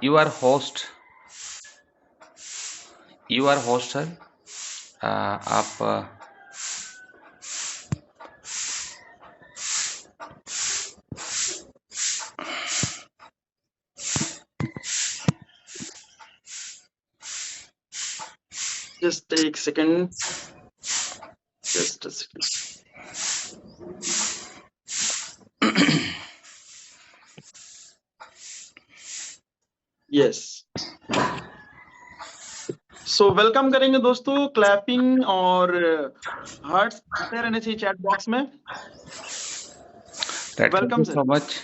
You are host, sir. आप Just take second. Just a second. Yes. So welcome करेंगे दोस्तों, clapping और hearts आते रहने चाहिए चैट बॉक्स में। Thank welcome you sir. So much.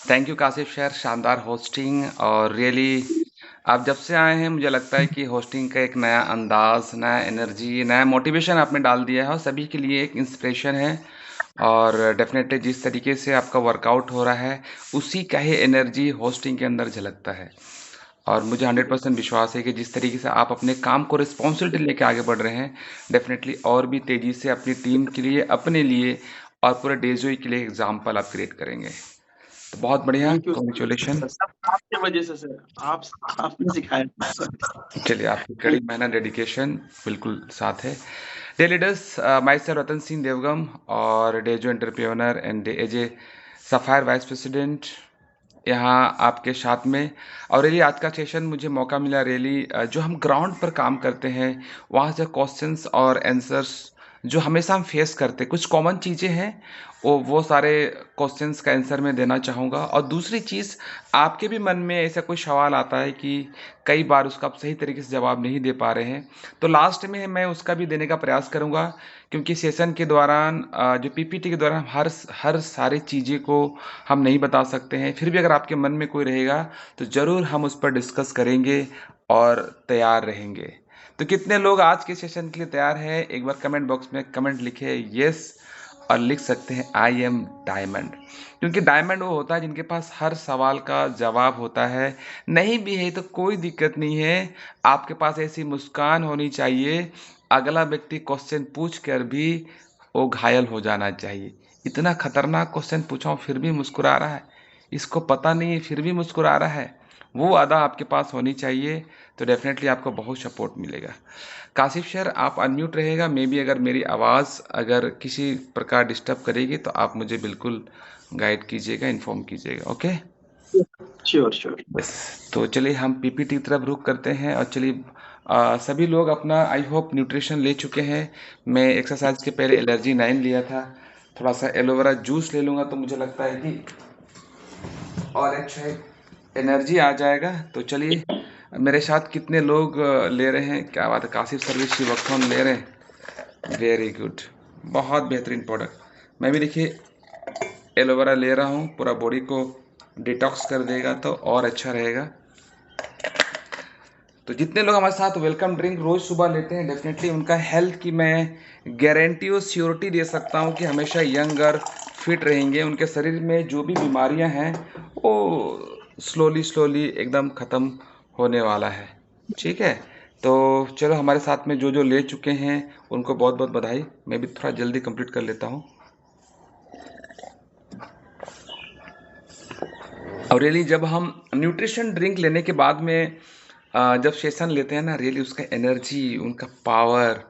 Thank you Kashif sir, शानदार होस्टिंग। और रियली आप जब से आए हैं मुझे लगता है कि होस्टिंग का एक नया अंदाज, नया एनर्जी, नया मोटिवेशन आपने डाल दिया है और सभी के लिए एक इंस्पिरेशन है। और डेफिनेटली जिस तरीके से आपका वर्कआउट हो रहा है उसी का ही एनर्जी होस्टिंग के अंदर झलकता है। और मुझे 100% विश्वास है कि जिस तरीके से आप अपने काम को रिस्पॉन्सिबिलिटी लेके आगे बढ़ रहे हैं, डेफिनेटली और भी तेज़ी से अपनी टीम के लिए, अपने लिए और पूरे डेजोई के लिए एग्जाम्पल आप क्रिएट करेंगे। तो बहुत बढ़िया, थैंक यू कॉन्ग्रेचुलेशन। सर, सब आपके वजह से सर, आपने सिखाया सर। चलिए, आपकी कड़ी मेहनत, डेडिकेशन बिल्कुल साथ है। Dear leaders, my sir Ratan Singh Devgam और डेजो entrepreneur and as a sapphire vice president यहाँ आपके साथ में। और रियली आज का सेशन मुझे मौका मिला, रियली जो हम ग्राउंड पर काम करते हैं वहाँ से क्वेश्चंस और आंसर्स जो हमेशा हम फेस करते हैं, कुछ कॉमन चीज़ें हैं, वो सारे क्वेश्चंस का आंसर मैं देना चाहूँगा। और दूसरी चीज़, आपके भी मन में ऐसा कोई सवाल आता है कि कई बार उसका आप सही तरीके से जवाब नहीं दे पा रहे हैं, तो लास्ट में मैं उसका भी देने का प्रयास करूँगा। क्योंकि सेशन के दौरान जो पीपीटी के दौरान हर सारी चीज़ें को हम नहीं बता सकते हैं, फिर भी अगर आपके मन में कोई रहेगा तो ज़रूर हम उस पर डिस्कस करेंगे और तैयार रहेंगे। तो कितने लोग आज के सेशन के लिए तैयार हैं? एक बार कमेंट बॉक्स में कमेंट लिखे यस, और लिख सकते हैं आई एम डायमंड। क्योंकि डायमंड वो होता है जिनके पास हर सवाल का जवाब होता है। नहीं भी है तो कोई दिक्कत नहीं है, आपके पास ऐसी मुस्कान होनी चाहिए, अगला व्यक्ति क्वेश्चन पूछ कर भी वो घायल हो जाना चाहिए। इतना खतरनाक क्वेश्चन पूछा हूँ फिर भी मुस्कुरा रहा है, इसको पता नहीं है फिर भी मुस्कुरा रहा है, वो अदा आपके पास होनी चाहिए। तो डेफिनेटली आपको बहुत सपोर्ट मिलेगा। काशिफ सर, आप अनम्यूट रहेगा, मे बी अगर मेरी आवाज़ अगर किसी प्रकार डिस्टर्ब करेगी तो आप मुझे बिल्कुल गाइड कीजिएगा, इन्फॉर्म कीजिएगा। Okay, sure sure. बस। तो चलिए हम पीपीटी की तरफ रुख करते हैं। और चलिए सभी लोग अपना आई होप न्यूट्रिशन ले चुके हैं। मैं एक्सरसाइज के पहले एलर्जी 9 लिया था, थोड़ा सा एलोवेरा जूस ले लूँगा तो मुझे लगता है कि और अच्छा एनर्जी आ जाएगा। तो चलिए, मेरे साथ कितने लोग ले रहे हैं? क्या बात है, काशिफ सर्विस श्री वक्थौन ले रहे हैं, वेरी गुड, बहुत बेहतरीन प्रोडक्ट। मैं भी देखिए एलोवेरा ले रहा हूँ, पूरा बॉडी को डिटॉक्स कर देगा तो और अच्छा रहेगा। तो जितने लोग हमारे साथ वेलकम ड्रिंक रोज सुबह लेते हैं, डेफिनेटली उनका हेल्थ की मैं गारंटी और श्योरिटी दे सकता हूँ कि हमेशा यंग और फिट रहेंगे। उनके शरीर में जो भी बीमारियां हैं वो स्लोली स्लोली एकदम ख़त्म होने वाला है। ठीक है, तो चलो, हमारे साथ में जो जो ले चुके हैं उनको बहुत बहुत बधाई। मैं भी थोड़ा जल्दी कंप्लीट कर लेता हूँ। और रियली जब हम न्यूट्रिशन ड्रिंक लेने के बाद में जब सेशन लेते हैं ना, रियली उसका एनर्जी, उनका पावर,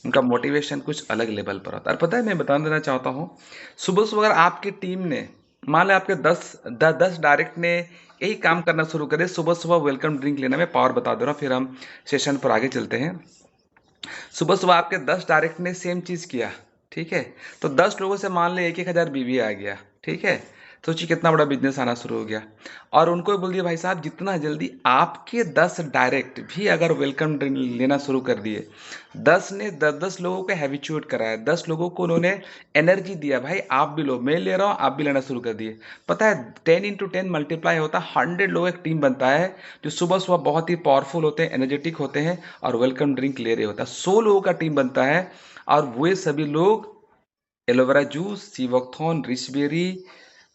उनका मोटिवेशन कुछ अलग लेवल पर होता है। और पता है, मैं बता देना चाहता हूँ, सुबह सुबह अगर आपकी टीम ने, मान लें आपके 10 डायरेक्ट ने यही काम करना शुरू करे, सुबह सुबह वेलकम ड्रिंक लेना, मैं पावर बता दे रहा हूँ, फिर हम सेशन पर आगे चलते हैं। सुबह सुबह आपके 10 डायरेक्ट ने सेम चीज़ किया, ठीक है, तो 10 लोगों से मान ले 1,000 बीवी आ गया, ठीक है। सोचिए कितना बड़ा बिजनेस आना शुरू हो गया। और उनको भी बोल दिया भाई साहब, जितना जल्दी आपके 10 डायरेक्ट भी अगर वेलकम ड्रिंक लेना शुरू कर दिए, 10 ने 10-10 लोगों को हैबिचुएट कराया, 10 लोगों को उन्होंने एनर्जी दिया, भाई आप भी लो, मैं ले रहा हूँ, आप भी लेना शुरू कर दिए। पता है 10 × 10 मल्टीप्लाई होता है, 100 लोग एक टीम बनता है जो सुबह सुबह बहुत ही पावरफुल होते हैं, एनर्जेटिक होते हैं और वेलकम ड्रिंक ले रहे होता है। 100 लोगों का टीम बनता है और वे सभी लोग एलोवेरा जूस, सीवॉक्थॉन, रिचबेरी,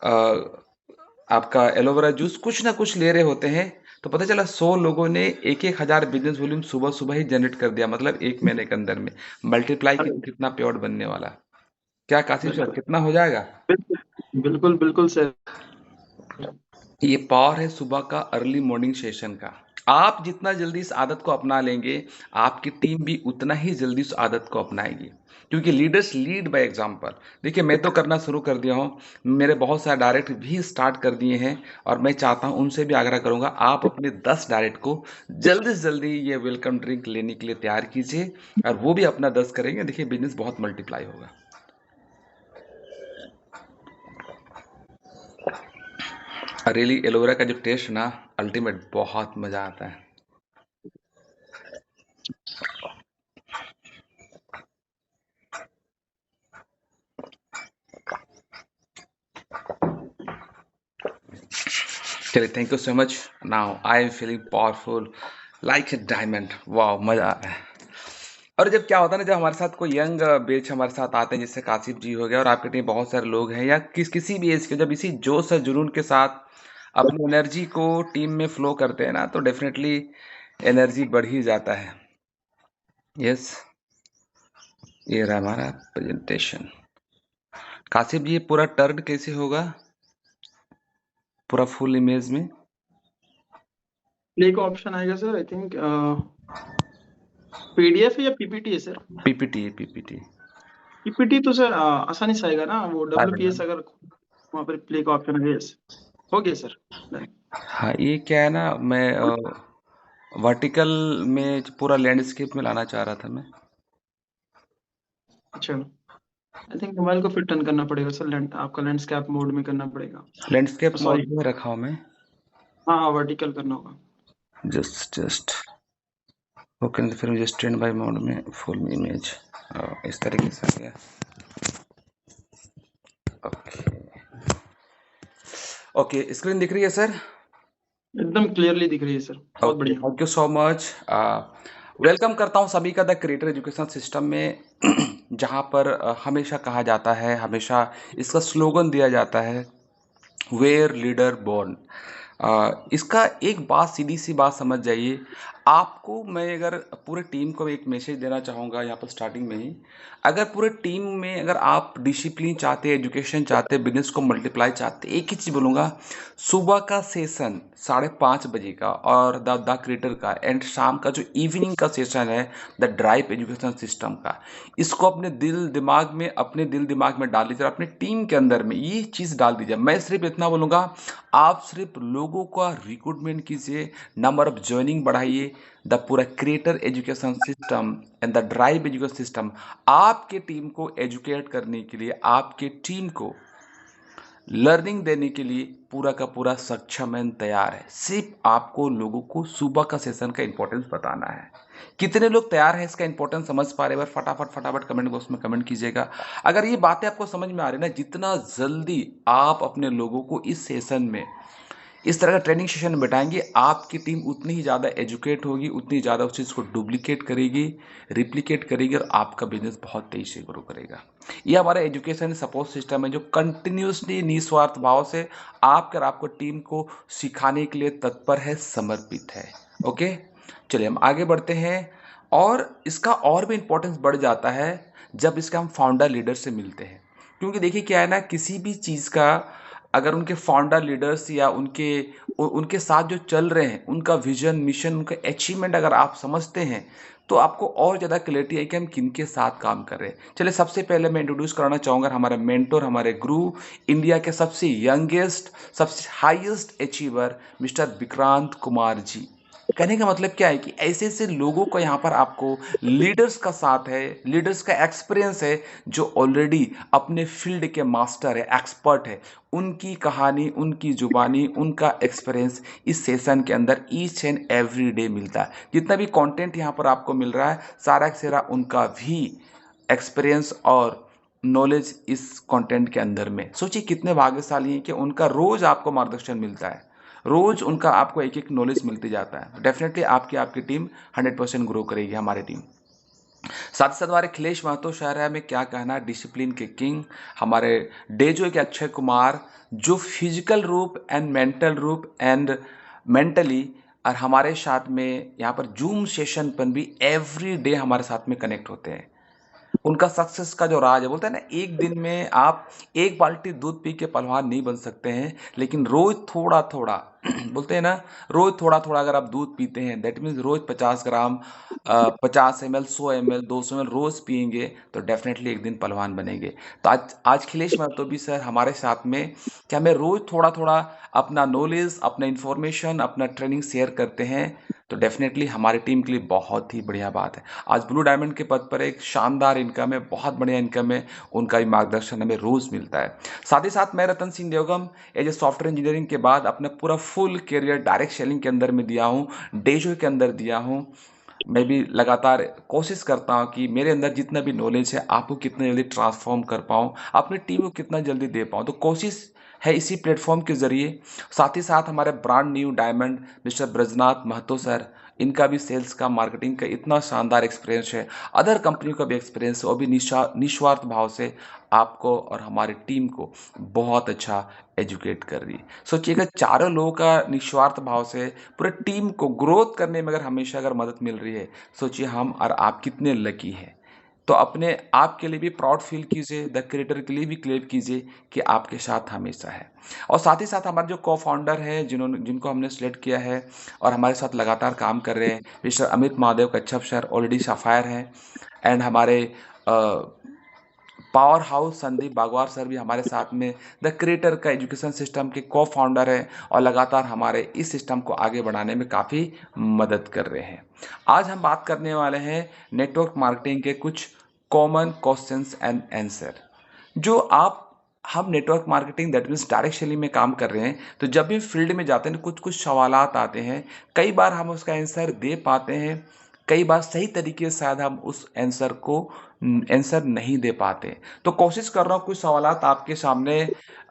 आपका एलोवेरा जूस कुछ ना कुछ ले रहे होते हैं। तो पता चला 100 लोगों ने 1-1 हज़ार बिजनेस वॉल्यूम सुबह सुबह ही जनरेट कर दिया, मतलब 1 महीने के अंदर में। मल्टीप्लाई अरे कितना प्योर बनने वाला, क्या काशिफ सर बिल्कुल कितना हो जाएगा? बिल्कुल बिल्कुल बिल्कुल सर। ये पावर है सुबह का अर्ली मॉर्निंग सेशन का। आप जितना जल्दी इस आदत को अपना लेंगे, आपकी टीम भी उतना ही जल्दी उस आदत को अपनाएगी, क्योंकि लीडर्स लीड बाय एग्जांपल। देखिए, मैं तो करना शुरू कर दिया हूँ, मेरे बहुत सारे डायरेक्ट भी स्टार्ट कर दिए हैं, और मैं चाहता हूँ, उनसे भी आग्रह करूंगा, आप अपने 10 डायरेक्ट को जल्दी से जल्दी ये वेलकम ड्रिंक लेने के लिए तैयार कीजिए, और वो भी अपना 10 करेंगे। देखिए, बिजनेस बहुत मल्टीप्लाई होगा। रियली एलोवेरा का जो टेस्ट ना, अल्टीमेट, बहुत मजा आता है। चलिए, thank you so much. Now I am feeling powerful like a diamond. वाह, मजा आ रहा है। और जब क्या होता है ना, जब हमारे साथ कोई यंग बेच हमारे साथ आते हैं, जैसे काशिफ जी हो गया, और आपके टीम बहुत सारे लोग हैं, या किसी भी एज के, जब इसी जोश और जुनून के साथ अपनी एनर्जी को टीम में फ्लो करते हैं ना, तो डेफिनेटली एनर्जी बढ़ ही जाता है। यस, ये रहा हमारा प्रेजेंटेशन। काशिफ जी, ये पूरा टर्न कैसे होगा, पूरा फुल इमेज में? प्ले का ऑप्शन आएगा सर, आई थिंक पीडीएफ या पीपीटी है सर? पीपीटी है, पीपीटी। पीपीटी तो सर आसानी से आएगा ना, वो WPS अगर वहाँ पर प्ले का ऑप्शन है। यस, हो गया सर, डन। हाँ, ये क्या है ना, मैं वर्टिकल में पूरा लैंडस्केप में लाना चाह रहा था मैं। अच्छा, आई थिंक मोबाइल को फिर टर्न करना पड़ेगा सर, आपका लैंडस्केप मोड में करना पड़ेगा। लैंडस्केप सॉरी, मोड में रखा हूँ मैं। हाँ हाँ, वर्टिकल करना होगा। जस्ट ओके, तो फिर मुझे स्टैंड बाय मोड में फुल इमेज इस तरीके से आ गया। ओके ओके, स्क्रीन दिख रही है सर? एकदम क्लियरली दिख रही है सर, बहुत बढ़िया। Thank you so much. Welcome करता हूँ सभी का द क्रिएटर एजुकेशन सिस्टम में, जहाँ पर हमेशा कहा जाता है, हमेशा इसका स्लोगन दिया जाता है, वेयर लीडर बोर्न। इसका एक बात, सीधी सी बात समझ जाइए। आपको मैं अगर पूरे टीम को एक मैसेज देना चाहूँगा यहाँ पर स्टार्टिंग में ही, अगर पूरे टीम में अगर आप डिसिप्लिन चाहते, एजुकेशन चाहते, बिजनेस को मल्टीप्लाई चाहते, एक ही चीज़ बोलूँगा, सुबह का सेशन 5:30 बजे का और द क्रिएटर का, एंड शाम का जो इवनिंग का सेशन है द ड्राइव एजुकेशन सिस्टम का, इसको अपने दिल दिमाग में डाल दीजिए, अपने टीम के अंदर में ये चीज़ डाल दीजिए। मैं सिर्फ इतना बोलूँगा, आप सिर्फ लोगों का रिक्रूटमेंट कीजिए, नंबर ऑफ ज्वाइनिंग बढ़ाइए, द पूरा creator education system and the drive education system आपके टीम को एजुकेट करने के लिए, आपके टीम को लर्निंग देने के लिए पूरा का पूरा सक्षम एंड तैयार है। सिर्फ आपको लोगों को सुबह का सेशन का इंपॉर्टेंस बताना है। कितने लोग तैयार हैं इसका इंपॉर्टेंस समझ पा रहे हैं? फटाफट कमेंट बॉक्स में कमेंट कीजिएगा। अगर ये बातें आपको समझ में आ रही है ना, जितना जल्दी आप अपने लोगों को इस सेशन में, इस तरह का ट्रेनिंग सेशन में बैठाएंगे, आपकी टीम उतनी ही ज़्यादा एजुकेट होगी, उतनी ज़्यादा उस चीज़ को डुप्लीकेट करेगी, रिप्लिकेट करेगी, और आपका बिजनेस बहुत तेज़ी से ग्रो करेगा। ये हमारा एजुकेशन सपोर्ट सिस्टम है, जो कंटिन्यूसली निस्वार्थ भाव से आपको टीम को सिखाने के लिए तत्पर है, समर्पित है। ओके, चलिए हम आगे बढ़ते हैं। और इसका और भी इम्पोर्टेंस बढ़ जाता है जब इसका हम फाउंडर लीडर से मिलते हैं, क्योंकि देखिए क्या है ना, किसी भी चीज़ का अगर उनके फाउंडर लीडर्स या उनके साथ जो चल रहे हैं, उनका विजन, मिशन, उनका अचीवमेंट अगर आप समझते हैं, तो आपको और ज़्यादा क्लैरिटी है कि हम किन के साथ काम कर रहे हैं। चलिए, सबसे पहले मैं इंट्रोड्यूस कराना चाहूँगा हमारे मेंटोर, हमारे गुरु, इंडिया के सबसे यंगेस्ट, सबसे highest achiever mister Vikrant Kumar ji. कहने का मतलब क्या है कि ऐसे ऐसे लोगों को यहाँ पर आपको, लीडर्स का साथ है, लीडर्स का एक्सपीरियंस है, जो ऑलरेडी अपने फील्ड के मास्टर है, एक्सपर्ट है। उनकी कहानी, उनकी जुबानी, उनका एक्सपीरियंस इस सेशन के अंदर ईच एंड एवरी डे मिलता है। जितना भी कंटेंट यहाँ पर आपको मिल रहा है, सारा का सारा उनका भी एक्सपीरियंस और नॉलेज इस कंटेंट के अंदर में। सोचिए कितने भाग्यशाली हैं कि उनका रोज आपको मार्गदर्शन मिलता है, रोज उनका आपको एक एक नॉलेज मिलते जाता है। डेफिनेटली आपकी टीम 100% ग्रो करेगी, हमारी टीम। साथ ही साथ हमारे अखिलेश महतो शहर है, में क्या कहना, डिसिप्लिन के किंग, हमारे डेजो के अक्षय कुमार, जो फिजिकल रूप एंड मेंटल रूप एंड मेंटली, और हमारे साथ में यहाँ पर जूम सेशन पर भी एवरी डे हमारे साथ में कनेक्ट होते हैं। उनका सक्सेस का जो राज है, बोलते हैं ना, एक दिन में आप एक बाल्टी दूध पी के पहलवान नहीं बन सकते हैं, लेकिन रोज थोड़ा थोड़ा बोलते हैं ना, रोज थोड़ा थोड़ा अगर आप दूध पीते हैं, दैट मीन्स रोज 50 ग्राम, 50 ml, 100 ml, 200 ml रोज पियेंगे, तो डेफिनेटली एक दिन पहलवान बनेंगे। तो आज आज खिलेश महतो भी सर हमारे साथ में, कि हमें रोज थोड़ा थोड़ा अपना नॉलेज, अपना इंफॉर्मेशन, अपना ट्रेनिंग शेयर करते हैं, तो डेफिनेटली हमारी टीम के लिए बहुत ही बढ़िया बात है। आज ब्लू डायमंड के पद पर एक शानदार इनकम है, बहुत बढ़िया इनकम है, उनका भी मार्गदर्शन हमें रोज मिलता है। साथ ही साथ मैं Ratan Singh Devgam as a software engineering के बाद अपना पूरा फुल करियर डायरेक्ट सेलिंग के अंदर में दिया हूँ, डेजो के अंदर दिया हूँ। मैं भी लगातार कोशिश करता हूँ कि मेरे अंदर जितना भी नॉलेज है आपको कितना जल्दी ट्रांसफॉर्म कर पाऊँ, अपनी टीम को कितना जल्दी दे पाऊँ, तो कोशिश है इसी प्लेटफॉर्म के जरिए। साथ ही साथ हमारे brand new diamond mister Brajnath Mahto sir, इनका भी सेल्स का, मार्केटिंग का इतना शानदार एक्सपीरियंस है, अदर कंपनियों का भी एक्सपीरियंस है, वो भी निस्वार्थ भाव से आपको और हमारी टीम को बहुत अच्छा एजुकेट कर रही है। सोचिएगा, चारों लोगों का निस्वार्थ भाव से पूरे टीम को ग्रोथ करने में अगर हमेशा अगर मदद मिल रही है, सोचिए हम और आप कितने लकी हैं। तो अपने आप के लिए भी प्राउड फील कीजिए, द क्रिएटर के लिए भी क्लेम कीजिए कि आपके साथ हमेशा है। और साथ ही साथ हमारे जो को-फाउंडर हैं, जिनको हमने सिलेक्ट किया है और हमारे साथ लगातार काम कर रहे हैं, मिस्टर अमित महादेव कच्छप सर ऑलरेडी सफायर हैं, एंड हमारे power house Sandeep Bagwar sir भी हमारे साथ में द क्रिएटर का एजुकेशन सिस्टम के को-फाउंडर हैं, और लगातार हमारे इस सिस्टम को आगे बढ़ाने में काफ़ी मदद कर रहे हैं। आज हम बात करने वाले हैं नेटवर्क मार्केटिंग के कुछ कॉमन क्वेश्चंस एंड आंसर, जो आप हम network marketing that means direct selling में काम कर रहे हैं, तो जब भी फील्ड में जाते हैं कुछ कुछ सवालात आते हैं, कई बार हम उसका आंसर दे पाते हैं, कई बार सही तरीके से शायद हम उस आंसर को आंसर नहीं दे पाते। तो कोशिश कर रहा हूँ कुछ सवालात आपके सामने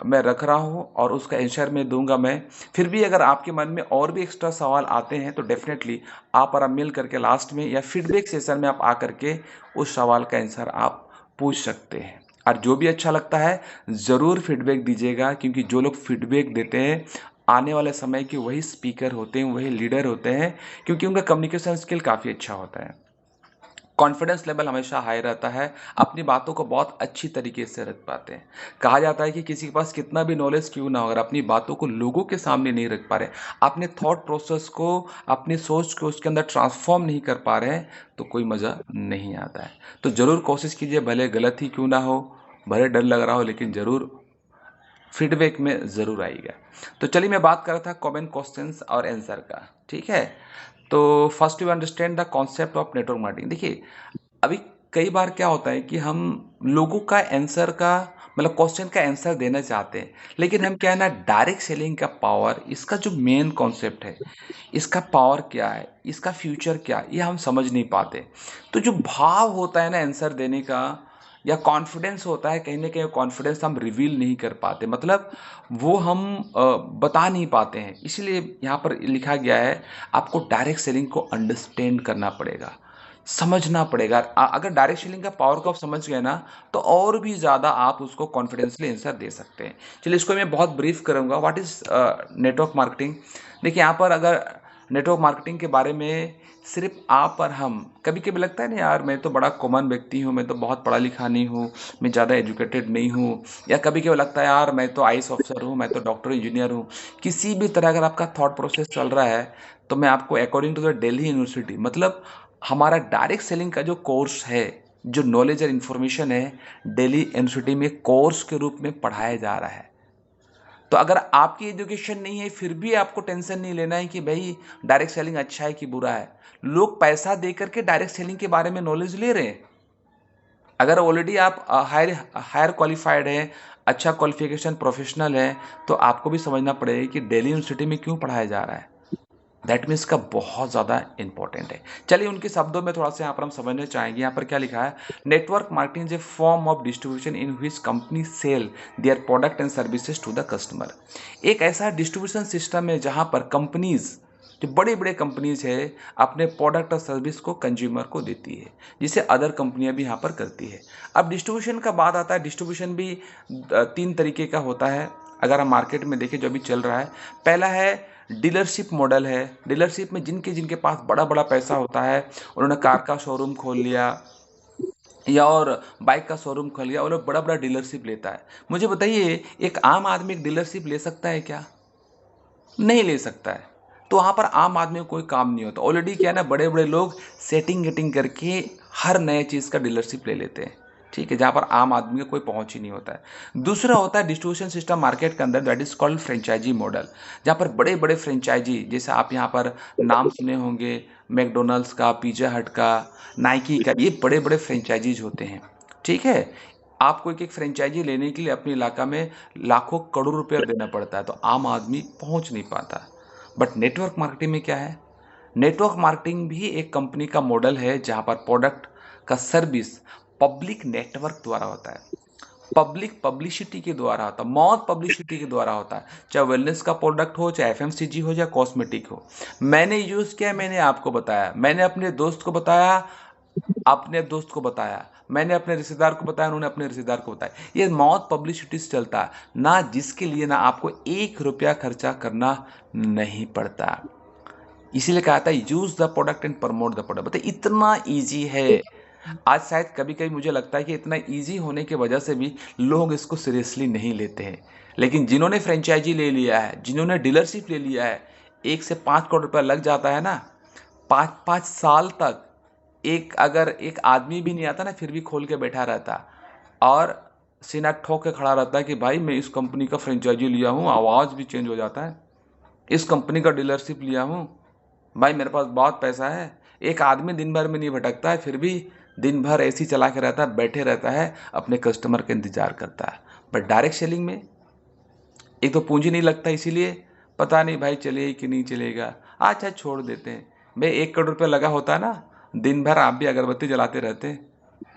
मैं रख रहा हूँ और उसका आंसर मैं दूंगा मैं। फिर भी अगर आपके मन में और भी एक्स्ट्रा सवाल आते हैं तो डेफिनेटली आप और हम मिल करके लास्ट में या फीडबैक सेशन में आप आकर के उस सवाल का आंसर आप पूछ सकते हैं। और जो भी अच्छा लगता है ज़रूर फीडबैक दीजिएगा, क्योंकि जो लोग फीडबैक देते हैं आने वाले समय के वही स्पीकर होते हैं, वही लीडर होते हैं, क्योंकि उनका कम्युनिकेशन स्किल काफ़ी अच्छा होता है, कॉन्फिडेंस लेवल हमेशा हाई रहता है, अपनी बातों को बहुत अच्छी तरीके से रख पाते हैं। कहा जाता है कि किसी के पास कितना भी नॉलेज क्यों ना हो, अगर अपनी बातों को लोगों के सामने नहीं रख पा रहे, अपने थॉट प्रोसेस को, अपनी सोच को उसके अंदर ट्रांसफॉर्म नहीं कर पा रहे हैं, तो कोई मज़ा नहीं आता है। तो ज़रूर कोशिश कीजिए, भले गलत ही क्यों ना हो, भले डर लग रहा हो, लेकिन ज़रूर फीडबैक में ज़रूर आएगा। तो चलिए मैं बात कर रहा था कॉमन क्वेश्चंस और आंसर का, ठीक है। तो first you understand the concept of network marketing. देखिए, अभी कई बार क्या होता है कि हम लोगों का आंसर का, मतलब क्वेश्चन का आंसर देना चाहते हैं, लेकिन हम क्या है ना, डायरेक्ट सेलिंग का पावर, इसका जो मेन कॉन्सेप्ट है, इसका पावर क्या है, इसका फ्यूचर क्या है, ये हम समझ नहीं पाते। तो जो भाव होता है ना आंसर देने का, या कॉन्फिडेंस होता है, कहीं ना कहीं कॉन्फिडेंस हम रिवील नहीं कर पाते, मतलब वो हम बता नहीं पाते हैं। इसलिए यहाँ पर लिखा गया है आपको डायरेक्ट सेलिंग को अंडरस्टैंड करना पड़ेगा, समझना पड़ेगा। अगर डायरेक्ट सेलिंग का पावर को आप समझ गए ना, तो और भी ज़्यादा आप उसको कॉन्फिडेंसली आंसर दे सकते हैं। चलिए इसको मैं बहुत ब्रीफ करूँगा, व्हाट इज़ नेटवर्क मार्केटिंग। देखिए, यहाँ पर अगर नेटवर्क मार्केटिंग के बारे में सिर्फ आप और हम, कभी कभी लगता है ना यार मैं तो बड़ा कॉमन व्यक्ति हूँ, मैं तो बहुत पढ़ा लिखा नहीं हूँ, मैं ज़्यादा एजुकेटेड नहीं हूँ, या कभी कभी लगता है यार मैं तो आईएएस ऑफिसर हूँ, मैं तो डॉक्टर इंजीनियर हूँ। किसी भी तरह अगर आपका थॉट प्रोसेस चल रहा है, तो मैं आपको according to the Delhi university, मतलब हमारा डायरेक्ट सेलिंग का जो कोर्स है, जो नॉलेज और इन्फॉर्मेशन है, दिल्ली यूनिवर्सिटी में कोर्स के रूप में पढ़ाया जा रहा है। तो अगर आपकी एजुकेशन नहीं है फिर भी आपको टेंशन नहीं लेना है कि भाई डायरेक्ट सेलिंग अच्छा है कि बुरा है। लोग पैसा दे करके डायरेक्ट सेलिंग के बारे में नॉलेज ले रहे हैं। अगर ऑलरेडी आप हायर क्वालिफाइड हैं, अच्छा क्वालिफिकेशन प्रोफेशनल है, तो आपको भी समझना पड़ेगा कि दिल्ली यूनिवर्सिटी में क्यों पढ़ाया जा रहा है। दैट मीन्स का बहुत ज़्यादा इंपॉर्टेंट है। चलिए उनके शब्दों में थोड़ा सा यहाँ पर हम समझना चाहेंगे। यहाँ पर क्या लिखा है, network marketing is a form of distribution in which company sell their product and services to the customer. एक ऐसा डिस्ट्रीब्यूशन सिस्टम है जहाँ पर कंपनीज, जो बड़े बड़े कंपनीज है, अपने प्रोडक्ट और सर्विस को कंज्यूमर को देती है, जिसे अदर कंपनियां भी यहाँ पर करती है। अब डिस्ट्रीब्यूशन का बात आता है, डिस्ट्रीब्यूशन भी 3 तरीके का होता है। अगर हम मार्केट में देखें जो भी चल रहा है, पहला है डीलरशिप मॉडल है। डीलरशिप में जिनके जिनके पास बड़ा बड़ा पैसा होता है, उन्होंने कार का शोरूम खोल लिया, या और बाइक का शोरूम खोल गया, वो लोग बड़ा बड़ा डीलरशिप लेता है। मुझे बताइए, एक आम आदमी एक डीलरशिप ले सकता है क्या? नहीं ले सकता है। तो वहाँ पर आम आदमी को कोई काम नहीं होता। ऑलरेडी क्या है ना, बड़े बड़े लोग सेटिंग गेटिंग करके हर नए चीज़ का डीलरशिप ले लेते हैं, ठीक है, जहाँ पर आम आदमी का कोई पहुंच ही नहीं होता है। दूसरा होता है डिस्ट्रीब्यूशन सिस्टम मार्केट के अंदर, that is called franchisee model, जहाँ पर बड़े बड़े फ्रेंचाइजी, जैसे आप यहाँ पर नाम सुने होंगे मैकडोनल्ड्स का, पिज्जा हट का, नाइकी का, ये बड़े बड़े फ्रेंचाइजीज होते हैं, ठीक है। आपको एक एक फ्रेंचाइजी लेने के लिए अपने इलाका में लाखों करोड़ रुपया देना पड़ता है, तो आम आदमी पहुंच नहीं पाता। बट नेटवर्क मार्केटिंग में क्या है? नेटवर्क मार्केटिंग भी एक कंपनी का मॉडल है, जहां पर प्रोडक्ट का सर्विस पब्लिक नेटवर्क द्वारा होता है, पब्लिक पब्लिसिटी के द्वारा होता है, मौत पब्लिसिटी के द्वारा होता है। चाहे वेलनेस का प्रोडक्ट हो, चाहे एफएमसीजी हो, चाहे कॉस्मेटिक हो। मैंने यूज किया, मैंने आपको बताया, मैंने अपने दोस्त को बताया, अपने दोस्त को बताया, मैंने अपने रिश्तेदार को बताया, उन्होंने अपने रिश्तेदार को बताया। ये मौत पब्लिसिटी से चलता है ना, जिसके लिए ना आपको 1 रुपया खर्चा करना नहीं पड़ता। इसीलिए कहा था use the product and promote the product. बताइए, इतना इजी है। आज शायद कभी कभी मुझे लगता है कि इतना इजी होने की वजह से भी लोग इसको सीरियसली नहीं लेते हैं। लेकिन जिन्होंने फ्रेंचाइजी ले लिया है, जिन्होंने डीलरशिप ले लिया है, 1 से 5 करोड़ रुपया लग जाता है ना, 5 5 साल तक एक, अगर एक आदमी भी नहीं आता ना, फिर भी खोल के बैठा रहता और सीना ठोक के खड़ा रहता है कि भाई मैं इस कंपनी का फ्रेंचाइजी लिया हूँ, आवाज़ भी चेंज हो जाता है, इस कंपनी का डीलरशिप लिया हूँ, भाई मेरे पास बहुत पैसा है। एक आदमी दिन भर में नहीं भटकता है, फिर भी दिन भर ऐसी चला के रहता है, बैठे रहता है, अपने कस्टमर का इंतजार करता है। बट डायरेक्ट सेलिंग में एक तो पूंजी नहीं लगता, इसीलिए पता नहीं भाई चलेगा कि नहीं चलेगा, अच्छा छोड़ देते हैं। भाई 1 करोड़ रुपया लगा होता है ना, दिन भर आप भी अगरबत्ती जलाते रहते,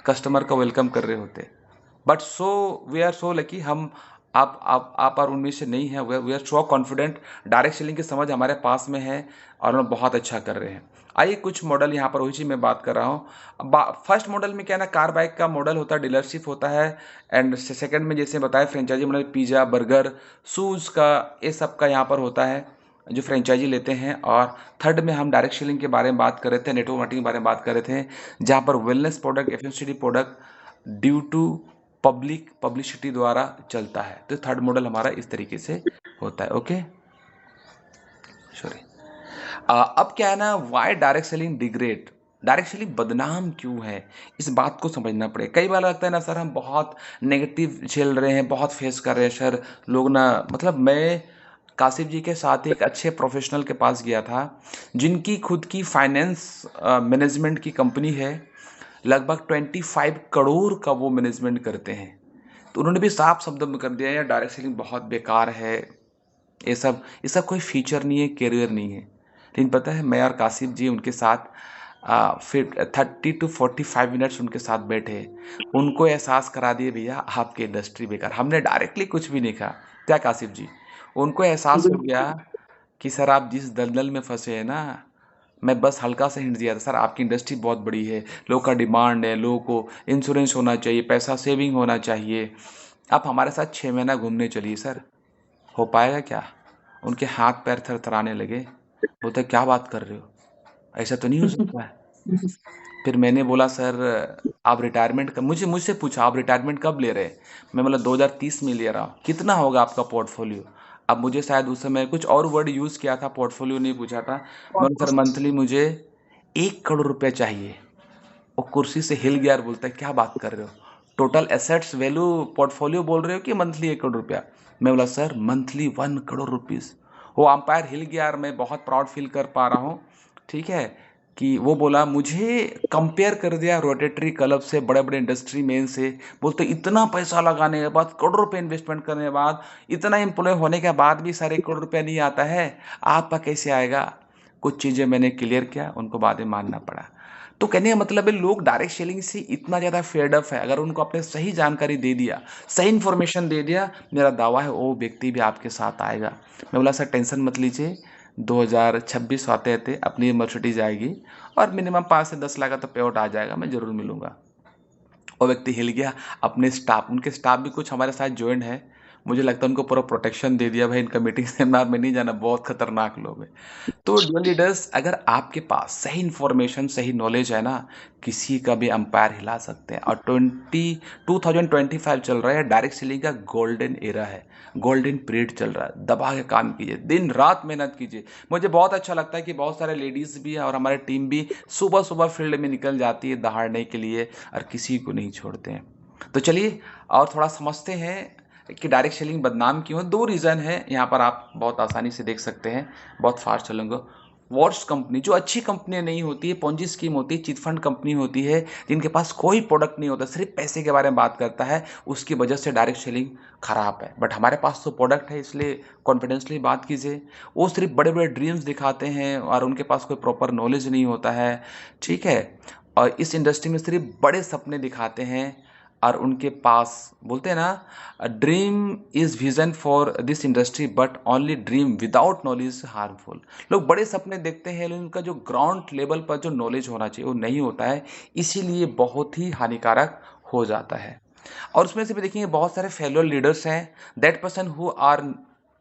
कस्टमर का वेलकम कर रहे होते। But so we are so lucky, हम आप और उनमें से नहीं है, we are so confident, direct selling की समझ हमारे पास में है और हम बहुत अच्छा कर रहे हैं। आइए कुछ मॉडल यहाँ पर वही चीज़ मैं बात कर रहा हूँ। फर्स्ट मॉडल में क्या है ना, कार बाइक का मॉडल होता है, डीलरशिप होता है। एंड सेकंड में जैसे बताया franchisee model, pizza, burger, shoes का, ये सब का यहाँ पर होता है जो फ्रेंचाइजी लेते हैं। और थर्ड में हम डायरेक्ट सेलिंग के बारे में बात कर रहे थे, नेटवर्क मार्केटिंग के बारे में बात कर रहे थे, जहाँ पर wellness product, FMCG product due to public publicity द्वारा चलता है। तो थर्ड मॉडल हमारा इस तरीके से होता है। Okay, sorry. अब क्या है ना, why direct selling degrade, direct selling बदनाम क्यों है, इस बात को समझना पड़ेगा। कई बार लगता है ना सर हम बहुत नेगेटिव झेल रहे हैं, बहुत फेस कर रहे हैं सर, लोग ना, मतलब मैं काशिफ जी के साथ एक अच्छे प्रोफेशनल के पास गया था, जिनकी खुद की फाइनेंस मैनेजमेंट की कंपनी है, लगभग 25 करोड़ का वो मैनेजमेंट करते हैं। तो उन्होंने भी साफ शब्दों में कर दिया यार डायरेक्ट सेलिंग बहुत बेकार है, ये सब कोई फीचर नहीं है, कैरियर नहीं है। लेकिन पता है, मैं और काशिफ जी उनके साथ फिर 30 to 45 मिनट्स उनके साथ बैठे, उनको एहसास करा दिए भैया आपकी इंडस्ट्री बेकार। हमने डायरेक्टली कुछ भी नहीं कहा, क्या काशिफ जी, उनको एहसास हो गया कि सर आप जिस दलदल में फंसे हैं ना, मैं बस हल्का सा हिंट दिया था, सर आपकी इंडस्ट्री बहुत बड़ी है, लोगों का डिमांड है, लोगों को इंश्योरेंस होना चाहिए, पैसा सेविंग होना चाहिए, आप हमारे साथ 6 महीना घूमने चलिए सर। हो पाएगा क्या? उनके हाथ पैर थरथराने लगे, बोलते क्या बात कर रहे हो, ऐसा तो नहीं हो सकता है। फिर मैंने बोला सर आप रिटायरमेंट का, मुझसे पूछा आप रिटायरमेंट कब ले रहे हैं? मैं बोला 2030 में ले रहा हूँ। कितना होगा आपका पोर्टफोलियो? अब मुझे शायद उस समय कुछ और वर्ड यूज़ किया था, पोर्टफोलियो नहीं पूछा था। मैं बोला सर मंथली मुझे 1 करोड़ रुपया चाहिए। वो कुर्सी से हिल गया और बोलता है क्या बात कर रहे हो, टोटल एसेट्स वैल्यू पोर्टफोलियो बोल रहे हो कि मंथली 1 करोड़ रुपया? मैं बोला सर मंथली 1 करोड़ रुपीज़। वो अंपायर हिल गया और मैं बहुत प्राउड फील कर पा रहा हूँ, ठीक है, कि वो बोला मुझे कंपेयर कर दिया रोटेटरी क्लब से, बड़े बड़े इंडस्ट्री मैन से। बोलते इतना पैसा लगाने के बाद, करोड़ रुपए इन्वेस्टमेंट करने के बाद, इतना एम्प्लॉय होने के बाद भी सारे 1 करोड़ रुपया नहीं आता है, आपका कैसे आएगा? कुछ चीज़ें मैंने क्लियर किया, उनको बाद में मानना पड़ा। तो कहने का मतलब है लोग डायरेक्ट सेलिंग से इतना ज़्यादा फेड अप है, अगर उनको आपने सही जानकारी दे दिया, सही इन्फॉर्मेशन दे दिया, मेरा दावा है वो व्यक्ति भी आपके साथ आएगा। मैं बोला सर टेंशन मत लीजिए, 2026 आते आते अपनी मर्सिडीज आएगी और मिनिमम 5 से 10 लाख का तो पे आउट आ जाएगा, मैं ज़रूर मिलूंगा। वो व्यक्ति हिल गया, अपने स्टाफ, उनके स्टाफ भी कुछ हमारे साथ ज्वाइन है, मुझे लगता है उनको पूरा प्रोटेक्शन दे दिया भाई, इनका मीटिंग सेमिनार में नहीं जाना, बहुत खतरनाक लोग हैं। तो डियर लीडर्स, अगर आपके पास सही इंफॉर्मेशन, सही नॉलेज है ना, किसी का भी अंपायर हिला सकते हैं। और 2025 चल रहा है, डायरेक्ट सेलिंग का गोल्डन एरा है, गोल्डन पीरियड चल रहा है। दबा के काम कीजिए, दिन रात मेहनत कीजिए। मुझे बहुत अच्छा लगता है कि बहुत सारे लेडीज़ भी हैं और हमारे टीम भी सुबह सुबह फील्ड में निकल जाती है दहाड़ने के लिए, और किसी को नहीं छोड़ते हैं। तो चलिए और थोड़ा समझते हैं कि डायरेक्ट सेलिंग बदनाम क्यों है। 2 रीज़न है यहाँ पर, आप बहुत आसानी से देख सकते हैं, बहुत फास्ट चलूँगा। वर्स्ट कंपनी, जो अच्छी कंपनी नहीं होती है, पोंजी स्कीम होती है, चिट फंड कंपनी होती है, जिनके पास कोई प्रोडक्ट नहीं होता, सिर्फ पैसे के बारे में बात करता है, उसकी वजह से डायरेक्ट सेलिंग खराब है। बट हमारे पास तो प्रोडक्ट है, इसलिए कॉन्फिडेंसली बात कीजिए। वो सिर्फ बड़े बड़े ड्रीम्स दिखाते हैं और उनके पास कोई प्रॉपर नॉलेज नहीं होता है, ठीक है। और इस इंडस्ट्री में सिर्फ बड़े सपने दिखाते हैं, और उनके पास, बोलते हैं ना, dream is vision for this industry but only dream without knowledge harmful. लोग बड़े सपने देखते हैं, लेकिन उनका जो ग्राउंड लेवल पर जो नॉलेज होना चाहिए वो नहीं होता है, इसीलिए बहुत ही हानिकारक हो जाता है। और उसमें से भी देखेंगे बहुत सारे फेलियर लीडर्स हैं, that person who are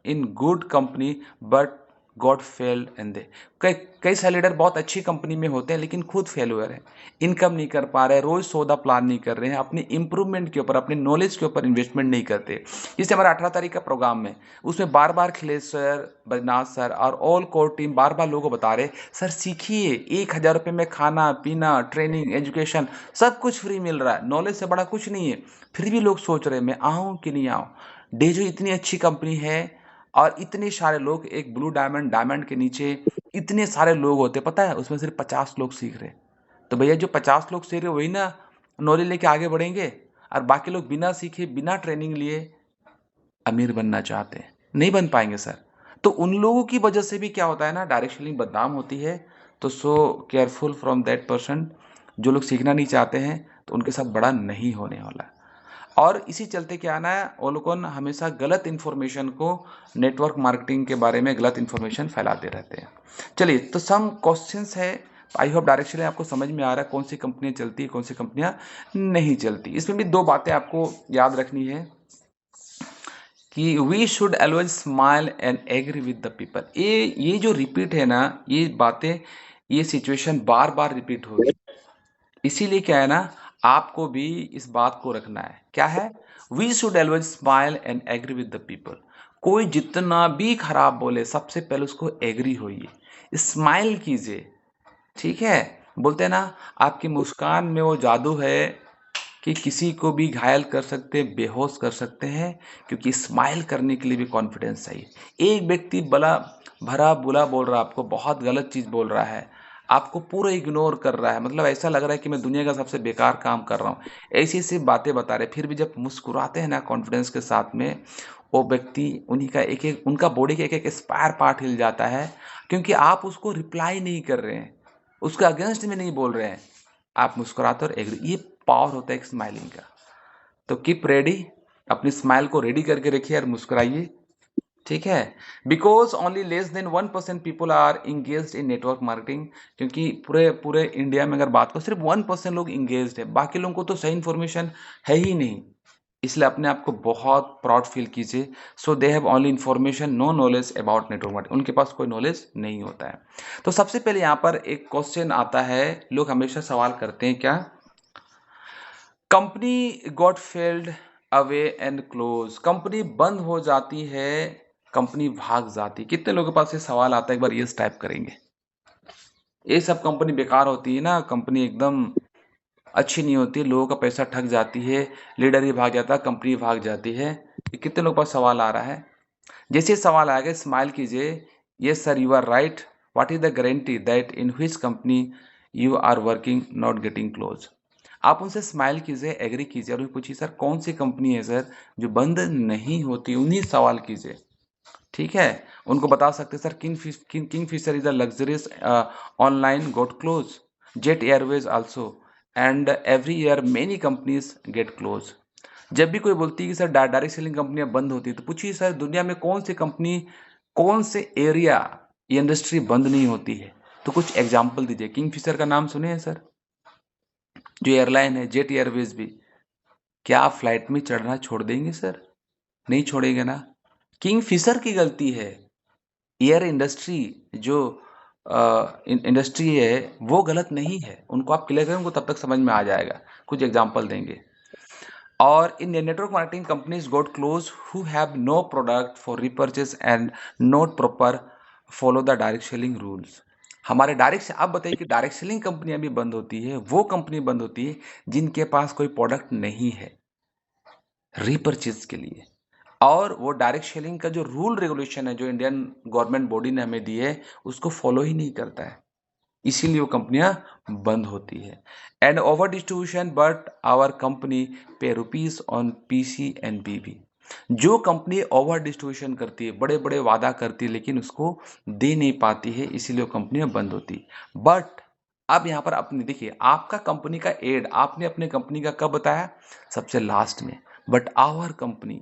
in good company but got failed in they. कई कई सारे लीडर बहुत अच्छी कंपनी में होते हैं लेकिन खुद फेल्यूर है, इनकम नहीं कर पा रहे, रोज सौदा प्लान नहीं कर रहे हैं, अपनी इंप्रूवमेंट के ऊपर, अपने नॉलेज के ऊपर इन्वेस्टमेंट नहीं करते। जैसे हमारा 18 तारीख का प्रोग्राम में, उसमें बार बार खिलेश सर, बजनाथ सर और ऑल कोर टीम बार बार लोगों को बता रहे, सर सीखिए, 1,000 रुपये में खाना पीना, ट्रेनिंग, एजुकेशन सब कुछ फ्री मिल रहा है, नॉलेज से बड़ा कुछ नहीं है। फिर भी लोग सोच रहे मैं आऊँ कि नहीं आऊँ। डेजो इतनी अच्छी कंपनी है और इतने सारे लोग, एक ब्लू डायमंड, डायमंड के नीचे इतने सारे लोग होते, पता है उसमें सिर्फ 50 लोग सीख रहे। तो भैया जो 50 लोग सीख रहे वही ना नॉलेज लेके आगे बढ़ेंगे, और बाकी लोग बिना सीखे, बिना ट्रेनिंग लिए अमीर बनना चाहते हैं, नहीं बन पाएंगे सर। तो उन लोगों की वजह से भी क्या होता है ना, डायरेक्ट सेलिंग बदनाम होती है। तो so careful from that person. जो लोग सीखना नहीं चाहते हैं तो उनके साथ बड़ा नहीं होने वाला। और इसी चलते क्या आना है, वो लोग हमेशा गलत इन्फॉर्मेशन को, नेटवर्क मार्केटिंग के बारे में गलत इन्फॉर्मेशन फैलाते रहते हैं। चलिए, तो सम क्वेश्चंस है, आई होप डायरेक्ट सेलिंग आपको समझ में आ रहा है, कौन सी कंपनियां चलती है, कौन सी कंपनियां नहीं चलती। इसमें भी 2 बातें आपको याद रखनी है कि we should always smile and agree with the people. ये जो रिपीट है ना, ये बातें, ये सिचुएशन बार बार रिपीट होगी, इसीलिए क्या है ना, आपको भी इस बात को रखना है। क्या है? We should always smile and agree with the people. कोई जितना भी खराब बोले, सबसे पहले उसको एग्री होइए, स्माइल कीजिए, ठीक है। बोलते हैं ना, आपकी मुस्कान में वो जादू है कि किसी को भी घायल कर सकते हैं, बेहोश कर सकते हैं, क्योंकि स्माइल करने के लिए भी कॉन्फिडेंस चाहिए। एक व्यक्ति बला भरा बुरा बोल रहा है, आपको बहुत गलत चीज़ बोल रहा है, आपको पूरा इग्नोर कर रहा है, मतलब ऐसा लग रहा है कि मैं दुनिया का सबसे बेकार काम कर रहा हूँ, ऐसी ऐसी बातें बता रहे, फिर भी जब मुस्कुराते हैं ना कॉन्फिडेंस के साथ में, वो व्यक्ति, उन्हीं का एक एक, उनका बॉडी का एक एक स्पायर पार्ट हिल जाता है, क्योंकि आप उसको रिप्लाई नहीं कर रहे हैं, उसके अगेंस्ट में नहीं बोल रहे हैं, आप मुस्कुराते और एग्री। ये पावर होता है एक स्माइलिंग का। तो कीप रेडी, अपनी स्माइल को रेडी करके रखिए और मुस्कुराइए, ठीक है। Because only less than 1% people are engaged in network marketing. क्योंकि पूरे पूरे इंडिया में अगर बात करो, सिर्फ 1% लोग इंगेज्ड है, बाकी लोगों को तो सही इन्फॉर्मेशन है ही नहीं। इसलिए अपने आप को बहुत प्राउड फील कीजिए। So they have only information, no knowledge about network marketing, उनके पास कोई नॉलेज नहीं होता है। तो सबसे पहले यहाँ पर एक क्वेश्चन आता है, लोग हमेशा सवाल करते हैं, क्या? Company got failed away and close, company बंद हो जाती है, कंपनी भाग जाती है। कितने लोगों के पास ये सवाल आता है, एक बार ये टाइप करेंगे। ये सब कंपनी बेकार होती है ना, कंपनी एकदम अच्छी नहीं होती, लोगों का पैसा ठग जाती है, लीडर ही भाग जाता है, कंपनी भाग जाती है। ये कितने लोगों के पास सवाल आ रहा है? जैसे सवाल आएगा स्माइल कीजिए, yes sir, you are right, what is the guarantee that in which company you are working not getting close. आप उनसे स्माइल कीजिए, एग्री कीजिए, और उनसे पूछिए सर कौन सी कंपनी है सर जो बंद नहीं होती, उन्हीं सवाल कीजिए, ठीक है। उनको बता सकते sir Kingfisher is a luxurious online got close, Jet Airways also, and every year many companies get close. जब भी कोई बोलती है कि सर डायरेक्ट सेलिंग कंपनियां बंद होती है, तो पूछिए सर दुनिया में कौन सी कंपनी, कौन से एरिया, ये इंडस्ट्री बंद नहीं होती है। तो कुछ एग्जाम्पल दीजिए। किंगफिशर का नाम सुने हैं सर, जो एयरलाइन है, जेट एयरवेज भी, क्या आप फ्लाइट में चढ़ना छोड़ देंगे सर? नहीं छोड़ेंगे ना। किंगफिशर की गलती है, एयर इंडस्ट्री जो इंडस्ट्री है वो गलत नहीं है। उनको आप क्लियर करेंगे, उनको तब तक समझ में आ जाएगा। कुछ एग्जांपल देंगे। और in network marketing companies got close who have no product for repurchase and not proper follow the direct selling rules। हमारे डायरेक्ट, आप बताइए कि डायरेक्ट सेलिंग कंपनियां भी बंद होती है, वो कंपनी बंद होती है जिनके पास कोई प्रोडक्ट नहीं है रीपरचेज के लिए। और वो डायरेक्ट सेलिंग का जो रूल रेगुलेशन है, जो इंडियन गवर्नमेंट बॉडी ने हमें दी है, उसको फॉलो ही नहीं करता है, इसीलिए वो कंपनियां बंद होती है। And over distribution but our company pay rupees on PC and BB. जो कंपनी ओवर डिस्ट्रीब्यूशन करती है, बड़े बड़े वादा करती है, लेकिन उसको दे नहीं पाती है, इसीलिए वो कंपनियां बंद होती है। बट अब यहाँ पर अपनी देखिए, आपका कंपनी का एड आपने अपने कंपनी का कब बताया? सबसे लास्ट में। But our company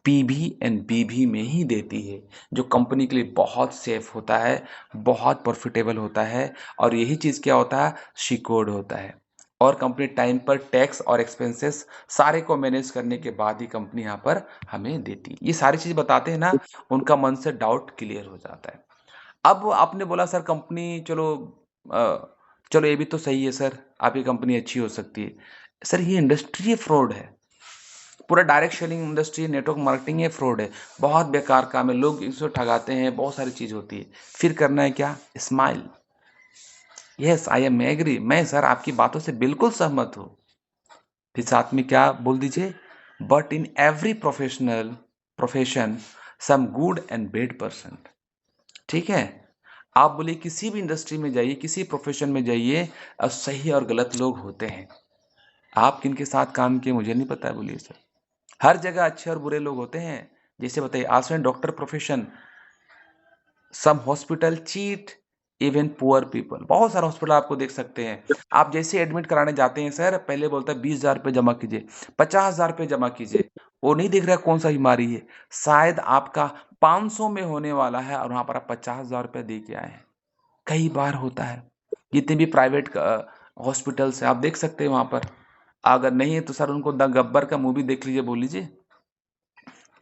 PV and BV में ही देती है, जो कंपनी के लिए बहुत सेफ होता है, बहुत प्रॉफिटेबल होता है। और यही चीज़ क्या होता है? सिक्योर्ड होता है। और कंपनी टाइम पर टैक्स और एक्सपेंसेस सारे को मैनेज करने के बाद ही कंपनी यहाँ पर हमें देती है। ये सारी चीज़ बताते हैं ना, उनका मन से डाउट क्लियर हो जाता है। अब आपने बोला सर कंपनी, चलो ये भी तो सही है सर, आपकी कंपनी अच्छी हो सकती है। सर ये इंडस्ट्री फ्रॉड है, पूरा direct selling industry, network marketing है, फ्रॉड है, बहुत बेकार काम है, लोग इसको ठगाते हैं, बहुत सारी चीज होती है। फिर करना है क्या? Smile. Yes I am agree, मैं सर आपकी बातों से बिल्कुल सहमत हूँ। फिर साथ में क्या बोल दीजिए? But in every profession some good and bad person. ठीक है, आप बोलिए किसी भी इंडस्ट्री में जाइए, किसी प्रोफेशन में जाइए, सही और गलत लोग होते हैं। आप किन के साथ काम किए मुझे नहीं पता है, बोलिए सर। हर जगह अच्छे और बुरे लोग होते हैं। जैसे बताइए, आज doctor profession, some hospital cheat even poor people. बहुत सारे हॉस्पिटल आपको देख सकते हैं, आप जैसे एडमिट कराने जाते हैं सर, पहले बोलता है 20,000 रुपये जमा कीजिए, 50,000 रुपये जमा कीजिए। वो नहीं देख रहा कौन सा बीमारी है, शायद आपका 500 में होने वाला है और वहां पर आप 50,000 रुपये दे के आए हैं। कई बार होता है। जितने भी प्राइवेट हॉस्पिटल्स है आप देख सकते हैं, वहां पर अगर नहीं है तो सर उनको द गब्बर का मूवी देख लीजिए, बोल लीजिए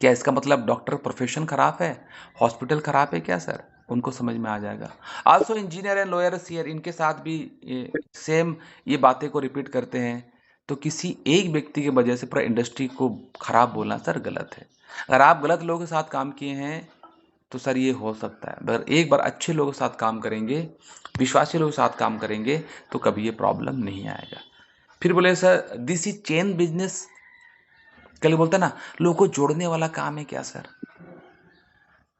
क्या इसका मतलब डॉक्टर प्रोफेशन खराब है, हॉस्पिटल खराब है क्या सर? उनको समझ में आ जाएगा। Also engineer and lawyers here, इनके साथ भी सेम ये बातें को रिपीट करते हैं। तो किसी एक व्यक्ति की वजह से पूरा इंडस्ट्री को खराब बोलना सर गलत है। अगर आप गलत लोगों के साथ काम किए हैं तो सर ये हो सकता है, अगर एक बार अच्छे लोगों के साथ काम करेंगे, विश्वासी लोगों के साथ काम करेंगे, तो कभी ये प्रॉब्लम नहीं आएगा। फिर बोले sir this is chain business. कल बोलता ना, लोगों को जोड़ने वाला काम है क्या सर?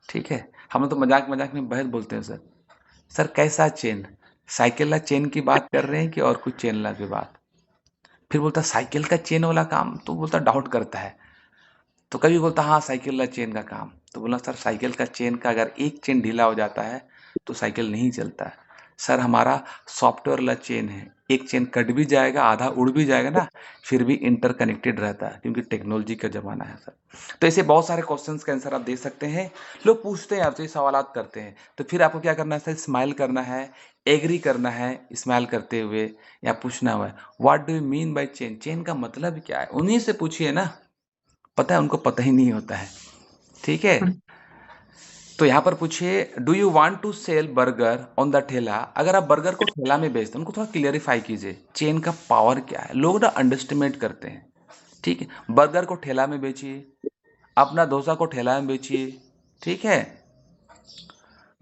ठीक है, हम लोग तो मजाक मजाक में बहस बोलते हैं सर। सर कैसा चेन? साइकिल ला चेन की बात कर रहे हैं कि और कुछ चेन ला की बात? फिर बोलता साइकिल का चेन वाला काम, तो बोलता डाउट करता है। तो कभी बोलता हाँ साइकिल ला चेन का काम, तो बोला सर साइकिल का चेन का अगर एक चेन ढीला हो जाता है तो साइकिल नहीं चलता है। सर हमारा सॉफ्टवेयर वाला चेन है, एक चेन कट भी जाएगा, आधा उड़ भी जाएगा ना, फिर भी इंटरकनेक्टेड रहता है, क्योंकि टेक्नोलॉजी का जमाना है सर। तो ऐसे बहुत सारे क्वेश्चंस का आंसर आप दे सकते हैं। लोग पूछते हैं आपसे, सवालात करते हैं, तो फिर आपको क्या करना है सर? स्माइल करना है, एग्री करना है स्माइल करते हुए, या पूछना हुआ है what do you mean by chain, chain का मतलब क्या है? उन्हीं से पूछिए ना, पता है उनको पता ही नहीं होता है। ठीक है, तो यहाँ पर पूछिए do you want to sell burger on the ठेला। अगर आप बर्गर को ठेला में बेचते हैं, उनको थोड़ा क्लियरिफाई कीजिए चेन का पावर क्या है, लोग ना अंडरस्टिमेट करते हैं। ठीक है, बर्गर को ठेला में बेचिए, अपना डोसा को ठेला में बेचिए। ठीक है,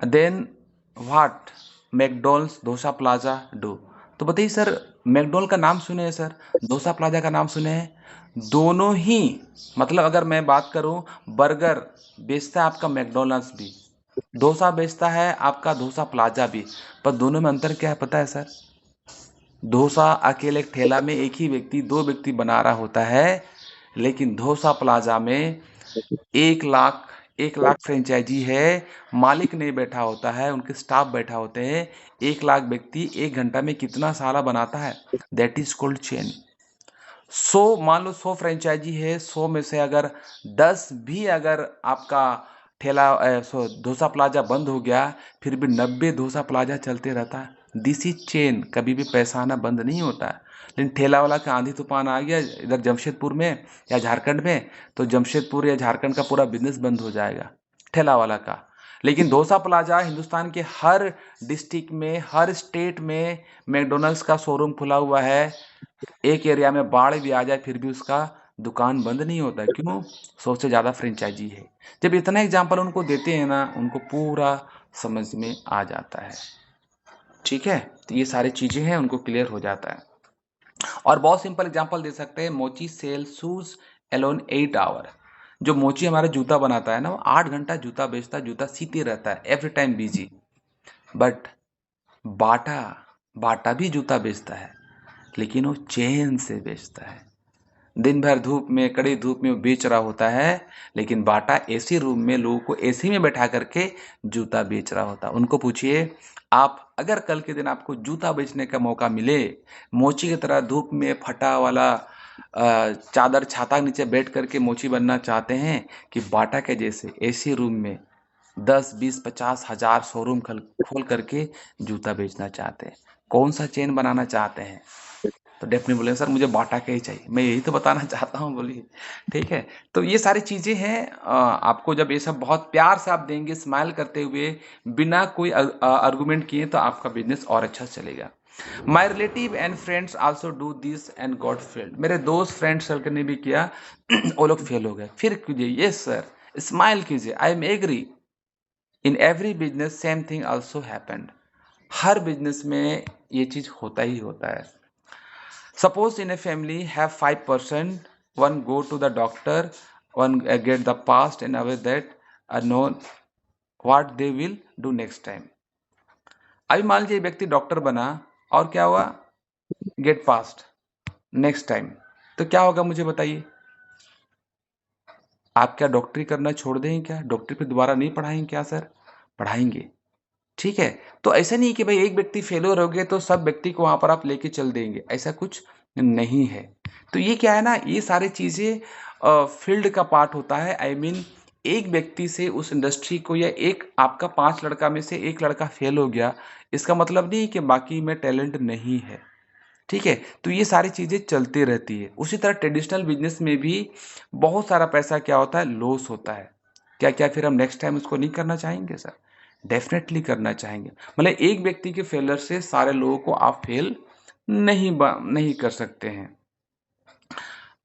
then what McDonald's Dosa Plaza do. तो बताइए सर, मैकडोनल्ड का नाम सुने हैं सर, डोसा प्लाजा का नाम सुने हैं? दोनों ही, मतलब अगर मैं बात करूं, बर्गर बेचता है आपका मैकडोनल्ड्स भी, डोसा बेचता है आपका डोसा प्लाजा भी, पर दोनों में अंतर क्या है पता है सर? डोसा अकेले ठेला में एक ही व्यक्ति, दो व्यक्ति बना रहा होता है, लेकिन डोसा प्लाजा में 1 लाख 1 लाख फ्रेंचाइजी है, मालिक नहीं बैठा होता है, उनके स्टाफ बैठा होते हैं। 1 लाख व्यक्ति 1 घंटा में कितना सारा बनाता है? That is called chain. 100, मान लो 100 फ्रेंचाइजी है, 100 में से अगर 10 भी अगर आपका ठेला डोसा प्लाजा बंद हो गया, फिर भी 90 डोसा प्लाजा चलते रहता है। दिस इज चेन, कभी भी पैसा आना बंद नहीं होता है। लेकिन ठेला वाला का आंधी तूफान आ गया इधर जमशेदपुर में या झारखंड में, तो जमशेदपुर या झारखंड का पूरा बिजनेस बंद हो जाएगा ठेला वाला का। लेकिन डोसा प्लाजा हिंदुस्तान के हर डिस्ट्रिक्ट में, हर स्टेट में मैकडोनल्ड्स का शोरूम खुला हुआ है। एक एरिया में बाढ़ भी आ जाए फिर भी उसका दुकान बंद नहीं होता। क्यों? 100 से ज़्यादा फ्रेंचाइजी है। जब इतना एग्जाम्पल उनको देते हैं ना, उनको पूरा समझ में आ जाता है। ठीक है, तो ये सारी चीज़ें हैं, उनको क्लियर हो जाता है। और बहुत सिंपल एग्जांपल दे सकते हैं, मोची सेल शूज अलोन 8 आवर। जो मोची हमारा जूता बनाता है ना, वो 8 घंटा जूता बेचता है, जूता सीते रहता है, एवरी टाइम बिजी। बट बाटा बाटा भी जूता बेचता है, लेकिन वो चैन से बेचता है। दिन भर धूप में, कड़ी धूप में वो बेच रहा होता है, लेकिन बाटा एसी रूम में लोगों को एसी में बैठा करके जूता बेच रहा होता है। उनको पूछिए, आप अगर कल के दिन आपको जूता बेचने का मौका मिले, मोची की तरह धूप में फटा वाला चादर छाता नीचे बैठ करके मोची बनना चाहते हैं, कि बाटा के जैसे एसी रूम में 10, 20, 50 हजार शोरूम खोल करके जूता बेचना चाहते हैं? कौन सा चेन बनाना चाहते हैं? तो डेफिनेटली बोले सर मुझे बाटा का ही चाहिए। मैं यही तो बताना चाहता हूँ, बोलिए। ठीक है, तो ये सारी चीज़ें हैं। आपको जब ये सब बहुत प्यार से आप देंगे, स्माइल करते हुए, बिना कोई आर्गुमेंट किए, तो आपका बिजनेस और अच्छा चलेगा। My relative and friends also do this and got failed. मेरे दोस्त फ्रेंड सर्कल ने भी किया, वो लोग फेल हो गए। फिर कीजिए, यस सर, स्माइल कीजिए, I am agree. In every business same thing also happened. हर बिजनेस में ये चीज़ होता ही होता है। Suppose in a family have 5 person, one go to the doctor, one get the past and away that know what they will do next time. अभी मान लीजिए व्यक्ति डॉक्टर बना और क्या हुआ, गेट पास्ट नेक्स्ट टाइम, तो क्या होगा मुझे बताइए? आप क्या डॉक्टरी करना छोड़ देंगे? क्या डॉक्टरी पे दोबारा नहीं पढ़ाएंगे क्या सर? पढ़ाएंगे। ठीक है, तो ऐसा नहीं कि भाई एक व्यक्ति फेलियर हो गए तो सब व्यक्ति को वहां पर आप लेके चल देंगे, ऐसा कुछ नहीं है। तो ये क्या है ना, ये सारी चीजें फील्ड का पार्ट होता है। आई मीन एक व्यक्ति से उस इंडस्ट्री को, या एक आपका 5 लड़का में से एक लड़का फेल हो गया, इसका मतलब नहीं कि बाकी में टैलेंट नहीं है। ठीक है, तो ये सारी चीजें चलती रहती है। उसी तरह ट्रेडिशनल बिजनेस में भी बहुत सारा पैसा क्या होता है, लॉस होता है। क्या क्या फिर हम नेक्स्ट टाइम उसको नहीं करना चाहेंगे सर? डेफिनेटली करना चाहेंगे। मतलब एक व्यक्ति के फेलर से सारे लोगों को आप फेल नहीं कर सकते हैं।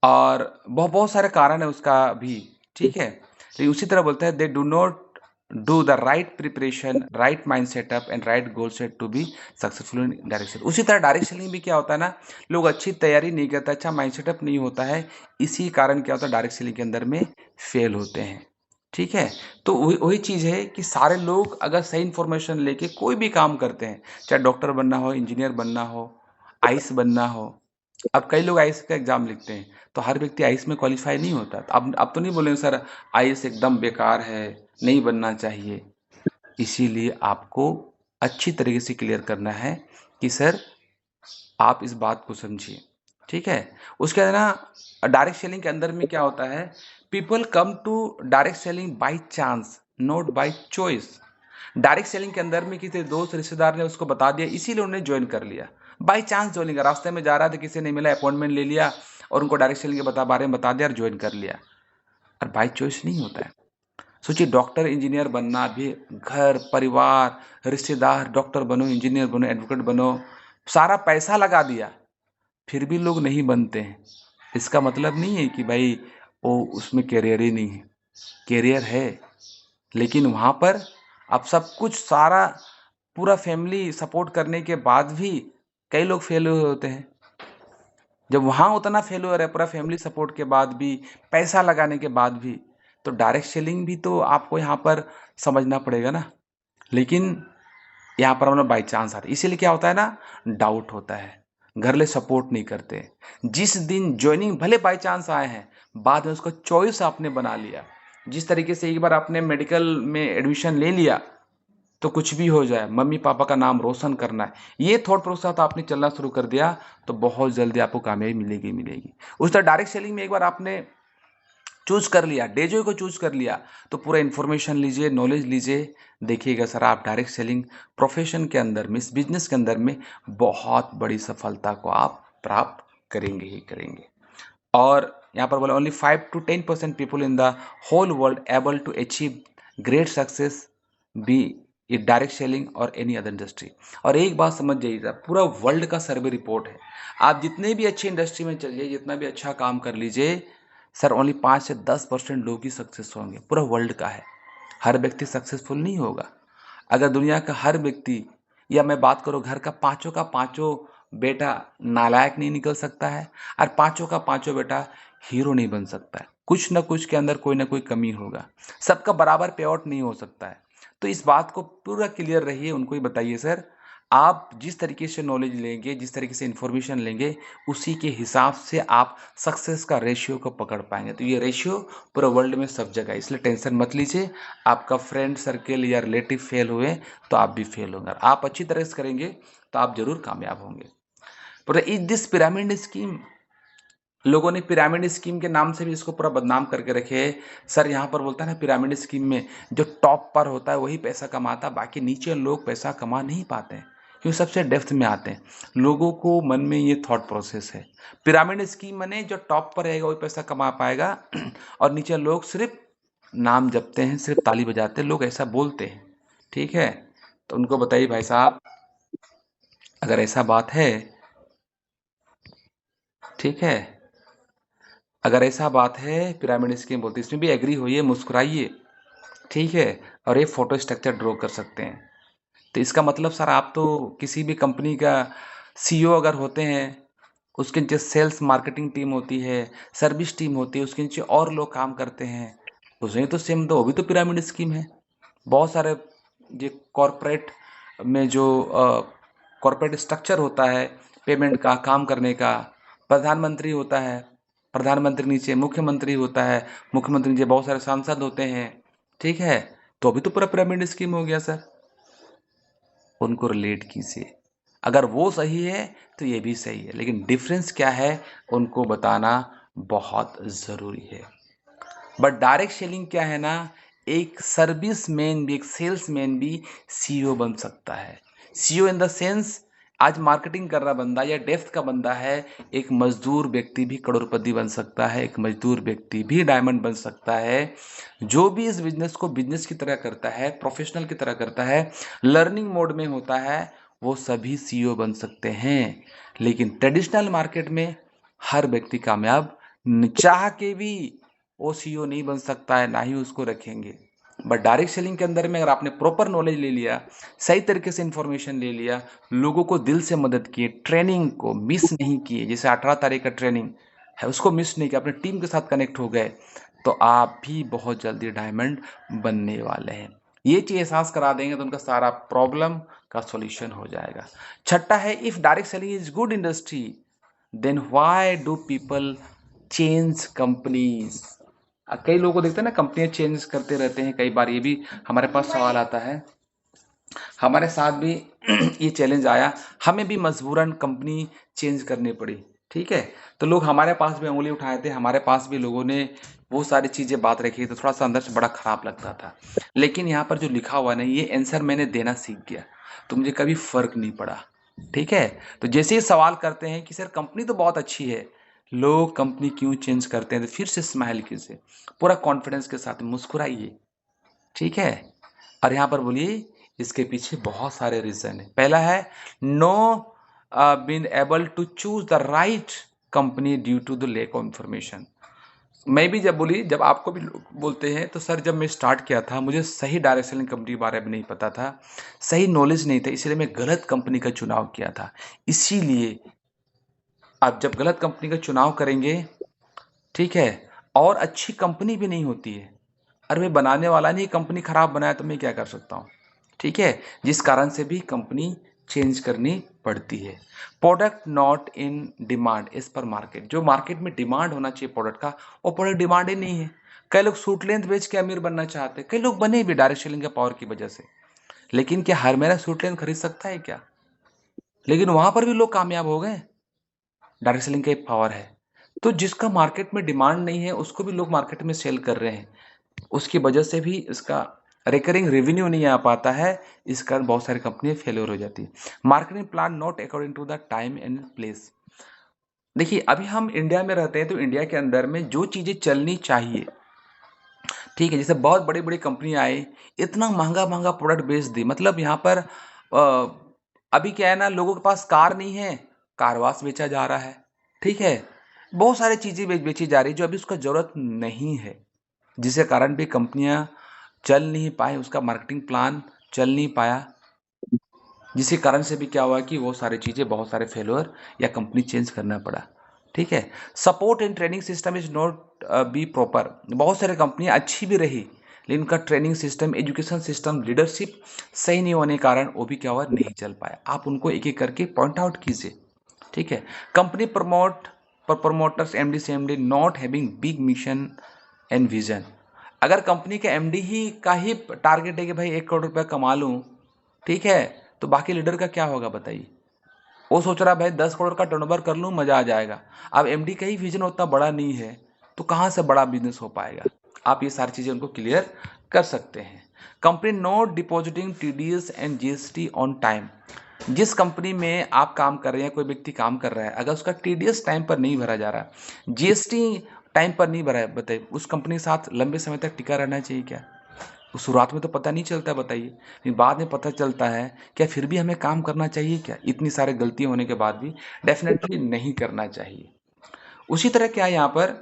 और बहुत बहुत सारे कारण है उसका भी। ठीक है, तो उसी तरह बोलते हैं, they do not do the right preparation, right mind setup and right goal set to be successful in direct selling. उसी तरह डायरेक्ट सेलिंग भी क्या होता है ना, लोग अच्छी तैयारी नहीं करते, अच्छा माइंड सेटअप नहीं होता है, इसी कारण क्या होता है, डायरेक्ट सेलिंग के अंदर में फेल होते हैं। ठीक है, तो वही चीज़ है कि सारे लोग अगर सही इन्फॉर्मेशन लेके कोई भी काम करते हैं, चाहे डॉक्टर बनना हो, इंजीनियर बनना हो, आईएएस बनना हो। अब कई लोग आईएएस का एग्जाम लिखते हैं, तो हर व्यक्ति आईएएस में क्वालिफाई नहीं होता। तो अब तो नहीं बोलेंगे सर आईएएस एकदम बेकार है, नहीं बनना चाहिए। इसीलिए आपको अच्छी तरीके से क्लियर करना है कि सर आप इस बात को समझिए। ठीक है, उसके बाद ना डायरेक्ट सेलिंग के अंदर में क्या होता है, people come to direct selling by chance, not by choice. Direct selling के अंदर में किसी दोस्त रिश्तेदार ने उसको बता दिया, इसीलिए उन्होंने ज्वाइन कर लिया। बाई चांस ज्वाइन कर, रास्ते में जा रहा था, किसी ने मिला, अपॉइंटमेंट ले लिया और उनको डायरेक्ट सेलिंग के बारे में बता दिया और ज्वाइन कर लिया। और बाई चॉइस नहीं होता है। सोचिए, डॉक्टर इंजीनियर बनना भी, घर परिवार रिश्तेदार, डॉक्टर बनो, इंजीनियर बनो, एडवोकेट बनो, सारा पैसा लगा दिया, फिर भी लोग नहीं बनते हैं। इसका मतलब नहीं है कि भाई वो उसमें कैरियर ही नहीं है, कैरियर है, लेकिन वहाँ पर अब सब कुछ सारा पूरा फैमिली सपोर्ट करने के बाद भी कई लोग फेल हुए होते हैं। जब वहाँ उतना फेल्योर है, पूरा फैमिली सपोर्ट के बाद भी, पैसा लगाने के बाद भी, तो डायरेक्ट सेलिंग भी तो आपको यहाँ पर समझना पड़ेगा ना। लेकिन यहाँ पर मतलब बाई चांस आता है, इसीलिए क्या होता है ना, डाउट होता है, घर ले सपोर्ट नहीं करते। जिस दिन ज्वाइनिंग भले बाई चांस आए हैं, बाद में उसको चॉइस आपने बना लिया। जिस तरीके से एक बार आपने मेडिकल में एडमिशन ले लिया तो कुछ भी हो जाए, मम्मी पापा का नाम रोशन करना है, ये थॉट प्रोसेस आपने चलना शुरू कर दिया, तो बहुत जल्दी आपको कामयाबी मिलेगी। उस तरह डायरेक्ट सेलिंग में एक बार आपने चूज कर लिया, डेजो को चूज कर लिया, तो पूरा इन्फॉर्मेशन लीजिए, नॉलेज लीजिए, देखिएगा सर आप डायरेक्ट सेलिंग प्रोफेशन के अंदर में, इस बिजनेस के अंदर में बहुत बड़ी सफलता को आप प्राप्त करेंगे ही करेंगे। और यहाँ पर बोला only 5 to 10% people in the whole world able to achieve great success be it direct selling और एनी अदर इंडस्ट्री। और एक बात समझ जाइएगा, पूरा वर्ल्ड का सर्वे रिपोर्ट है, आप जितने भी अच्छी इंडस्ट्री में चलिए, जितना भी अच्छा काम कर लीजिए सर, ओनली 5 से 10% लोग ही सक्सेस होंगे, पूरा वर्ल्ड का है। हर व्यक्ति सक्सेसफुल नहीं होगा। अगर दुनिया का हर व्यक्ति, या मैं बात करूँ घर का पांचों बेटा नालायक नहीं निकल सकता है, और पांचों का पांचों बेटा हीरो नहीं बन सकता है, कुछ ना कुछ के अंदर कोई ना कोई कमी होगा, सबका बराबर पे आउट नहीं हो सकता है। तो इस बात को पूरा क्लियर रहिए, उनको ही बताइए सर, आप जिस तरीके से नॉलेज लेंगे, जिस तरीके से इंफॉर्मेशन लेंगे, उसी के हिसाब से आप सक्सेस का रेशियो को पकड़ पाएंगे। तो ये रेशियो पूरे वर्ल्ड में सब जगह है, इसलिए टेंशन मत लीजिए। आपका फ्रेंड सर्कल या रिलेटिव फेल हुए तो आप भी फेल होंगे, आप अच्छी तरह से करेंगे तो आप जरूर कामयाब होंगे। पर इस दिस पिरामिड स्कीम, लोगों ने पिरामिड स्कीम के नाम से भी इसको पूरा बदनाम करके रखे है। सर यहाँ पर बोलता है ना, पिरामिड स्कीम में जो टॉप पर होता है वही पैसा कमाता, बाकी नीचे लोग पैसा कमा नहीं पाते हैं, क्योंकि सबसे डेप्थ में आते हैं। लोगों को मन में ये थॉट प्रोसेस है, पिरामिड स्कीम माने जो टॉप पर रहेगा वही पैसा कमा पाएगा, और नीचे लोग सिर्फ नाम जपते हैं, सिर्फ ताली बजाते हैं, लोग ऐसा बोलते हैं। ठीक है, तो उनको बताइए भाई साहब, अगर ऐसा बात है, ठीक है, अगर ऐसा बात है, पिरामिड स्कीम बोलते हैं, इसमें भी एग्री होइए, मुस्कुराइए, ठीक है, और ये फोटो स्ट्रक्चर ड्रॉ कर सकते हैं। तो इसका मतलब सर आप तो किसी भी कंपनी का सीईओ अगर होते हैं, उसके नीचे सेल्स मार्केटिंग टीम होती है, सर्विस टीम होती है, उसके नीचे और लोग काम करते हैं, उसमें तो सेम, तो वो भी तो पिरामिड स्कीम है। बहुत सारे जो कॉरपोरेट में जो कॉरपोरेट स्ट्रक्चर होता है पेमेंट का, काम करने का, प्रधानमंत्री होता है, प्रधानमंत्री नीचे मुख्यमंत्री होता है, मुख्यमंत्री नीचे बहुत सारे सांसद होते हैं, ठीक है, तो अभी तो पूरा पिरामिड स्कीम हो गया सर। उनको रिलेट कीजिए, अगर वो सही है तो ये भी सही है, लेकिन डिफरेंस क्या है उनको बताना बहुत ज़रूरी है। बट डायरेक्ट सेलिंग क्या है ना, एक सर्विस मैन भी, एक सेल्स मैन भी सीईओ बन सकता है। सीईओ इन द सेंस, आज मार्केटिंग कर रहा बंदा या डेप्थ का बंदा है, एक मजदूर व्यक्ति भी करोड़पति बन सकता है, एक मजदूर व्यक्ति भी डायमंड बन सकता है। जो भी इस बिजनेस को बिजनेस की तरह करता है, प्रोफेशनल की तरह करता है, लर्निंग मोड में होता है, वो सभी सीईओ बन सकते हैं। लेकिन ट्रेडिशनल मार्केट में हर व्यक्ति कामयाब चाह के भी वो सीईओ नहीं बन सकता है, ना ही उसको रखेंगे। बट डायरेक्ट सेलिंग के अंदर में अगर आपने प्रॉपर नॉलेज ले लिया, सही तरीके से इंफॉर्मेशन ले लिया, लोगों को दिल से मदद किए, ट्रेनिंग को मिस नहीं किए, जैसे 18 तारीख का ट्रेनिंग है उसको मिस नहीं किया, अपने टीम के साथ कनेक्ट हो गए, तो आप भी बहुत जल्दी डायमंड बनने वाले हैं। ये चीज एहसास करा देंगे तो उनका सारा प्रॉब्लम का सॉल्यूशन हो जाएगा। छठा है, if direct selling is good industry then why do people change companies. कई लोगों को देखते हैं ना, कंपनियां चेंज करते रहते हैं, कई बार ये भी हमारे पास सवाल आता है, हमारे साथ भी ये चैलेंज आया, हमें भी मजबूरन कंपनी चेंज करनी पड़ी, ठीक है, तो लोग हमारे पास भी उंगली उठाए थे, हमारे पास भी लोगों ने वो सारी चीजें बात रखी, तो थोड़ा सा अंदर से बड़ा खराब लगता था। लेकिन यहाँ पर जो लिखा हुआ ना, ये आंसर मैंने देना सीख गया, तो मुझे कभी फर्क नहीं पड़ा, ठीक है। तो जैसे ही सवाल करते हैं कि सर कंपनी तो बहुत अच्छी है, लोग कंपनी क्यों चेंज करते हैं, तो फिर से स्माइल कीजिए, पूरा कॉन्फिडेंस के साथ मुस्कुराइए, ठीक है, और यहाँ पर बोलिए इसके पीछे बहुत सारे रीजन है। पहला है no been able to choose the right company due to the lack of information. मैं भी जब बोली, जब आपको भी लोग बोलते हैं, तो सर जब मैं स्टार्ट किया था मुझे सही डायरेक्ट सेलिंग कंपनी के बारे में नहीं पता था, सही नॉलेज नहीं था, इसलिए मैं गलत कंपनी का चुनाव किया था। इसीलिए आप जब गलत कंपनी का चुनाव करेंगे, ठीक है, और अच्छी कंपनी भी नहीं होती है, अरे मैं बनाने वाला नहीं, कंपनी खराब बनाया तो मैं क्या कर सकता हूँ, ठीक है, जिस कारण से भी कंपनी चेंज करनी पड़ती है। Product not in demand as per market, जो मार्केट में डिमांड होना चाहिए प्रोडक्ट का, वो प्रोडक्ट डिमांड ही नहीं है। कई लोग सूट लेंथ बेच के अमीर बनना चाहते हैं, कई लोग बने भी डायरेक्ट सेलिंग के पावर की वजह से, लेकिन क्या हर मेरा सूट लेंथ खरीद सकता है क्या? लेकिन वहां पर भी लोग कामयाब हो गए, डायरेक्ट सेलिंग का एक पावर है। तो जिसका मार्केट में डिमांड नहीं है उसको भी लोग मार्केट में सेल कर रहे हैं, उसकी वजह से भी इसका रिकरिंग रेवेन्यू नहीं आ पाता है, इस कारण बहुत सारी कंपनी फेलियर हो जाती है। Marketing plan not according to the time and place. देखिए अभी हम इंडिया में रहते हैं, तो इंडिया के अंदर में जो चीज़ें चलनी चाहिए, ठीक है, जैसे बहुत बड़ी बड़ी कंपनी आई, इतना महंगा महंगा प्रोडक्ट बेच दी, मतलब यहाँ पर अभी क्या है ना, लोगों के पास कार नहीं है, कार वाश बेचा जा रहा है, ठीक है, बहुत सारी चीज़ें बेची जा रही जो अभी उसका ज़रूरत नहीं है, जिसके कारण भी कंपनियां चल नहीं पाए, उसका मार्केटिंग प्लान चल नहीं पाया, जिसके कारण से भी क्या हुआ कि वो सारी चीज़ें बहुत सारे फेलोअर या कंपनी चेंज करना पड़ा, ठीक है। Support and training system is not be proper. बहुत सारे कंपनियां अच्छी भी रही, लेकिन उनका training system, education system, leadership सही नहीं होने के कारण वो भी क्या हुआ, नहीं चल पाया। आप उनको एक एक करके पॉइंट आउट कीजिए, ठीक है। कंपनी प्रमोटर्स एमडी से MD not having big mission and vision. अगर कंपनी के एमडी ही का ही टारगेट है कि भाई 1 करोड़ रुपया कमा लूँ, ठीक है, तो बाकी लीडर का क्या होगा बताइए। वो सोच रहा भाई 10 करोड़ का टर्नओवर कर लूँ, मजा आ जाएगा। अब एमडी का ही विजन उतना बड़ा नहीं है, तो कहाँ से बड़ा बिजनेस हो पाएगा। आप ये सारी चीज़ें उनको क्लियर कर सकते हैं। Company not depositing TDS and GST on time. जिस कंपनी में आप काम कर रहे हैं, कोई व्यक्ति काम कर रहा है, अगर उसका टीडीएस टाइम पर नहीं भरा जा रहा है, जीएसटी टाइम पर नहीं भरा है, बताइए उस कंपनी के साथ लंबे समय तक टिका रहना चाहिए क्या। शुरुआत में तो पता नहीं चलता बताइए, लेकिन बाद में पता चलता है, क्या फिर भी हमें काम करना चाहिए क्या, इतनी सारी गलतियां होने के बाद भी डेफिनेटली नहीं करना चाहिए। उसी तरह क्या है यहाँ पर,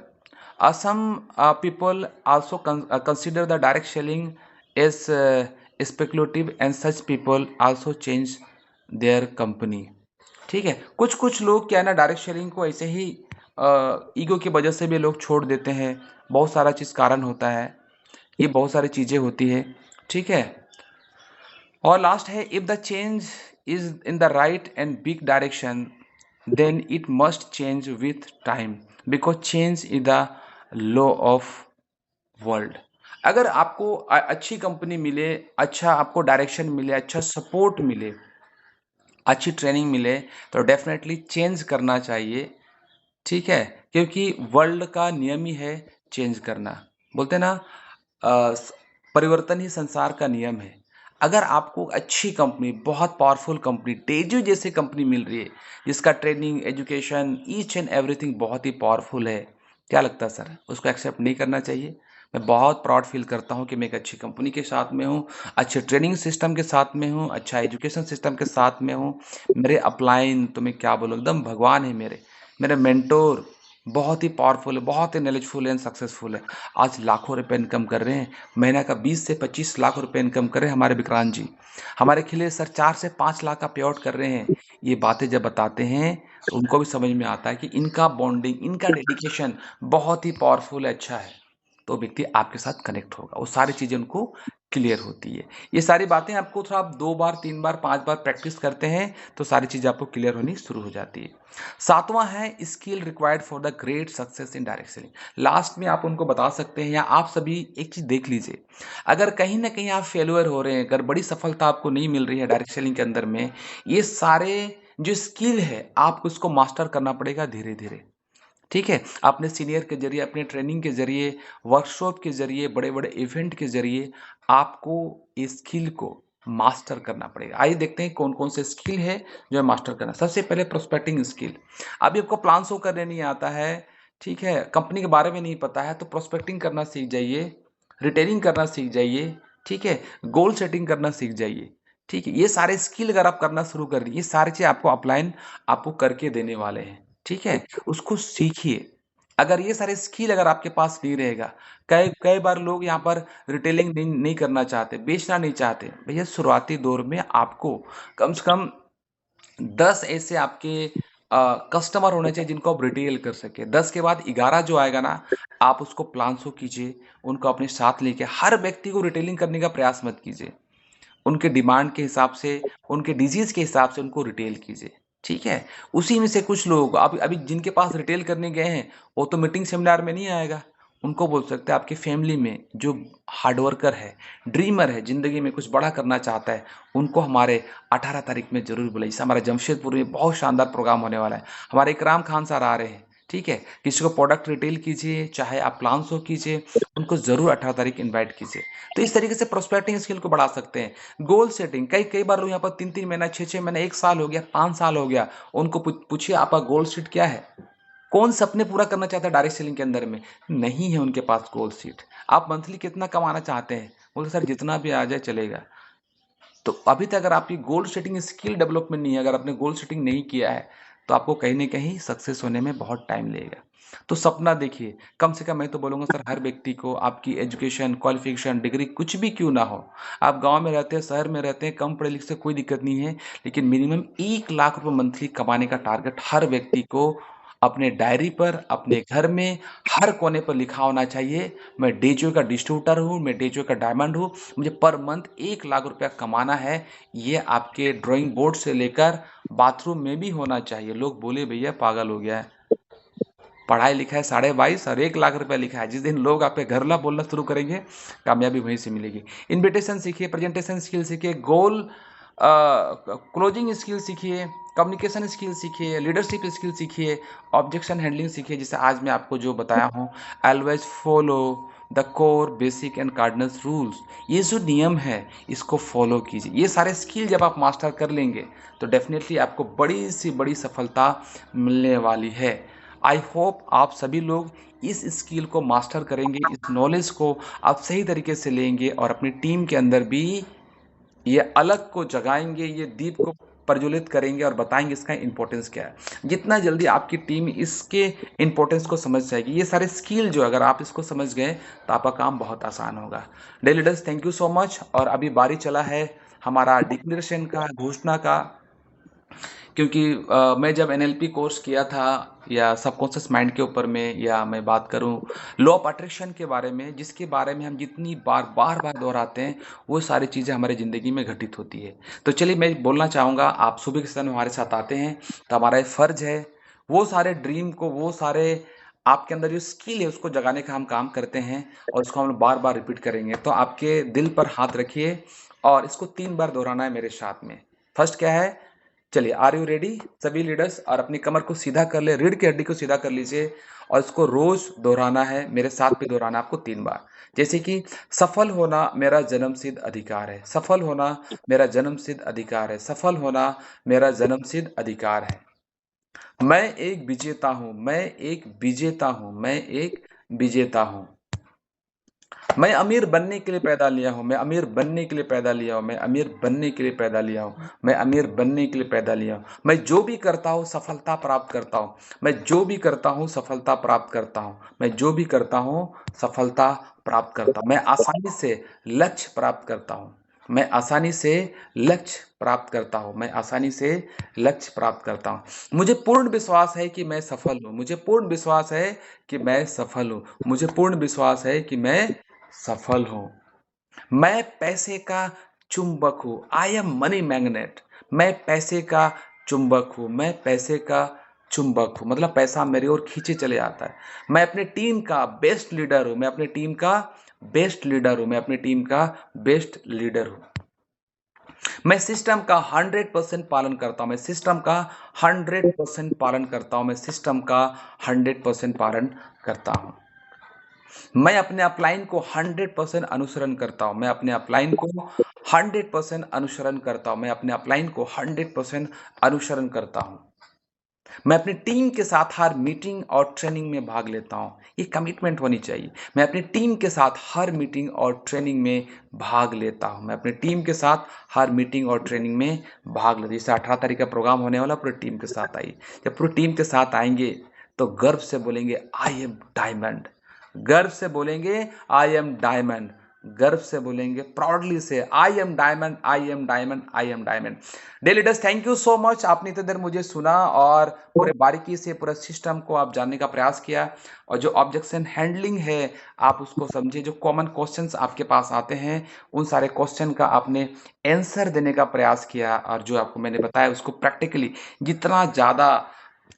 Assam people also consider the direct selling as speculative and such people also change their company, ठीक है। कुछ कुछ लोग क्या है ना, डायरेक्ट सेलिंग को ऐसे ही ईगो की वजह से भी लोग छोड़ देते हैं, बहुत सारा चीज़ कारण होता है, ये बहुत सारी चीज़ें होती है, ठीक है। और लास्ट है, if the change is in the right and big direction then it must change with time, because change is the law of world. अगर आपको अच्छी कंपनी मिले, अच्छा आपको डायरेक्शन मिले, अच्छा सपोर्ट मिले, अच्छी ट्रेनिंग मिले, तो डेफिनेटली चेंज करना चाहिए, ठीक है, क्योंकि वर्ल्ड का नियम ही है चेंज करना। बोलते हैं ना, परिवर्तन ही संसार का नियम है। अगर आपको अच्छी कंपनी, बहुत पावरफुल कंपनी, तेजू जैसी कंपनी मिल रही है, जिसका training, education, each and everything बहुत ही पावरफुल है, क्या लगता है सर, उसको एक्सेप्ट नहीं करना चाहिए। मैं बहुत प्राउड फील करता हूँ कि मैं एक अच्छी कंपनी के साथ में हूँ, अच्छे ट्रेनिंग सिस्टम के साथ में हूँ, अच्छा एजुकेशन सिस्टम के साथ में हूँ। मेरे अपलाइन तो मैं क्या बोलूँ, एकदम भगवान है मेरे मेंटोर बहुत ही पावरफुल है, बहुत ही नॉलेजफुल एंड सक्सेसफुल है। आज लाखों रुपए इनकम कर रहे हैं, महीना का 20 से 25 लाख रुपए इनकम कर रहे हैं हमारे विक्रांत जी। हमारे खिले सर 4 से 5 लाख का पे आउट कर रहे हैं। ये बातें जब बताते हैं तो उनको भी समझ में आता है कि इनका बॉन्डिंग, इनका डेडिकेशन बहुत ही पावरफुल है, अच्छा है, तो व्यक्ति आपके साथ कनेक्ट होगा, वो सारी चीज़ें उनको क्लियर होती है। ये सारी बातें आपको थोड़ा आप 2 बार 3 बार 5 बार प्रैक्टिस करते हैं तो सारी चीज़ें आपको क्लियर होनी शुरू हो जाती है। सातवां है, skill required for the great success in direct selling. Last में आप उनको बता सकते हैं, या आप सभी एक चीज़ देख लीजिए, अगर कहीं ना कहीं आप फेलुअर हो रहे हैं, अगर बड़ी सफलता आपको नहीं मिल रही है डायरेक्ट सेलिंग के अंदर में, ये सारे जो स्किल है आपको उसको मास्टर करना पड़ेगा धीरे धीरे, ठीक है। अपने सीनियर के जरिए, अपने ट्रेनिंग के जरिए, वर्कशॉप के जरिए, बड़े बड़े इवेंट के जरिए आपको इस स्किल को मास्टर करना पड़ेगा। आइए देखते हैं कौन कौन से स्किल है जो है मास्टर करना। सबसे पहले प्रोस्पेक्टिंग स्किल। अभी आपको प्लान शो करने नहीं आता है, ठीक है, कंपनी के बारे में नहीं पता है, तो प्रोस्पेक्टिंग करना सीख जाइए, रिटेलिंग करना सीख जाइए, ठीक है, गोल सेटिंग करना सीख जाइए, ठीक है। ये सारे स्किल अगर आप करना शुरू कर दिए, ये सारी चीज़ आपको अपलाइन आपको करके देने वाले हैं, ठीक है, उसको सीखिए। अगर ये सारे स्किल अगर आपके पास नहीं रहेगा, कई कई बार लोग यहाँ पर रिटेलिंग नहीं करना चाहते, बेचना नहीं चाहते, भैया शुरुआती दौर में आपको कम से कम 10 ऐसे आपके कस्टमर होने चाहिए जिनको आप रिटेल कर सके। 10 के बाद 11 जो आएगा ना, आप उसको प्लान शो कीजिए, उनको अपने साथ लेके। हर व्यक्ति को रिटेलिंग करने का प्रयास मत कीजिए, उनके डिमांड के हिसाब से, उनके डिजीज के हिसाब से उनको रिटेल कीजिए, ठीक है। उसी में से कुछ लोग अभी अभी जिनके पास रिटेल करने गए हैं, वो तो मीटिंग सेमिनार में नहीं आएगा, उनको बोल सकते हैं आपकी फैमिली में जो हार्ड वर्कर है, ड्रीमर है, जिंदगी में कुछ बड़ा करना चाहता है, उनको हमारे 18 तारीख में जरूर बुलाइए। हमारे जमशेदपुर में बहुत शानदार प्रोग्राम होने वाला है, हमारे इकराम खान सर आ रहे हैं, ठीक है, किसी को प्रोडक्ट रिटेल कीजिए, चाहे आप प्लान शो कीजिए, उनको ज़रूर 18 तारीख इनवाइट कीजिए। तो इस तरीके से प्रोस्पेक्टिंग स्किल को बढ़ा सकते हैं। गोल सेटिंग, कई बार लोग यहाँ पर 3-3 महीना, 6-6 महीना, 1 साल हो गया, 5 साल हो गया, उनको पूछिए आपका गोल शीट क्या है? कौन सपने पूरा करना चाहता है डायरेक्ट सेलिंग के अंदर में? नहीं है उनके पास गोल शीट। आप मंथली कितना कमाना चाहते हैं? बोले सर जितना भी आ जाए चलेगा। तो अभी तक अगर आपकी गोल सेटिंग स्किल डेवलपमेंट नहीं है, अगर आपने गोल सेटिंग नहीं किया है, तो आपको कहीं ना कहीं सक्सेस होने में बहुत टाइम लगेगा। तो सपना देखिए, कम से कम मैं तो बोलूँगा सर, हर व्यक्ति को, आपकी एजुकेशन, क्वालिफिकेशन, डिग्री कुछ भी क्यों ना हो, आप गांव में रहते हैं, शहर में रहते हैं, कम पढ़े लिखे से कोई दिक्कत नहीं है, लेकिन मिनिमम 1 लाख रुपए मंथली कमाने का टारगेट हर व्यक्ति को अपने डायरी पर, अपने घर में, हर कोने पर लिखा होना चाहिए। मैं डेजो का डिस्ट्रीब्यूटर हूँ, मैं डेजो का डायमंड हूँ, मुझे पर मंथ 1 लाख रुपया कमाना है। ये आपके ड्राइंग बोर्ड से लेकर बाथरूम में भी होना चाहिए। लोग बोले भैया पागल हो गया है, पढ़ाई लिखाई 22.5 और 1 लाख रुपया लिखा है। जिस दिन लोग आपके घर ला बोलना शुरू करेंगे, कामयाबी वहीं से मिलेगी। इन्विटेशन सीखिए, प्रेजेंटेशन स्किल सीखिए, गोल क्लोजिंग स्किल सीखिए, कम्युनिकेशन स्किल सीखिए, लीडरशिप स्किल सीखिए, ऑब्जेक्शन हैंडलिंग सीखिए, जिसे आज मैं आपको जो बताया हूँ, always follow the core basic and cardinals rules. ये जो नियम है इसको फॉलो कीजिए। ये सारे स्किल जब आप मास्टर कर लेंगे तो डेफिनेटली आपको बड़ी सी बड़ी सफलता मिलने वाली है। आई होप आप सभी लोग इस स्किल को मास्टर करेंगे, इस नॉलेज को आप सही तरीके से लेंगे और अपनी टीम के अंदर भी ये अलग को जगाएंगे, ये दीप को प्रज्वलित करेंगे और बताएंगे इसका इंपॉर्टेंस क्या है। जितना जल्दी आपकी टीम इसके इंपॉर्टेंस को समझ जाएगी, ये सारे स्किल जो अगर आप इसको समझ गए तो आपका काम बहुत आसान होगा। Daily leaders, thank you so much. और अभी बारी चला है हमारा डिक्लेरेशन का, घोषणा का, क्योंकि मैं जब एनएलपी कोर्स किया था या सबकॉन्शियस माइंड के ऊपर में, या मैं बात करूं लॉ ऑफ अट्रैक्शन के बारे में, जिसके बारे में हम जितनी बार बार दोहराते हैं, वो सारी चीज़ें हमारे ज़िंदगी में घटित होती है। तो चलिए मैं बोलना चाहूँगा, आप सुबह के समय हमारे साथ आते हैं तो हमारा ये फ़र्ज है वो सारे ड्रीम को, वो सारे आपके अंदर जो स्किल है उसको जगाने का हम काम करते हैं, और उसको हम बार बार रिपीट करेंगे। तो आपके दिल पर हाथ रखिए और इसको 3 बार दोहराना है मेरे साथ में। फर्स्ट क्या है? चलिए, आर यू रेडी सभी लीडर्स? और अपनी कमर को सीधा कर ले, रीढ़ की हड्डी को सीधा कर लीजिए, और इसको रोज दोहराना है, मेरे साथ भी दोहराना है आपको 3 बार। जैसे कि सफल होना मेरा जन्मसिद्ध अधिकार है, सफल होना मेरा जन्मसिद्ध अधिकार है, सफल होना मेरा जन्मसिद्ध अधिकार है। मैं एक विजेता हूं, मैं एक विजेता हूं, मैं एक विजेता हूं। मैं अमीर बनने के लिए पैदा लिया हूं, मैं अमीर बनने के लिए पैदा लिया हूं, मैं अमीर बनने के लिए पैदा लिया हूं, मैं अमीर बनने के लिए पैदा लिया हूं। मैं जो भी करता हूं सफलता प्राप्त करता हूं, मैं जो भी करता हूं सफलता प्राप्त करता हूं, मैं जो भी करता हूं सफलता प्राप्त करता हूं। मैं आसानी से लक्ष्य प्राप्त करता हूं, मैं आसानी से लक्ष्य प्राप्त करता हूं, मैं आसानी से लक्ष्य प्राप्त करता हूं। मुझे पूर्ण विश्वास है कि मैं सफल हूं, मुझे पूर्ण विश्वास है कि मैं सफल हूं, मुझे पूर्ण विश्वास है कि मैं सफल हूं। मैं पैसे का चुंबक हूं, आई एम मनी मैग्नेट। मैं पैसे का चुंबक हूं, मैं पैसे का चुंबक हूं, मतलब पैसा मेरी ओर खींचे चले आता है। मैं अपने टीम का बेस्ट लीडर हूं, मैं अपनी टीम का बेस्ट लीडर हूं, मैं अपनी टीम का बेस्ट लीडर हूं। मैं सिस्टम का 100% पालन करता हूं, मैं सिस्टम का 100% पालन करता हूं, मैं सिस्टम का 100% पालन करता हूं। मैं अपने अपलाइन को 100% अनुसरण करता हूं, मैं अपने अपलाइन को 100% अनुसरण करता हूं, मैं अपने अपलाइन को 100% अनुसरण करता हूं। मैं अपनी टीम के साथ हर मीटिंग और ट्रेनिंग में भाग लेता हूं। ये कमिटमेंट होनी चाहिए। मैं अपनी टीम के साथ हर मीटिंग और ट्रेनिंग में भाग लेता हूं, मैं अपनी टीम के साथ हर मीटिंग और ट्रेनिंग में भाग लेता हूं। जैसे 18 तारीख का प्रोग्राम होने वाला, पूरी टीम के साथ आइए। जब पूरी टीम के साथ आएंगे तो गर्व से बोलेंगे आई एम डायमंड, गर्व से बोलेंगे आई एम डायमंड, गर्व से बोलेंगे प्राउडली से I am diamond, I am diamond, I am diamond. Day leaders, thank you so much, आपने इतनी देर मुझे सुना और पूरे बारीकी से पूरे सिस्टम को आप जानने का प्रयास किया, और जो ऑब्जेक्शन हैंडलिंग है आप उसको समझे। जो कॉमन क्वेश्चंस आपके पास आते हैं उन सारे क्वेश्चन का आपने आंसर देने का प्रयास किया, और जो आपको मैंने बताया उसको प्रैक्टिकली जितना ज़्यादा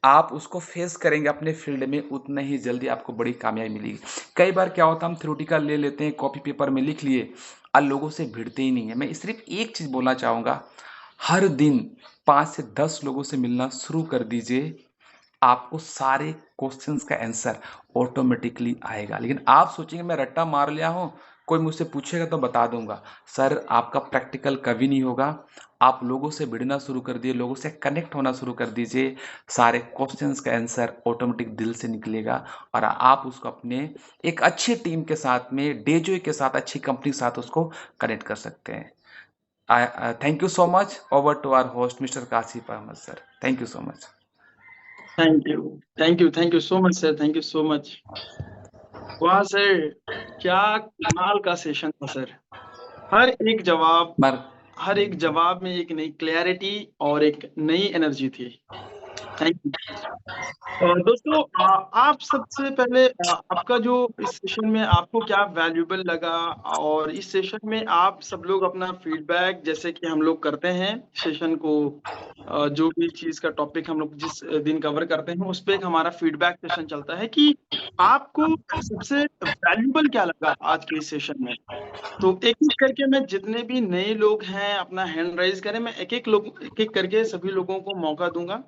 आप उसको फेस करेंगे अपने फील्ड में, उतना ही जल्दी आपको बड़ी कामयाबी मिलेगी। कई बार क्या होता है, हम थ्योरेटिकल ले लेते हैं, कॉपी पेपर में लिख लिए और लोगों से भिड़ते ही नहीं है। मैं सिर्फ एक चीज़ बोलना चाहूँगा, हर दिन 5 से 10 लोगों से मिलना शुरू कर दीजिए। आपको सारे क्वेश्चंस का आंसर ऑटोमेटिकली आएगा। लेकिन आप सोचेंगे मैं रट्टा मार लिया हूँ, कोई मुझसे पूछेगा तो बता दूंगा। सर, आपका प्रैक्टिकल कभी नहीं होगा। आप लोगों से भिड़ना शुरू कर दिए, लोगों से कनेक्ट होना शुरू कर दीजिए, सारे क्वेश्चंस का आंसर ऑटोमेटिक दिल से निकलेगा और आप उसको अपने एक अच्छी टीम के साथ में, डेजोई के साथ, अच्छी कंपनी के साथ उसको कनेक्ट कर सकते हैं। Thank you so much. Over to our host mister Kashif Ahmad sir. Thank you so much. Thank you so much sir, thank you so much. वाह सर, क्या कमाल का सेशन था सर। हर एक जवाब मर हर एक जवाब में एक नई क्लैरिटी और एक नई एनर्जी थी। Thank you. दोस्तों, आप सबसे पहले आपका जो इस सेशन में आपको क्या वैल्यूएबल लगा, और इस सेशन में आप सब लोग अपना फीडबैक, जैसे कि हम लोग करते हैं सेशन को, जो भी चीज का टॉपिक हम लोग जिस दिन कवर करते हैं उस पे एक हमारा फीडबैक सेशन चलता है कि आपको सबसे वैल्यूएबल क्या लगा आज के इस सेशन में। तो एक एक करके मैं, जितने भी नए लोग हैं अपना हैंड राइज करें, मैं एक एक करके सभी लोगों को मौका दूंगा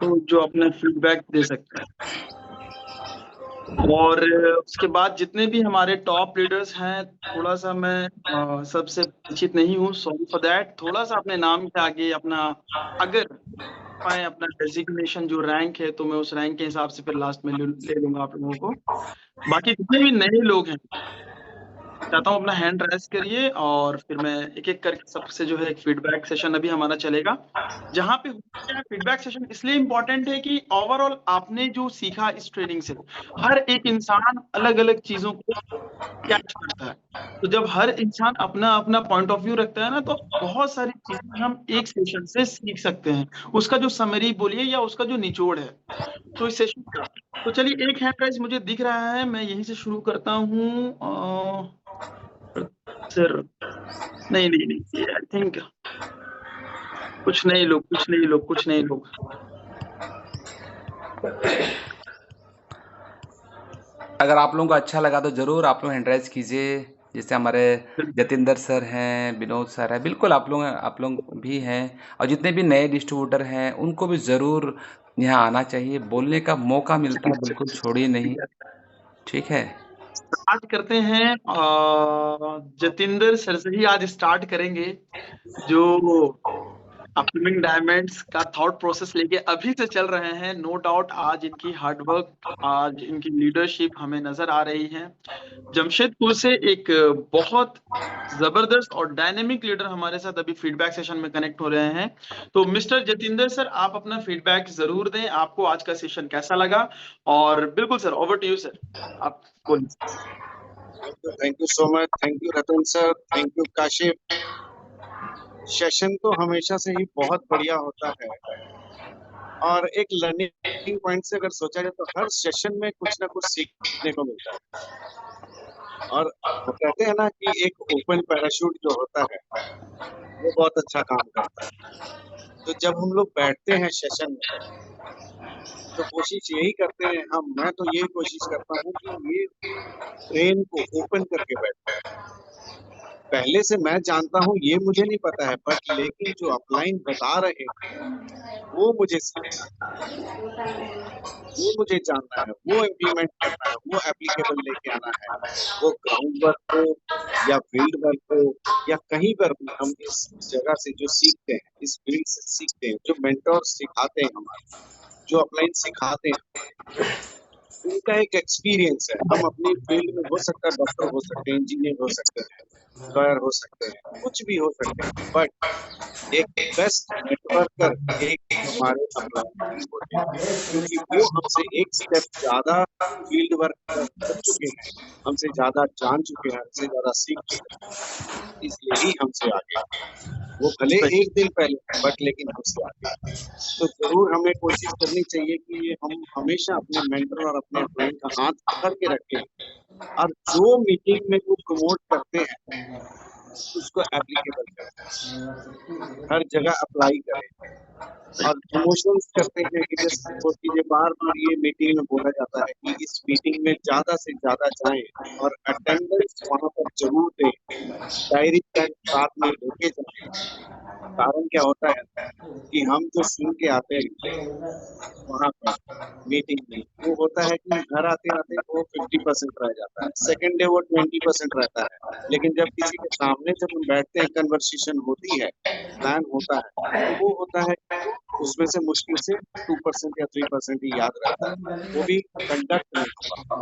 तो जो अपना फीडबैक दे सकते हैं। और उसके बाद जितने भी हमारे टॉप लीडर्स हैं, थोड़ा सा मैं सबसे परिचित नहीं हूँ, सॉरी फॉर दैट। थोड़ा सा अपने नाम के आगे अपना, अगर पाए अपना डेजिग्नेशन जो रैंक है, तो मैं उस रैंक के हिसाब से फिर लास्ट में ले लूंगा आप लोगों को। बाकी जितने भी नए लोग हैं, चाहता हूँ अपना हैंड रेस करिए, और फिर मैं एक एक करके सबसे जो है एक फीडबैक सेशन अभी हमारा चलेगा, जहाँ पे फीडबैक सेशन इसलिए इम्पोर्टेंट है कि ओवरऑल आपने जो सीखा इस ट्रेनिंग से, हर एक इंसान अलग अलग चीजों को कैच करता है। तो जब हर इंसान अपना अपना पॉइंट ऑफ व्यू रखता है ना, तो बहुत सारी चीजें हम एक सेशन से सीख सकते हैं, उसका जो समरी बोलिए या उसका जो निचोड़ है। तो इस सेशन का, तो चलिए, एक हैंड राइज मुझे दिख रहा है, मैं यहीं से शुरू करता हूँ। सर, नहीं नहीं नहीं, आई थिंक कुछ नहीं लोग। अगर आप लोगों को अच्छा लगा तो जरूर आप लोग हैंड राइज कीजिए। जैसे हमारे जतिंदर सर हैं, विनोद सर हैं, बिल्कुल आप लोग भी हैं, और जितने भी नए डिस्ट्रीब्यूटर हैं उनको भी जरूर यहाँ आना चाहिए। बोलने का मौका मिलता है, बिल्कुल छोड़िए नहीं। ठीक है। स्टार्ट करते हैं, जतिंदर सर से ही आज स्टार्ट करेंगे, जो अपकमिंग डायमंड्स का थॉट प्रोसेस लेके अभी से चल रहे हैं। नो डाउट आज इनकी हार्डवर्क, आज इनकी लीडरशिप हमें नजर आ रही है। जमशेदपुर से एक बहुत जबरदस्त और डायनेमिक लीडर हमारे साथ अभी फीडबैक सेशन में कनेक्ट हो रहे हैं। तो मिस्टर जतिंदर सर, आप अपना फीडबैक जरूर दें, आपको आज का सेशन कैसा लगा। और बिल्कुल sir, over to you sir, आप बोलिए। Thank you so much. Thank you Ratan sir, thank you Kashif. Session तो हमेशा से ही बहुत बढ़िया होता है, और एक लर्निंग पॉइंट से अगर सोचा जाए तो हर सेशन में कुछ ना कुछ सीखने को मिलता है। और वो कहते हैं ना कि एक ओपन पैराशूट जो होता है वो बहुत अच्छा काम करता है। तो जब हम लोग बैठते हैं सेशन में, तो कोशिश यही करते हैं, मैं तो यही कोशिश करता हूँ कि ये ट्रेन को ओपन करके बैठे। पहले से मैं जानता हूँ ये मुझे नहीं पता है, बट लेकिन जो अपलाइन बता रहे हैं वो मुझे सीखना है, वो मुझे जानना है, वो इम्प्लीमेंट करना है, वो एप्लीकेबल लेके आना है। वो ग्राउंड वर्क हो या फील्ड वर्क हो या कहीं पर भी, हम इस जगह से जो सीखते हैं, इस फील्ड से सीखते हैं, जो मेंटोर सिखाते हैं हमारे, जो अपलाइन सिखाते हैं, उनका एक एक्सपीरियंस है। हम अपनी फील्ड में हो सकता है डॉक्टर हो सकते हैं, इंजीनियर हो सकते हैं, लॉयर हो सकते हैं, कुछ भी हो सकते हैं, बट एक बेस्ट नेटवर्कर एक हमारे अपलाइन होते हैं, क्योंकि वो हमसे एक स्टेप ज्यादा फील्ड वर्क कर चुके हैं, हमसे ज्यादा जान चुके हैं, हमसे ज्यादा सीख चुके हैं, इसलिए ही हमसे आगे। वो भले एक दिन पहले, बट लेकिन हमसे आगे। तो जरूर हमें कोशिश करनी चाहिए कि हम हमेशा अपने मेंटर और अपने फ्रेंड का हाथ पकड़ के रखें, और जो मीटिंग में वो प्रमोट करते हैं उसको एप्लीकेबल करें, हर जगह अप्लाई करें। और इमोशंस करते हैं कि जैसे वो चीजें बार बार ये मीटिंग में बोला जाता है कि इस मीटिंग में ज्यादा से ज्यादा जाएं और अटेंडेंस वहां पर जरूर दें, डायरी पेन साथ में लेके जाएं। कारण क्या होता है कि हम जो सुन के आते हैं वहां पर मीटिंग में, वो होता है कि घर आते आते वो 50% रह जाता है, सेकेंड डे वो 20% रहता है, लेकिन जब किसी के सामने जब हम बैठते हैं, कन्वर्सेशन होती है, प्लान होता है, तो वो होता है उसमें से मुश्किल से 2% या 3% ही याद रहता है, वो भी कंडक्ट नहीं होगा।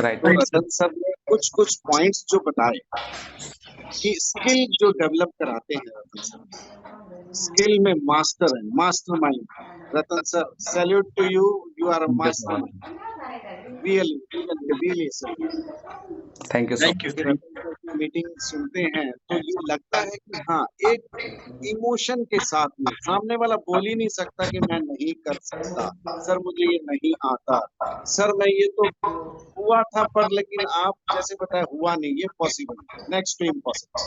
राइट। तो रतन सर ने कुछ कुछ पॉइंट्स जो बताए कि स्किल जो डेवलप कराते हैं रतन सर, स्किल में मास्टर है, master mind. Ratan sir, salute to you, you are a master mind, really really sir. Thank you so thank you. Much. Ratan sir की मीटिंग सुनते हैं तो ये लगता है कि हाँ, एक इमोशन के साथ में सामने वाला बोल ही नहीं सकता कि मैं नहीं कर सकता, सर मुझे ये नहीं आता, सर मैं ये तो हुआ था पर लेकिन आप जैसे बताया हुआ नहीं, ये पॉसिबल, नेक्स्ट टू इम्पॉसिबल।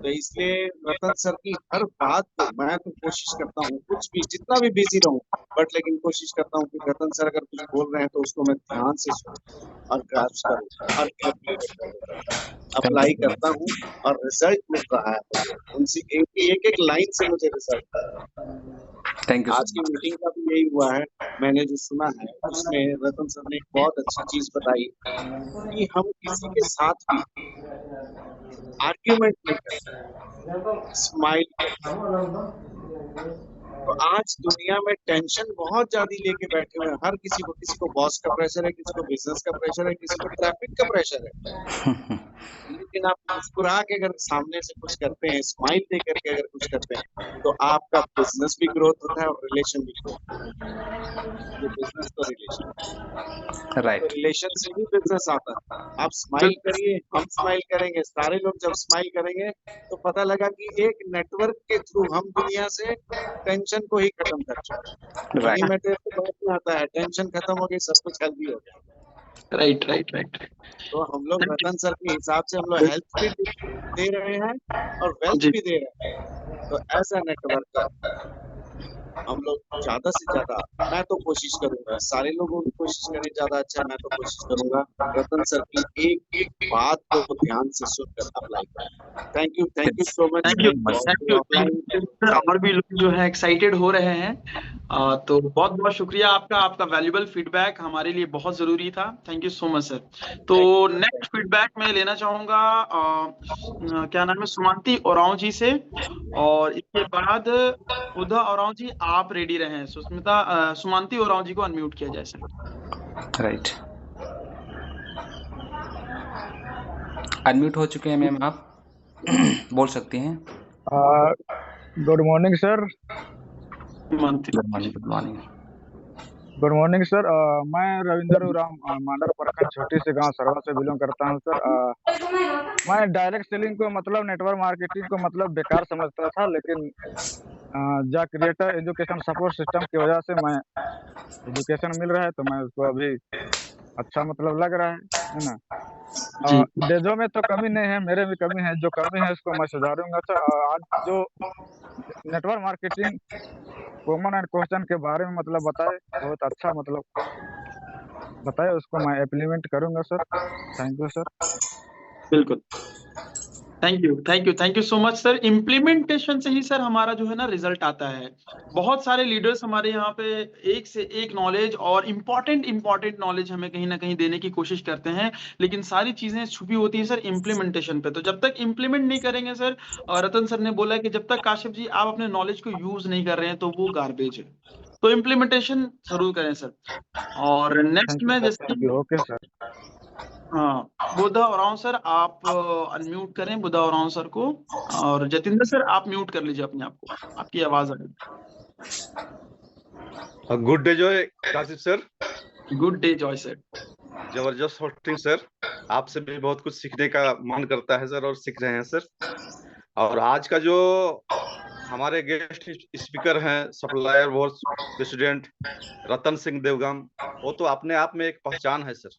तो इसलिए रतन सर की हर बात को मैं तो कोशिश करता हूँ, कुछ भी जितना भी बिजी रहूं, बट लेकिन कोशिश करता हूँ कि रतन सर अगर कुछ बोल रहे हैं तो उसको मैं ध्यान से सुनूं और ग्रास्प करूं और एप्लीकेट करूं, थैंक अप्लाई यू। करता हूँ और रिजल्ट मिल रहा है मुझे उनसे, एक एक लाइन से मुझे रिजल्ट मिल रहा है। थैंक यू सो आज की मच। मीटिंग का भी यही हुआ है, मैंने जो सुना है उसमें रतन सर ने एक बहुत अच्छी चीज बताई कि हम किसी के साथ भी आर्ग्यूमेंट नहीं करते, स्माइल करते। तो आज दुनिया में टेंशन बहुत ज्यादा लेके बैठे हुए हैं, हर किसी को बॉस का प्रेशर है, किसी को बिजनेस का प्रेशर है, किसी को ट्रैफिक का प्रेशर है, लेकिन आप मुस्कुरा के अगर सामने से कुछ करते हैं, स्माइल दे करके अगर कुछ करते हैं, तो आपका बिजनेस भी ग्रोथ होता है और रिलेशन भी ग्रोथ होता है। ये बिजनेस तो रिलेशन, तो राइट। रिलेशन से ही बिजनेस आता है। आप स्माइल करिए, हम स्माइल करेंगे, सारे लोग जब स्माइल करेंगे तो पता लगा कि एक नेटवर्क के थ्रू हम दुनिया से टेंशन को ही खत्म कर चुके। Money right. मैटर तो बात में आता है, टेंशन खत्म हो गई, सब कुछ हेल्दी हो गया। Right right right. तो हम लोग थैंक रतन सर के हिसाब से हम लोग यू हेल्थ भी दे रहे हैं और वेल्थ जी। भी दे रहे हैं। तो ऐसा नेटवर्कर हम लोग ज्यादा से ज्यादा, मैं तो कोशिश करूंगा, सारे लोगों की कोशिश करें ज्यादा अच्छा, मैं तो कोशिश करूंगा रतन सर की एक एक बात को ध्यान से सुनकर अप्लाई करें। Thank you so much. Thank you thank you offline. Sir. और भी लोग जो है एक्साइटेड हो रहे हैं। तो बहुत बहुत शुक्रिया आपका, आपका वैल्यूएबल फीडबैक हमारे लिए बहुत जरूरी था। Thank you so much sir. तो नेक्स्ट फीडबैक मैं लेना चाहूंगा क्या नाम है, सुमांती ओरांव जी से, और इसके बाद उदा ओरांव जी आप रेडी रहें। सुमांती ओरांव जी को अनम्यूट किया जाए सर। राइट। अनम्यूट हो चुके हैं मैम, आप बोल सकती हैं। Good morning sir. Sumanti, good morning. Good morning. Good morning sir. मैं रविंद्र उराम मांडर प्रखंड छोटी से गांव सरवा से बिलोंग करता हूं सर। मैं डायरेक्ट सेलिंग को मतलब नेटवर्क मार्केटिंग को मतलब बेकार समझता था, लेकिन जा क्रिएटर एजुकेशन सपोर्ट सिस्टम की वजह से मैं एजुकेशन मिल रहा है, तो मैं उसको अभी अच्छा मतलब लग रहा है ना। जी डेजो में तो कमी नहीं है, मेरे भी कमी है, जो कमी है उसको मैं सुधारूंगा सर। आज जो network marketing common and question के बारे में मतलब बताए, बहुत अच्छा मतलब बताए, उसको मैं इम्प्लीमेंट करूंगा सर। Thank you sir. बिल्कुल। Thank you so much sir. Implementation से ही सर हमारा जो है ना रिजल्ट आता है। बहुत सारे लीडर्स हमारे यहाँ पे एक से एक नॉलेज और इम्पोर्टेंट नॉलेज हमें कहीं ना कहीं देने की कोशिश करते हैं, लेकिन सारी चीजें छुपी होती है सर इम्प्लीमेंटेशन पे। तो जब तक इम्प्लीमेंट नहीं करेंगे सर, रतन सर ने बोला कि जब तक काशिफ जी आप अपने नॉलेज को यूज नहीं कर रहे हैं तो वो गार्बेज है। तो इम्प्लीमेंटेशन जरूर करें सर। और नेक्स्ट थैंक यू में सर। जैसे थैंक यू। Okay sir. हाँ, बुधा ओरांव सर आप अनम्यूट करें बुधा ओरांव सर को, और जतिंदर सर आप म्यूट कर लीजिए अपने आप को, आपकी आवाज आ रही गुड डे जो है काशिफ सर। है। Good day Joy sir. जबरदस्त होस्टिंग सर, आपसे भी बहुत कुछ सीखने का मन करता है सर, और सीख रहे हैं सर। और आज का जो हमारे गेस्ट स्पीकर हैं, सप्लायर वॉर्स प्रेसिडेंट रतन सिंह देवगम, वो तो अपने आप में एक पहचान है सर।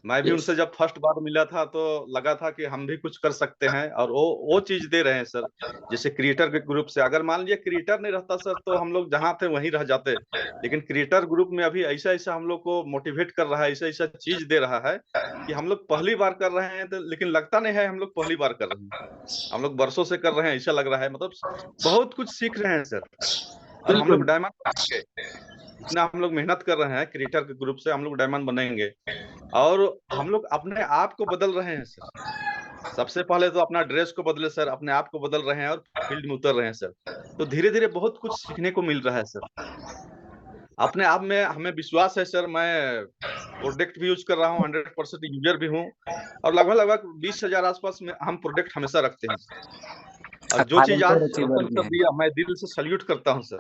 मैं भी Yes. उनसे जब फर्स्ट बार मिला था तो लगा था कि हम भी कुछ कर सकते हैं, और वो चीज दे रहे हैं सर। जैसे क्रिएटर के ग्रुप से, अगर मान लीजिए क्रिएटर नहीं रहता सर तो हम लोग जहाँ थे वहीं रह जाते, लेकिन क्रिएटर ग्रुप में अभी ऐसा ऐसा हम लोग को मोटिवेट कर रहा है, ऐसा ऐसा चीज दे रहा है कि हम लोग पहली बार कर रहे हैं, तो लेकिन लगता नहीं है हम लोग पहली बार कर रहे हैं, हम लोग बरसों से कर रहे हैं, ऐसा लग रहा है। मतलब बहुत कुछ सीख रहे हैं सर, और हम लोग बिल्कुल डायमंड बनेंगे। इतना हम लोग मेहनत कर रहे हैं क्रिएटर के ग्रुप से, हम लोग डायमंड बनेंगे, और हम लोग अपने आप को बदल रहे हैं सर। सबसे पहले तो अपना ड्रेस को बदले सर, अपने आप को बदल रहे हैं और फील्ड में उतर रहे हैं सर। तो धीरे धीरे बहुत कुछ सीखने को मिल रहा है सर। अपने आप में हमें विश्वास है सर। मैं प्रोडक्ट भी यूज कर रहा हूँ, 100% यूजर भी हूँ, और लगभग लगभग 20,000 आसपास में हम प्रोडक्ट हमेशा रखते हैं सर। और जो चीज आज टैलेंटेड अचीवर रतन भी सर हैं। दिया, मैं दिल से सल्यूट करता हूँ sir,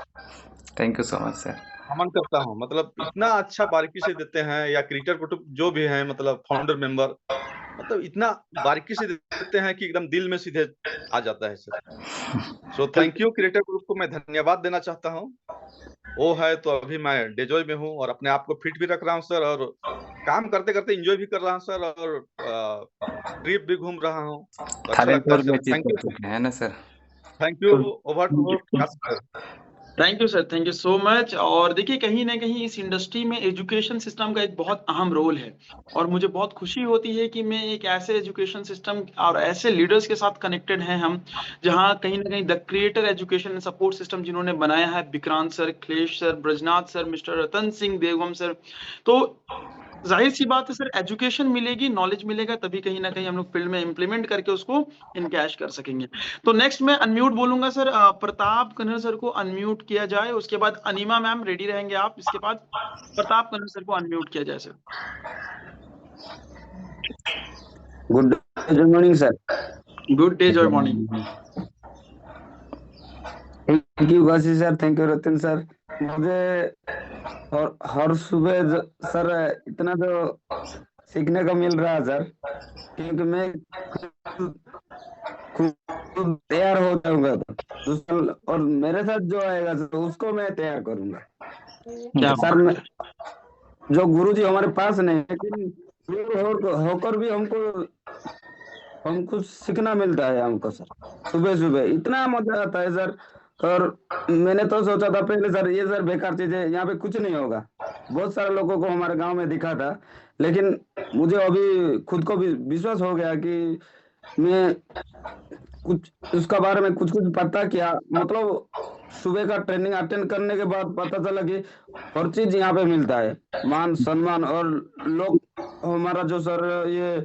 thank you so much sir. नमन करता हूँ। मतलब इतना अच्छा बारीकी से देते हैं, या क्रिएटर कुटुंब जो भी हैं, मतलब फाउंडर मेंबर, मतलब इतना बारीकी से देते हैं कि एकदम दिल में सीधे आ जाता है sir. So thank you, creator group को मैं धन्यवाद देना चाहता हूँ। वो है तो अभी मैं डेजॉय में हूँ, और अपने आप को फिट भी रख रहा हूँ सर, और काम करते करते एंजॉय भी कर रहा हूँ सर, और ट्रिप भी घूम रहा हूँ, तो अच्छा थाईलैंड लगता है टूर भी सर। अचीव थैंक कर यू, चुके हैं ना sir. Thank you. Over to sir. Thank you sir, thank you so much. और देखिए कहीं ना कहीं इस इंडस्ट्री में एजुकेशन सिस्टम का एक बहुत अहम रोल है, और मुझे बहुत खुशी होती है कि मैं एक ऐसे एजुकेशन सिस्टम और ऐसे लीडर्स के साथ कनेक्टेड हैं हम, जहां कहीं ना कहीं the creator education and support system जिन्होंने बनाया है, Vikrant sir, Akhilesh sir, Brajnath sir, mister Ratan Singh Devgam sir. तो जाहिर सी बात है सर, एजुकेशन मिलेगी, नॉलेज मिलेगा, तभी कहीं ना कहीं हम लोग फील्ड में इंप्लीमेंट करके उसको इनकैश कर सकेंगे। तो नेक्स्ट मैं अनम्यूट बोलूंगा सर, प्रताप कन्हर सर को अनम्यूट किया जाए, उसके बाद अनिमा मैम रेडी रहेंगे आप, इसके बाद प्रताप कन्हर सर को अनम्यूट किया जाए sir. Good morning sir. Good day, Joy morning. Thank you Kashi sir, thank you Ratan sir. मुझे हर सुबह सर इतना तो सीखने का मिल रहा है सर, क्योंकि मैं खुद तैयार हो जाऊंगा तो दूसरा, और मेरे साथ जो आएगा सर उसको मैं तैयार करूंगा क्या सर। मैं जो गुरुजी हमारे पास नहीं, लेकिन दूर होकर भी हम कुछ सीखना मिलता है हमको सर। सुबह सुबह इतना मजा आता है सर। और मैंने तो सोचा था पहले सर, ये सर बेकार चीज है, यहाँ पे कुछ नहीं होगा। बहुत सारे लोगों को हमारे गांव में दिखा था, लेकिन मुझे अभी खुद को भी विश्वास हो गया कि मैं कुछ उसका बारे में कुछ कुछ पता किया। मतलब सुबह का ट्रेनिंग अटेंड करने के बाद पता चला कि हर चीज यहाँ पे मिलता है, मान सम्मान। और लोग हमारा जो सर ये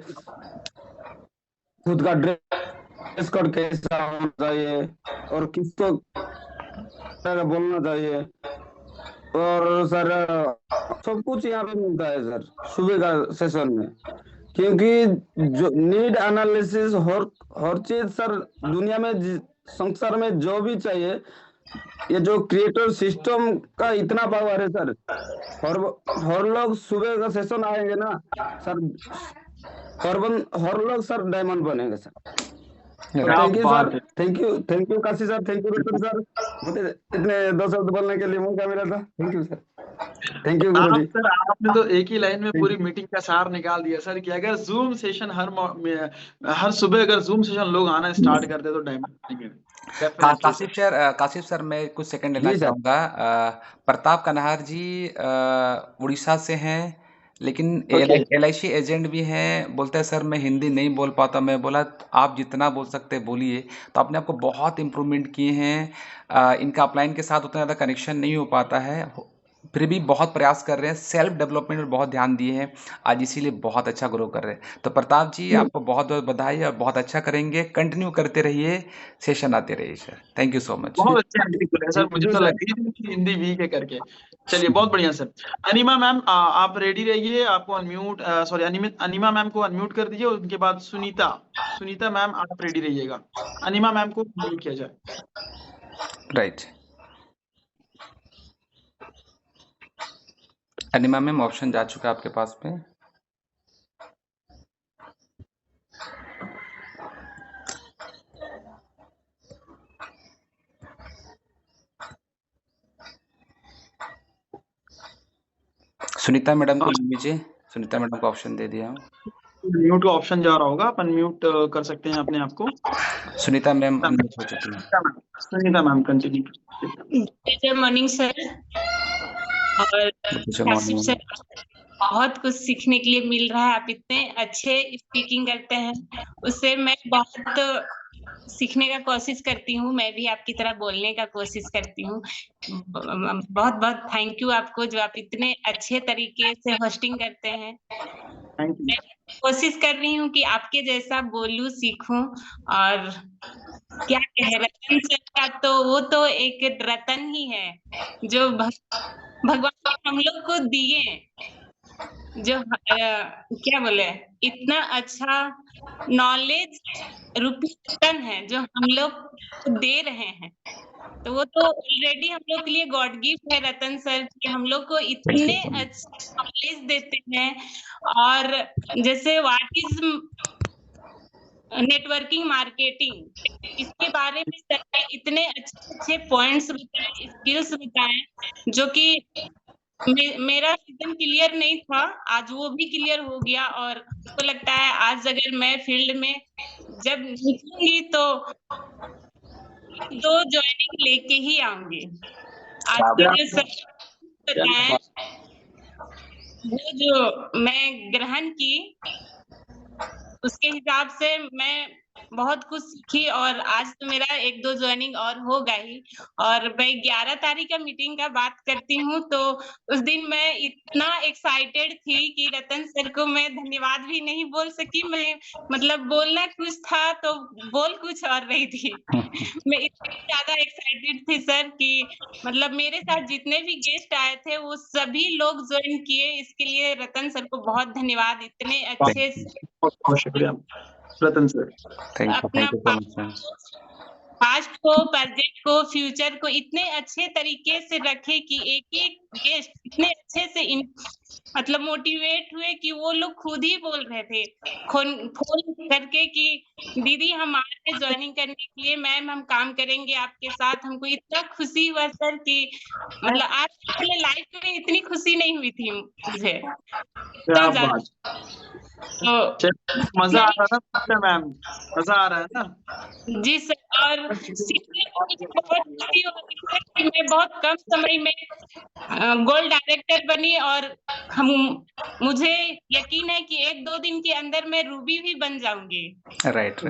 खुद का ड्रेस कोड कैसा होना चाहिए, और किसको तरह बोलना चाहिए, और सर सब कुछ यहाँ पे मिलता है सर सुबह का सेशन में। क्योंकि जो नीड एनालिसिस हर चीज सर दुनिया में संसार में जो भी चाहिए, ये जो क्रिएटर सिस्टम का इतना पावर है सर। हर लोग सुबह का सेशन आएंगे ना सर, हर लोग सर डायमंड बनेंगे सर। क्या थैंक यू सर, बात है। Thank you Kashi sir, thank you Ratan sir, मुझे इतने 2 शब्द बोलने के लिए मौका मिला था। Thank you sir, thank you Guru ji. Sir आपने तो एक ही लाइन में पूरी मीटिंग का सार निकाल दिया सर, कि अगर जूम सेशन हर सुबह अगर जूम सेशन लोग आना स्टार्ट करते तो diamond definitely sir. Kashif sir मैं कुछ सेकंड लेना जी सर। चाहूँगा। प्रताप कन्हार जी उड़ीसा से हैं, लेकिन Okay. LIC एजेंट भी हैं। बोलते हैं सर मैं हिंदी नहीं बोल पाता। मैं बोला आप जितना बोल सकते हैं बोलिए। तो अपने आप को बहुत इम्प्रूवमेंट किए हैं। इनका अपलाइन के साथ उतना ज़्यादा कनेक्शन नहीं हो पाता है, फिर भी बहुत प्रयास कर रहे हैं, सेल्फ डेवलपमेंट पर बहुत ध्यान दिए हैं आज, इसीलिए बहुत अच्छा ग्रो कर रहे हैं। तो प्रताप जी आपको बहुत बहुत बधाई, और बहुत अच्छा करेंगे, कंटिन्यू करते रहिए, सेशन आते रहिए sir. Thank you so much. बहुत अच्छे हिंदी बोले सर, मुझे जी तो सर। लग रही थी कि हिंदी वीक है करके। चलिए बहुत बढ़िया सर। अनिमा मैम आप रेडी रहिए, आपको अनम्यूट सॉरी अनिमा मैम को अनम्यूट कर दीजिए, उनके बाद सुनीता मैम आप रेडी रहिएगा। अनिमा मैम को अनम्यूट किया जाए। राइट, अनिमा मैम ऑप्शन जा चुका है आपके पास में। सुनीता मैडम को ले लीजिए। सुनीता मैडम को ऑप्शन दे दिया हूँ। म्यूट का ऑप्शन जा रहा होगा, अपन म्यूट कर सकते हैं अपने आप को। सुनीता मैम अनम्यूट हो चुकी है। Sunita ma'am continue. Good morning sir. और काशिफ सर, बहुत कुछ सीखने के लिए मिल रहा है। आप इतने अच्छे स्पीकिंग करते हैं, उससे मैं बहुत सीखने का कोशिश करती हूँ। मैं भी आपकी तरह बोलने का कोशिश करती हूँ। बहुत बहुत थैंक यू आपको, जो आप इतने अच्छे तरीके से होस्टिंग करते हैं। मैं कोशिश कर रही हूँ कि आपके जैसा बोलूं, सीखूं। और क्या कहे, रतन सर का तो वो तो एक रतन ही है जो भगवान ने हम लोग को दिए, जो क्या बोले, इतना अच्छा नॉलेज रूपी रतन है जो हम लोग को दे रहे हैं। तो वो तो ऑलरेडी हम लोग के लिए गॉड गिफ्ट है रतन सर, कि हम लोग को इतने अच्छे नॉलेज देते हैं। और जैसे व्हाट इज नेटवर्किंग मार्केटिंग, इसके बारे में सर ने इतने अच्छे पॉइंट्स बताए, स्किल्स बताए, जो कि मेरा एकदम क्लियर नहीं था, आज वो भी क्लियर हो गया। और मुझको लगता है आज अगर मैं फील्ड में जब निकलूंगी तो 2 ज्वाइनिंग लेके ही आऊंगी। आज के जो सर बताए, वो जो मैं ग्रहण की, उसके हिसाब से मैं बहुत कुछ सीखी। और आज तो मेरा 1-2 ज्वाइनिंग और होगा ही। और मैं 11 तारीख का मीटिंग का बात करती हूँ, तो उस दिन मैं इतना एक्साइटेड थी कि रतन सर को मैं धन्यवाद भी नहीं बोल सकी। मैं मतलब बोलना कुछ था तो बोल कुछ और रही थी। मैं इतनी ज्यादा एक्साइटेड थी सर कि मतलब मेरे साथ जितने भी गेस्ट आए थे वो सभी लोग ज्वाइन किए। इसके लिए रतन सर को बहुत धन्यवाद। इतने अच्छे बहुत शुक्रिया रतन सर। अपना पास्ट को, प्रेजेंट को, फ्यूचर को इतने अच्छे तरीके से रखे कि एक एक गेस्ट इतने अच्छे से मतलब मोटिवेट हुए कि वो लोग खुद ही बोल रहे थे फोन करके कि दीदी हम आ रहे हैं ज्वाइनिंग करने के लिए, मैम हम काम करेंगे आपके साथ। हमको इतना खुशी हुआ सर कि मतलब आज अपने लाइफ में इतनी खुशी नहीं हुई थी मुझे, इतना ज्यादा। तो मजा आ रहा है मैम, मजा आ रहा है ना जी सर। और सीखने को मुझे बहुत खुशी हो रही है कि मैं बहुत कम समय में गोल्ड डायरेक्टर बनी। और मुझे यकीन है कि 1-2 दिन के अंदर मैं रूबी भी बन जाऊंगी। राइट।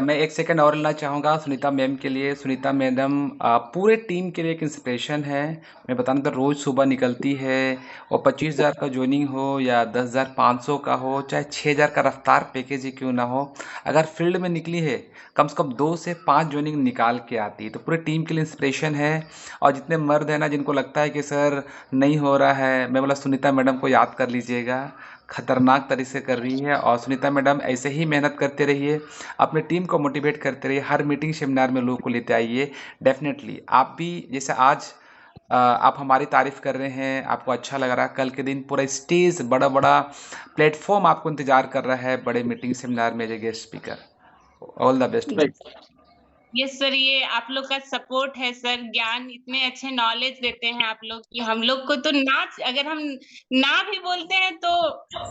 मैं 1 सेकंड और लेना चाहूँगा सुनीता मैम के लिए। सुनीता मैडम पूरे टीम के लिए एक इंस्पिरेशन है। मैं बताना तो रोज़ सुबह निकलती है और 25,000 का ज्वाइनिंग हो या 10,500 का हो, चाहे 6,000 का रफ्तार पैकेज ही क्यों ना हो, अगर फील्ड में निकली है कम से कम 2 से 5 ज्वाइनिंग निकाल के आती है। तो पूरे टीम के लिए इंस्पिरेशन है। और जितने मर्द हैं ना जिनको लगता है कि सर नहीं हो रहा है, मैं बोला सुनीता मैडम को याद कर लीजिएगा, खतरनाक तरीके से कर रही है। और सुनीता मैडम ऐसे ही मेहनत करते रहिए, अपनी टीम को मोटिवेट करते रहिए, हर मीटिंग सेमिनार में लोगों को लेते आइए। डेफिनेटली आप भी जैसे आज आप हमारी तारीफ कर रहे हैं, आपको अच्छा लग रहा है, कल के दिन पूरा स्टेज बड़ा बड़ा प्लेटफॉर्म आपको इंतजार कर रहा है बड़े मीटिंग सेमिनार में as a guest speaker. All the best. Yes sir, ये आप लोग का सपोर्ट है सर। ज्ञान इतने अच्छे नॉलेज देते हैं आप लोग कि हम लोग को तो अगर हम ना भी बोलते हैं तो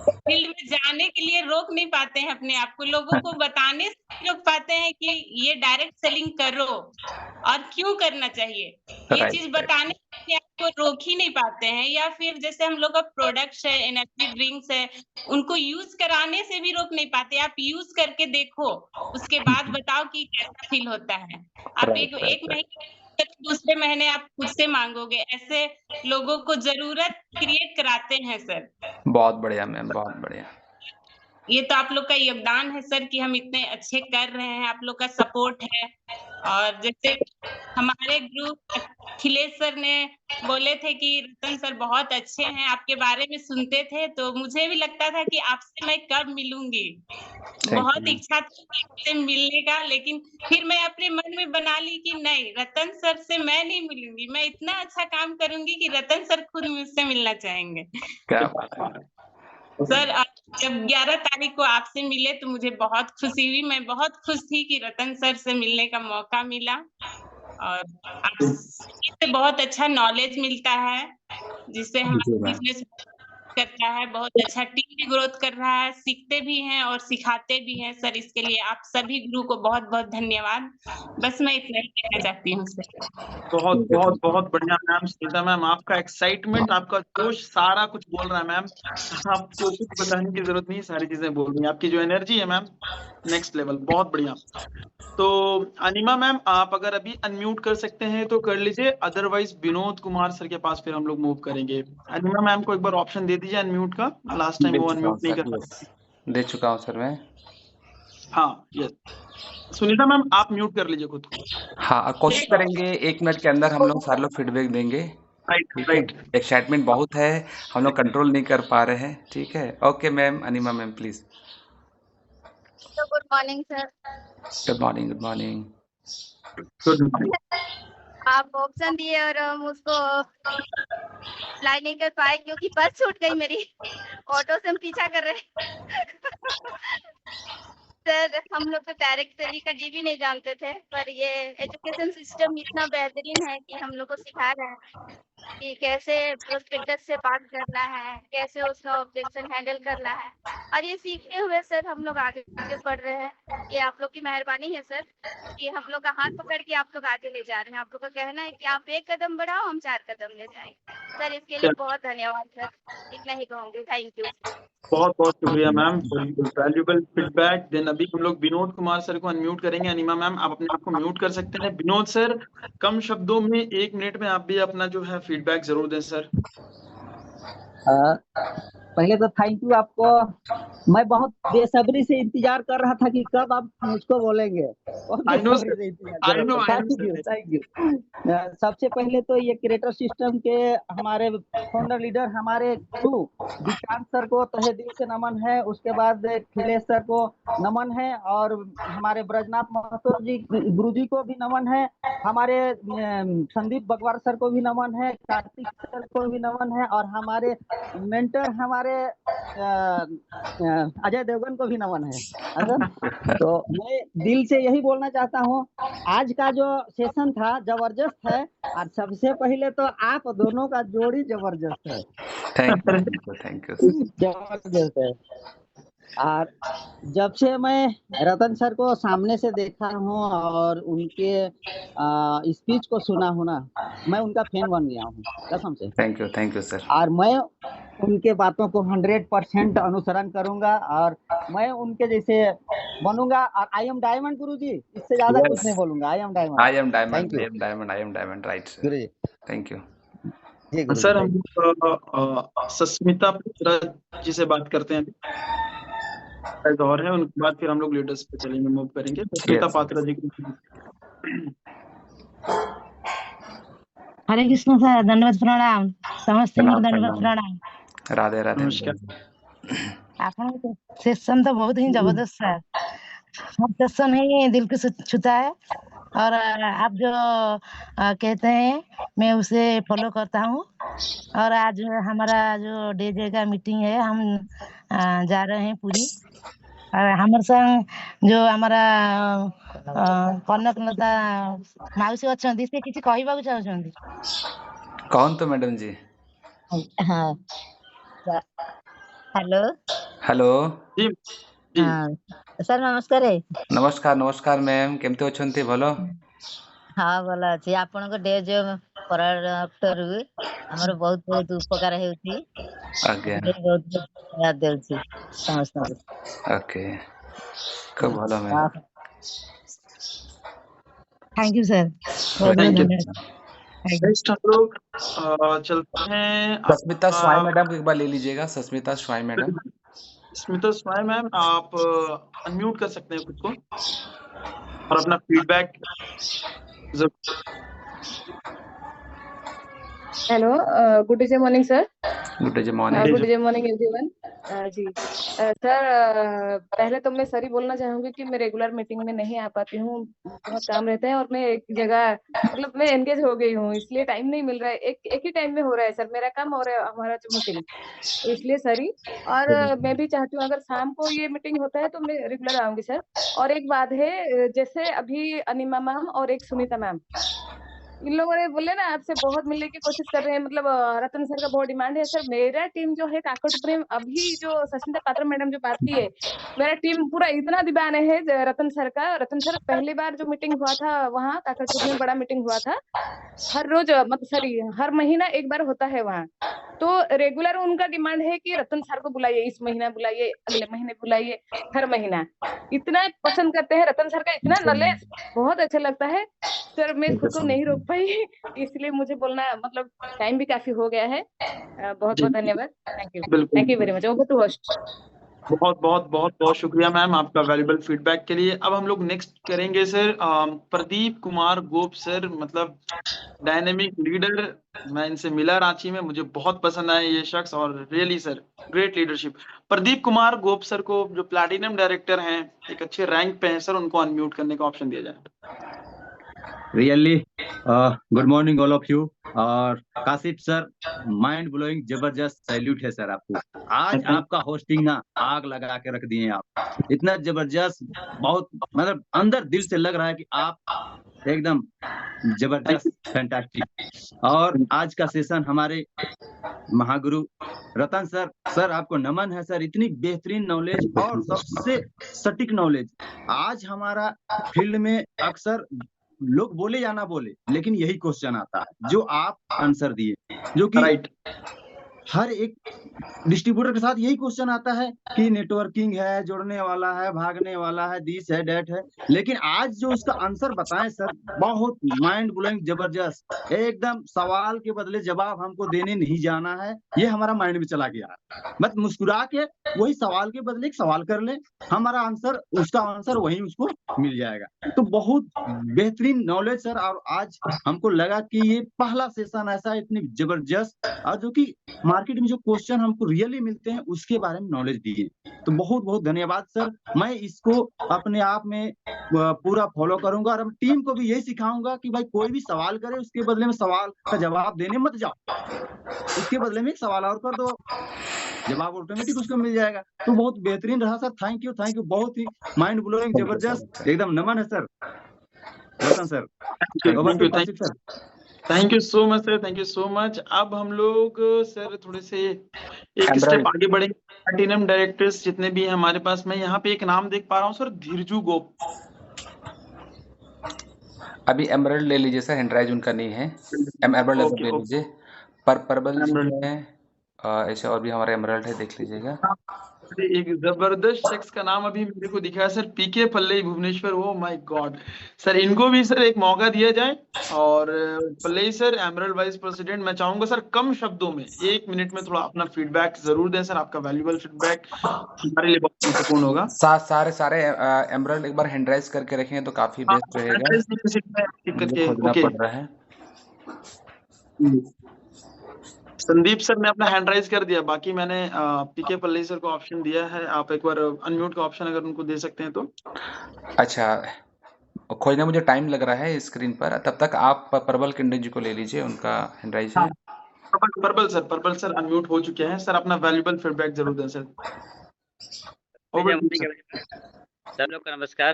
फील्ड में जाने के लिए रोक नहीं पाते हैं अपने आप को। लोगों को बताने से रोक पाते हैं कि ये डायरेक्ट सेलिंग करो और क्यों करना चाहिए, ये चीज बताने से आपको रोक ही नहीं पाते हैं। या फिर जैसे हम लोग का प्रोडक्ट्स है, एनर्जी ड्रिंक्स है, उनको यूज कराने से भी रोक नहीं पाते। आप यूज करके देखो, उसके बाद बताओ कि कैसा फील होता है। आप एक महीने दूसरे महीने आप खुद से मांगोगे। ऐसे लोगों को जरूरत क्रिएट कराते हैं सर। बहुत बढ़िया मैम, बहुत बढ़िया। ये तो आप लोग का योगदान है सर कि हम इतने अच्छे कर रहे हैं, आप लोग का सपोर्ट है। और जैसे हमारे ग्रुप अखिलेश सर ने बोले थे कि रतन सर बहुत अच्छे हैं, आपके बारे में सुनते थे तो मुझे भी लगता था कि आपसे मैं कब मिलूंगी। बहुत इच्छा थी आपसे मिलने का, लेकिन फिर मैं अपने मन में बना ली कि नहीं, रतन सर से मैं नहीं मिलूंगी। मैं इतना अच्छा काम करूंगी कि रतन सर खुद मुझसे मिलना चाहेंगे। क्या बात है सर, जब 11 तारीख को आपसे मिले तो मुझे बहुत खुशी हुई। मैं बहुत खुश थी कि रतन सर से मिलने का मौका मिला। और आपसे बहुत अच्छा नॉलेज मिलता है, जिससे हमारा बिजनेस करता है, बहुत अच्छा टीम भी ग्रोथ कर रहा है, सीखते भी हैं और सिखाते भी हैं सर। इसके लिए आप सभी गुरु को बहुत-बहुत धन्यवाद। बस मैं इतना ही कहना चाहती हूँ सर। बहुत बढ़िया मैम, सुनीता मैम, आपका एक्साइटमेंट, आपका जोश सारा कुछ बोल रहा है मैम। आपको कुछ बताने की जरूरत नहीं, सारी चीजें बोल रही हैं। आपकी जो एनर्जी है मैम, नेक्स्ट लेवल, बहुत बढ़िया। तो अनिमा मैम, आप अगर अभी अनम्यूट कर सकते हैं तो कर लीजिए, अदरवाइज विनोद कुमार सर के पास फिर हम लोग मूव करेंगे। अनिमा मैम को एक बार ऑप्शन दे दीजिए अनम्यूट का, लास्ट टाइम वो अनम्यूट नहीं कर पाए। दे चुका हूँ सर मैं। हाँ, यस। सुनीता मैम, आप म्यूट कर लीजिए खुद को। हाँ, कोशिश करेंगे 1 मिनट के अंदर हम लोग सारे लोग फीडबैक देंगे। ठीक है, एक्साइटमेंट बहुत है, हम लोग कंट्रोल नहीं कर पा रहे हैं। ठीक है, okay ma'am, Anima ma'am please. Good morning sir. Good morning, good morning. Good morning. आप ऑप्शन दिए और हम उसको अप्लाई नहीं कर पाए क्योंकि बस छूट गई मेरी, ऑटो से हम पीछा कर रहे सर। हम लोग तो डायरेक्ट सेलिंग का भी नहीं जानते थे, पर ये एजुकेशन सिस्टम इतना बेहतरीन है कि हम लोग को सिखा रहा है कि कैसे प्रोस्पेक्टस से बात करना है, कैसे उसका ऑब्जेक्शन हैंडल करना है। और ये सीखते हुए सर हम लोग आगे बढ़ रहे हैं। ये आप लोग की मेहरबानी है सर कि हम लोग का हाथ पकड़ के आप लोग आगे ले जा रहे हैं। आप लोग का कहना है कि आप 1 कदम बढ़ाओ, हम 4 कदम ले जाएंगे। सर इसके लिए बहुत धन्यवाद सर, इतना ही कहूँगी। Thank you. बहुत शुक्रिया ma'am for valuable feedback. Then अभी हम लोग विनोद कुमार सर को अनम्यूट करेंगे। अनिमा मैम, आप अपने आप को म्यूट कर सकते हैं। विनोद सर, कम शब्दों में 1 मिनट में आप भी अपना जो है फीडबैक जरूर दें सर। पहले तो थैंक यू आपको। मैं बहुत बेसब्री से इंतजार कर रहा था कि कब आप मुझको बोलेंगे। Thank you. सबसे पहले तो ये क्रिएटर सिस्टम के हमारे फाउंडर लीडर, हमारे गुरु विक्रांत सर को तहे दिल से नमन है। उसके बाद खिलेश सर को नमन है, और हमारे ब्रजनाथ महतो जी गुरु जी को भी नमन है। हमारे संदीप बगवार सर को भी नमन है, कार्तिक सर को भी नमन है, और हमारे मेंटर हमारे अजय देवगन को भी नमन है। तो मैं दिल से यही बोलना चाहता हूँ, आज का जो सेशन था जबरदस्त है, और सबसे पहले तो आप दोनों का जोड़ी जबरदस्त है। थैंक यू जबरदस्त है। और जब से मैं रतन सर को सामने से देखा हूँ और उनके स्पीच को सुना हूँ ना, मैं उनका फैन बन गया हूँ कसम से। Thank you sir. और मैं उनके बातों को 100% अनुसरण करूंगा, और मैं उनके जैसे बनूंगा। और आई एम डायमंड गुरु जी, इससे ज्यादा कुछ नहीं बोलूंगा। I am diamond, I am diamond, right Guru ji. Thank you sir. हम सस्मिता पात्रा जी से बात करते हैं दौर है, उनके बाद फिर हम लोग लीडर्स पे चलेंगे, मूव करेंगे। सस्मिता पात्रा जी। हरे कृष्ण सर, दंडवत प्रणाम। समस्त दंडवत प्रणाम। राधे राधे। आपन सेशन तो बहुत ही जबरदस्त सर, सेशन है दिल को छूता है। और आप जो कहते हैं मैं उसे फॉलो करता हूँ। और आज हमारा जो डीजे का मीटिंग है, हम जा रहे हैं पूरी। और हमारे संग जो हमारा कनकलता माउसी अच्छा से किसी कहबाक चाहछंती। कौन तो मैडम जी? हाँ, हेलो हेलो हाँ सर, नमस्कार। नमस्कार मैम, केमते अछंती? भलो। हाँ भला अछि। आपनको डे जो प्रोडक्ट रु हमर बहुत बहुत उपकार हेउची। आज्ञा बहुत धन्यवाद देउची समस्त। ओके, खूब भलो मैम। थैंक यू सर, बहुत बहुत धन्यवाद। नेक्स्ट हम लोग चलते हैं। सस्मिता स्वाई मैडम को एक बार ले लीजिएगा। सस्मिता स्वाई मैडम। स्मिता स्वाई मैम, आप अनम्यूट कर सकते हैं खुद को और अपना feedback. Hello, good day morning sir. Good day morning everyone. जी सर, पहले तो मैं सॉरी बोलना चाहूंगी कि मैं रेगुलर मीटिंग में नहीं आ पाती हूँ, बहुत काम रहता है। और मैं एक जगह मतलब मैं एंगेज हो गई हूँ, इसलिए टाइम नहीं मिल रहा है। एक ही टाइम में हो रहा है सर, मेरा काम और हमारा जो मीटिंग, इसलिए सॉरी। और मैं भी चाहती हूँ अगर शाम को ये मीटिंग होता है तो मैं रेगुलर आऊंगी सर। और एक बात है, जैसे अभी अनिमा मैम और एक सुनीता मैम, इन लोगों ने बोले ना आपसे बहुत मिलने की कोशिश कर रहे हैं, मतलब रतन सर का बहुत डिमांड है सर। मेरा टीम जो है काकटपुर में, अभी जो सचिंदा पात्र मैडम जो बात की है, मेरा टीम पूरा इतना दीवाना है रतन सर का। रतन सर पहली बार जो मीटिंग हुआ था वहाँ काकटपुर में, बड़ा मीटिंग हुआ था, हर रोज मतलब सॉरी हर महीना एक बार होता है वहाँ। तो रेगुलर उनका डिमांड है कि रतन सर को बुलाइए, इस महीना बुलाइए, अगले महीने बुलाइए, हर महीना। इतना पसंद करते हैं रतन सर का, इतना नॉलेज, बहुत अच्छा लगता है सर। मैं खुद को नहीं रोक पाई इसलिए मुझे बोलना, मतलब टाइम भी काफी हो गया है। बहुत बहुत धन्यवाद। थैंक यू, बिल्कुल thank you very much. Over to host. बहुत बहुत बहुत बहुत शुक्रिया मैम आपका वैल्यूबल फीडबैक के लिए। अब हम लोग नेक्स्ट करेंगे सर प्रदीप कुमार गोप सर, मतलब डायनेमिक लीडर। मैं इनसे मिला रांची में, मुझे बहुत पसंद आए ये शख्स, और really sir great leadership. Pradeep Kumar Gop sir को जो प्लैटिनम डायरेक्टर हैं, एक अच्छे रैंक पे हैं सर, उनको अनम्यूट करने का ऑप्शन दिया जाए। Really good morning all of you. और काशिफ सर, माइंड ब्लोइंग, जबरदस्त सैल्यूट है सर आपको। आज आपका होस्टिंग ना आग लगा के रख दिए आप, इतना जबरदस्त, बहुत मतलब अंदर दिल से लग रहा है कि आप एकदम जबरदस्त, फैंटास्टिक। और आज का सेशन हमारे महागुरु रतन सर आपको नमन है सर। इतनी बेहतरीन नॉलेज और सबसे सटीक नॉलेज। आज हमारा फील्ड में अक्सर लोग बोले या ना बोले, लेकिन यही क्वेश्चन आता है जो आप आंसर दिए, जो कि राइट हर एक डिस्ट्रीब्यूटर के साथ यही क्वेश्चन आता है कि नेटवर्किंग है, जोड़ने वाला है, भागने वाला है, दिस है, डेट है। लेकिन आज जो उसका आंसर बताएं सर, बहुत माइंड ब्लोइंग, जबरदस्त, एकदम सवाल के बदले जवाब हमको देने नहीं जाना है, ये हमारा माइंड में चला गया। मत मुस्कुरा के वही सवाल के बदले एक सवाल कर ले, हमारा आंसर, उसका आंसर वही उसको मिल जाएगा। तो बहुत बेहतरीन नॉलेज सर। और आज हमको लगा कि ये पहला सेशन ऐसा इतनी जबरदस्त, और जो कि मार्केट में जो क्वेश्चन हमको रियली मिलते हैं उसके बारे में नॉलेज दिए। तो बहुत बहुत धन्यवाद सर। मैं इसको अपने आप में पूरा फॉलो करूंगा, और टीम को भी यही सिखाऊंगा कि भाई कोई भी सवाल करे उसके बदले में सवाल का जवाब देने मत जाओ, उसके बदले में एक सवाल और कर दो, जवाब ऑटोमेटिक उसको मिल जाएगा। तो बहुत बेहतरीन रहा sir. Thank you, thank you. बहुत ही माइंड ब्लोइंग, जबरदस्त, एकदम नमन है sir Ratan sir. Sir thank you so much sir, thank you so much. अब हम लोग सर थोड़े से एक स्टेप आगे बढ़ेंगे। प्लैटिनम डायरेक्टर्स जितने भी हैं हमारे पास, मैं यहाँ पे एक नाम देख पा रहा हूँ सर, धीरजू गोप। अभी एमरल्ड ले लीजिए सर, हैंडराइज उनका नहीं है। एमरल्ड ले लीजिए। पर्पल है ऐसे, और भी हमारे एमरल्ड है, देख लीजिएगा। एक जबरदस्त शख्स का नाम अभी मेरे को दिखा है sir, PK Pallai Bhubaneswar. Oh my God sir, इनको भी सर एक मौका दिया जाए। और Pallai sir, emerald vice president, मैं चाहूंगा सर कम शब्दों में 1 मिनट में थोड़ा अपना फीडबैक जरूर दें सर। आपका वैल्यूबल फीडबैक हमारे लिए बहुत महत्वपूर्ण होगा। सारे एमरल्ड एक बार हैंडराइज करके रखेंगे तो काफी बेस्ट रहेगा। ओके पड़ रहा है। संदीप सर ने अपना हैंड राइज कर दिया, बाकी मैंने पीके पल्लई सर को ऑप्शन दिया है। आप एक बार अनम्यूट का ऑप्शन अगर उनको दे सकते हैं तो। अच्छा, खोजने मुझे टाइम लग रहा है स्क्रीन पर, तब तक आप प्रबल किंडे जी को ले लीजिए, उनका हैंड राइज है। प्रबल सर अनम्यूट हो चुके हैं सर, अपना वैल्यूबल फीडबैक जरूर दें सर। सब लोग का नमस्कार।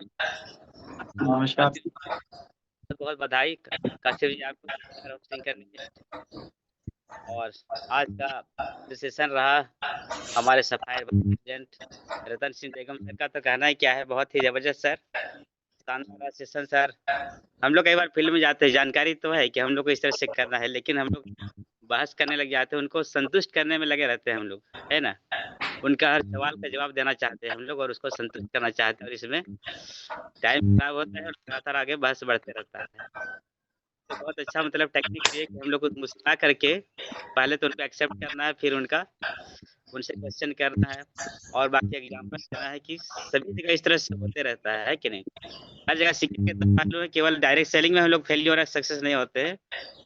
नमस्कार, बहुत बधाई काशिफ जी आपको होस्टिंग करने के। और आज का जो सेशन रहा हमारे सफायर प्रेसिडेंट रतन सिंह बेगम सर का, तो कहना ही क्या है, बहुत ही जबरदस्त सर, शानदार सेशन सर। हम लोग कई बार फील्ड में जाते हैं, जानकारी तो है कि हम लोग को इस तरह से करना है, लेकिन हम लोग बहस करने लग जाते हैं, उनको संतुष्ट करने में लगे रहते हैं हम लोग, है ना। उनका हर सवाल का जवाब देना चाहते हैं हम लोग, और उसको संतुष्ट करना चाहते हैं, और इसमें टाइम खराब होता है और लगातार आगे बहस बढ़ते रहता है। तो बहुत अच्छा मतलब टेक्निक है कि हम लोग को मुस्कुरा करके पहले तो उनको एक्सेप्ट करना है, फिर उनसे क्वेश्चन करना है, और बाकी एग्जाम्पल देना है कि सभी जगह इस तरह से होते रहता है कि नहीं। हर जगह सीखने के मालूम है, केवल डायरेक्ट सेलिंग में हम लोग फेलियर और सक्सेस नहीं होते हैं,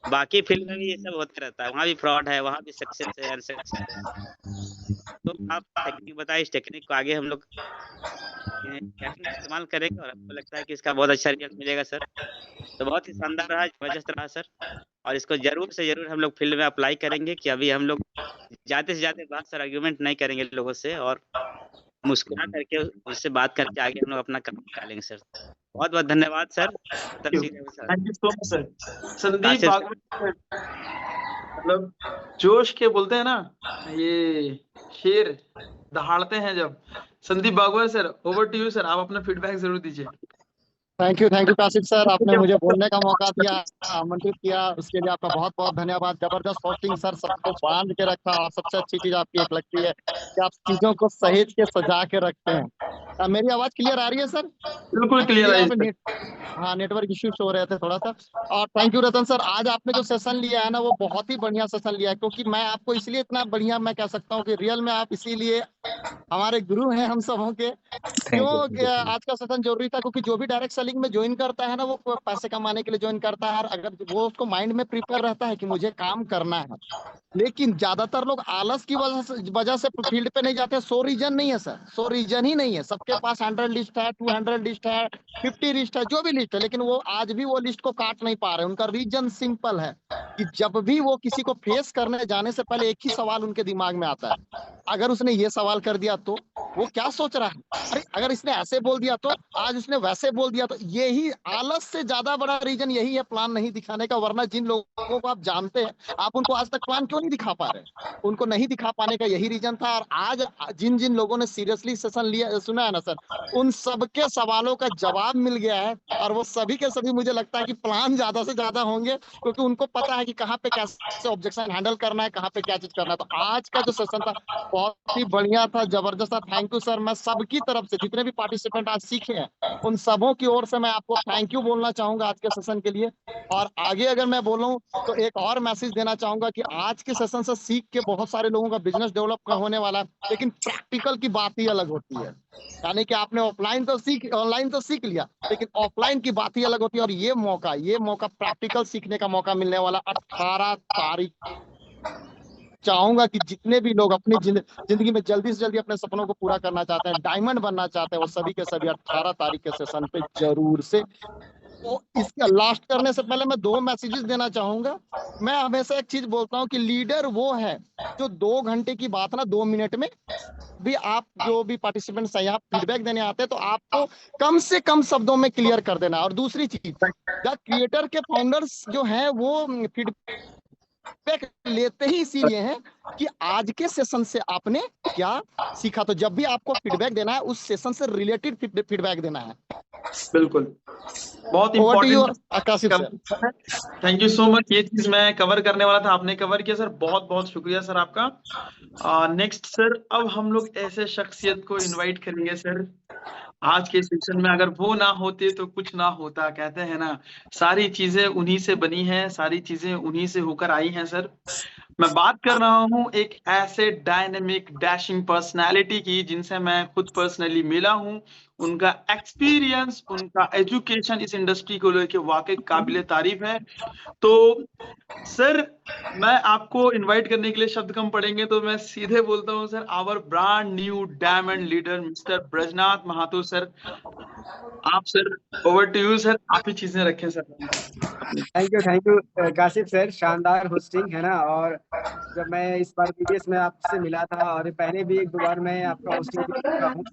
बाकी फील्ड में भी ये सब होते रहता है, वहाँ भी फ्रॉड है, वहाँ भी सक्सेस है, अनसक्सेस है। तो आप टेक्निक बताइए, इस टेक्निक को आगे हम लोग इस्तेमाल करेंगे, और आपको लगता है कि इसका बहुत अच्छा रिजल्ट मिलेगा सर। तो बहुत ही शानदार रहा, जबरदस्त रहा सर, और इसको जरूर से जरूर हम लोग फील्ड में अप्लाई करेंगे कि अभी हम लोग जाते से जाते बहुत सारा आर्ग्यूमेंट नहीं करेंगे लोगों से, और मुस्कुरा करके उससे बात करके आगे हम लोग अपना काम निकालेंगे सर। बहुत बहुत धन्यवाद sir. Thank you so much sir. Sandeep Bhagwat मतलब जोश के बोलते हैं ना, ये शेर दहाड़ते हैं जब। Sandeep Bhagwat sir, over to you sir, आप अपना फीडबैक जरूर दीजिए। थैंक यू काशिफ सर, आपने मुझे बोलने का मौका दिया, आमंत्रित किया, उसके लिए आपका बहुत बहुत धन्यवाद। जबरदस्त होस्टिंग सर, सबको बांध के रखा। और सबसे अच्छी चीज आपकी एक लगती है कि आप चीजों को सहेज के सजा के रखते हैं। मेरी आवाज क्लियर आ रही है सर? बिल्कुल क्लियर है। हाँ, नेटवर्क इश्यूज हो रहे थे थोड़ा सा। और थैंक यू रतन सर, आज आपने जो सेशन लिया है ना, वो बहुत ही बढ़िया सेशन लिया है। क्योंकि मैं आपको इसलिए इतना बढ़िया मैं कह सकता हूँ कि रियल में आप इसीलिए हमारे गुरु हैं हम सबों के। क्यों आज का सेशन जरूरी था? क्योंकि जो भी डायरेक्ट सेलिंग में ज्वाइन करता है ना, वो पैसे कमाने के लिए ज्वाइन करता है। अगर वो उसको माइंड में प्रिपेयर रहता है कि मुझे काम करना है, लेकिन ज्यादातर लोग आलस की वजह से फील्ड पे नहीं जाते। 100 रीजन नहीं है सर, 100 रीजन ही नहीं है। सबके पास 100 लिस्ट है, 200 लिस्ट है, 50 लिस्ट है, जो भी लिस्ट है, लेकिन वो आज भी वो लिस्ट को काट नहीं पा रहे। उनका रीजन सिंपल है कि जब भी वो किसी को फेस करने जाने से पहले एक ही सवाल उनके दिमाग में आता है, अगर उसने ये सवाल कर दिया तो वो क्या सोच रहा है, अरे अगर इसने ऐसे बोल दिया तो, आज उसने वैसे बोल दिया तो। यही आलस से ज्यादा बड़ा रीजन यही है, प्लान नहीं दिखाने का। वरना जिन लोगों को आप जानते हैं, आप उनको आज तक प्लान क्यों नहीं दिखा पा रहे? उनको नहीं दिखा पाने का यही रीजन था। और आज जिन जिन लोगों ने सीरियसली सेशन लिया, सुना है ना सर, उन सबके सवालों का जवाब मिल गया है। और वो सभी के सभी मुझे लगता है कि प्लान ज्यादा से ज्यादा होंगे, क्योंकि उनको पता है कि कहाँ पे कैसे ऑब्जेक्शन हैंडल करना है, कहाँ पे क्या चीज करना है। तो आज का जो सेशन था बहुत ही बढ़िया था, जबरदस्त था। Thank you sir. मैं सबकी तरफ से जितने भी पार्टिसिपेंट आज सीखे हैं, उन सबों की ओर से मैं आपको थैंक यू बोलना चाहूंगा आज के सेशन के लिए। और आगे अगर मैं बोलूं तो एक और मैसेज देना चाहूंगा कि आज के सेशन से सीख के बहुत सारे लोगों का बिजनेस डेवलप होने वाला है, लेकिन प्रैक्टिकल की बात ही अलग होती है। यानी कि आपने ऑनलाइन तो सीख लिया, लेकिन ऑफलाइन की बात ही अलग होती है। और ये मौका प्रैक्टिकल सीखने का मौका मिलने वाला 18 तारीख। चाहूंगा कि जितने भी लोग अपनी जिंदगी में जल्दी से जल्दी अपने सपनों को पूरा करना चाहते हैं, डायमंड बनना चाहते हैं, वो सभी के सभी 18 तारीख के सेशन पे जरूर से। तो इसका लास्ट करने से पहले मैं 2 मैसेजेस देना चाहूंगा। मैं हमेशा एक चीज बोलता हूँ कि लीडर वो है जो 2 घंटे की बात ना 2 मिनट में भी, आप जो भी पार्टिसिपेंट्स हैं यहाँ फीडबैक देने आते हैं, तो आपको कम से कम शब्दों में क्लियर कर देना। और दूसरी चीज, क्रिएटर के फाउंडर्स जो हैं वो फीडबैक लेते ही इसीलिए हैं कि आज के सेशन से आपने क्या सीखा। तो जब भी आपको फीडबैक देना है, उस सेशन से रिलेटेड फीडबैक देना है। बिल्कुल, बहुत important. Thank you so much. ये चीज मैं कवर करने वाला था, आपने कवर किया सर। बहुत बहुत शुक्रिया सर आपका। नेक्स्ट सर, अब हम लोग ऐसे शख्सियत को इनवाइट करेंगे सर। आज के सेशन में अगर वो ना होते तो कुछ ना होता। कहते हैं ना, सारी चीजें उन्हीं से बनी हैं, सारी चीजें उन्हीं से होकर आई हैं सर। मैं बात कर रहा हूँ एक ऐसे डायनेमिक डैशिंग पर्सनालिटी की जिनसे मैं खुद पर्सनली मिला हूँ। उनका एक्सपीरियंस, उनका एजुकेशन इस इंडस्ट्री को लेकर वाकई काबिले तारीफ है। तो सर, मैं आपको इनवाइट करने के लिए शब्द कम पड़ेंगे, तो मैं सीधे बोलता हूँ sir, our brand new diamond leader mister Brajnath Mahato sir. आप sir, over to you sir, आप ही चीजें रखें sir. Thank you Kashif sir, शानदार होस्टिंग है ना। और जब मैं इस बार प्रीवियस में आपसे मिला था, और पहले भी 1-2 बार मैं आपका होस्टिंग कर चुका हूँ।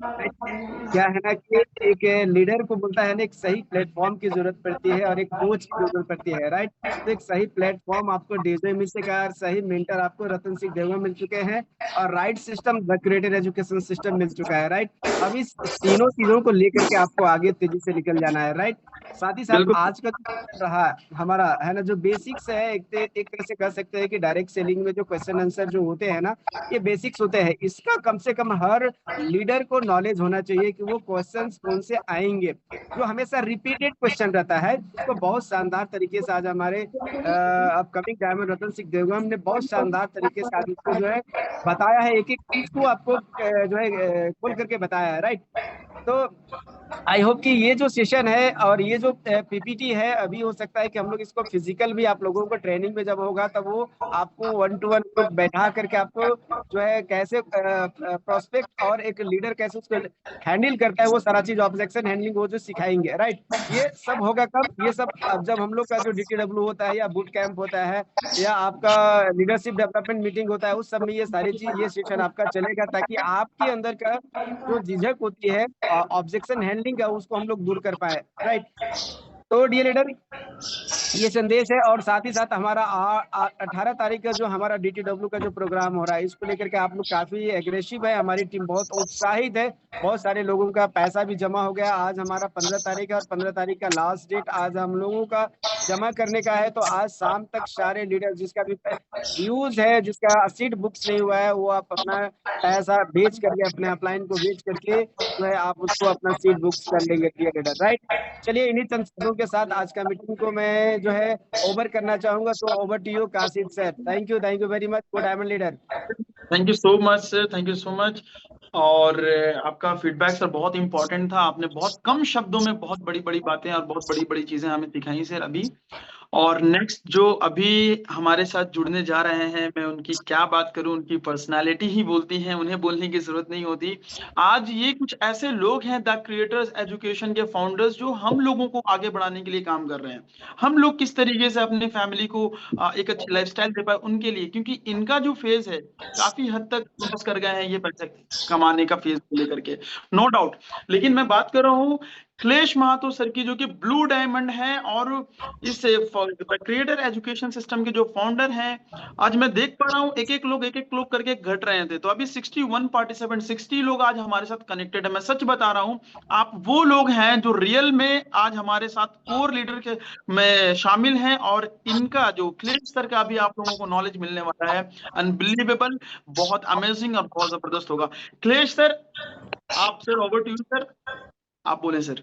क्या है ना कि एक लीडर को बोलता है ना, एक सही प्लेटफॉर्म की जरूरत पड़ती है और एक कोच की जरूरत पड़ती है, राइट। तो एक सही प्लेटफॉर्म आपको डीजे मिल चुका है, सही मेंटर आपको रतन सिंह देवगम मिल चुके हैं, और right system the creator education system मिल चुका है, राइट। अब इस तीनों चीजों को लेकर के आपको आगे तेजी से निकल जाना है, राइट। साथ ही साथ आज का रहा हमारा है ना, जो बेसिक्स है, एक तरह से कह सकते हैं कि डायरेक्ट सेलिंग में जो क्वेश्चन आंसर जो होते हैं ना, ये बेसिक्स होते हैं। इसका कम से कम हर लीडर को नॉलेज होना चाहिए कि वो क्वेश्चंस कौन से आएंगे, जो हमेशा रिपीटेड क्वेश्चन रहता है। इसको बहुत शानदार तरीके से आज हमारे अपकमिंग डायमंड रतन सिंह देवगम ने बहुत शानदार तरीके से आज इसको जो है बताया है, एक एक चीज को आपको जो है खोल करके बताया है, राइट। तो आई होप कि ये जो सेशन है और ये जो पीपीटी है, अभी हो सकता है कि हम लोग इसको फिजिकल भी आप लोगों को ट्रेनिंग में जब होगा तब वो आपको 1 to 1 बैठा करके आपको जो है कैसे प्रोस्पेक्ट और एक लीडर कैसे उसको हैंडल करता है, वो सारा चीज ऑब्जेक्शन हैंडलिंग वो जो सिखाएंगे, राइट। ये सब होगा कब? ये सब अब जब हम लोग का जो DTW होता है या बूट कैंप होता है या आपका लीडरशिप डेवलपमेंट मीटिंग होता है, उस सब में ये सारी चीज, ये सेशन आपका चलेगा, ताकि आपके अंदर का जो झिझक होती है ऑब्जेक्शन हैंडलिंग का, उसको हम लोग दूर कर पाए, राइट। तो डियर लीडर, ये संदेश है। और साथ ही साथ हमारा 18 तारीख का जो हमारा DTW का जो प्रोग्राम हो रहा है, इसको लेकर के आप लोग काफी एग्रेसिव है, हमारी टीम बहुत उत्साहित है, बहुत सारे लोगों का पैसा भी जमा हो गया। आज हमारा 15 तारीख है और 15 तारीख का लास्ट डेट आज हम लोगों का जमा करने का है। तो आज शाम तक सारे लीडर जिसका भी यूज है, जिसका सीट बुक्स नहीं हुआ है, वो आप अपना पैसा बेच करके, अपने अपलाइन को बेच करके जो है आप उसको अपना सीट बुक्स कर लेंगे, डियर लीडर, राइट। चलिए, इन्हीं चंद शब्दों के साथ आज का मीटिंग को मैं जो है ओवर करना चाहूंगा। तो over to you Kashif sir. Thank you very much, good diamond leader. Thank you so much sir, thank you so much. और आपका फीडबैक सर बहुत इंपॉर्टेंट था। आपने बहुत कम शब्दों में बहुत बड़ी बड़ी बातें और बहुत बड़ी बड़ी चीजें हमें सिखाई सर अभी। और नेक्स्ट जो अभी हमारे साथ जुड़ने जा रहे हैं, मैं उनकी क्या बात करूं, उनकी पर्सनालिटी ही बोलती है, उन्हें बोलने की जरूरत नहीं होती। आज ये कुछ ऐसे लोग हैं, द क्रिएटर्स एजुकेशन के फाउंडर्स, जो हम लोगों को आगे बढ़ाने के लिए काम कर रहे हैं। हम लोग किस तरीके से अपने फैमिली को एक अच्छी लाइफस्टाइल दे पाए उनके लिए, क्योंकि इनका जो फेज है काफी हद तक क्रॉस कर गए हैं ये पैसे कमाने का फेज को लेकर के, नो डाउट। लेकिन मैं बात कर रहा हूँ क्लेश महातो सर की, जो कि ब्लू डायमंड है और इस क्रिएटर एजुकेशन सिस्टम के जो फाउंडर हैं। आज मैं देख पा रहा हूँ एक एक लोग करके घट रहे थे। तो अभी 61 पार्टिसिपेंट, 60 लोग आज हमारे साथ कनेक्टेड है। मैं सच बता रहा हूँ, आप वो लोग हैं जो रियल में आज हमारे साथ कोर लीडर के में शामिल हैं। और इनका जो क्लेश सर का भी आप लोगों को नॉलेज मिलने वाला है, अनबिलीवेबल, बहुत अमेजिंग और बहुत जबरदस्त होगा। क्लेश सर, आप sir, over to you sir, आप बोले sir.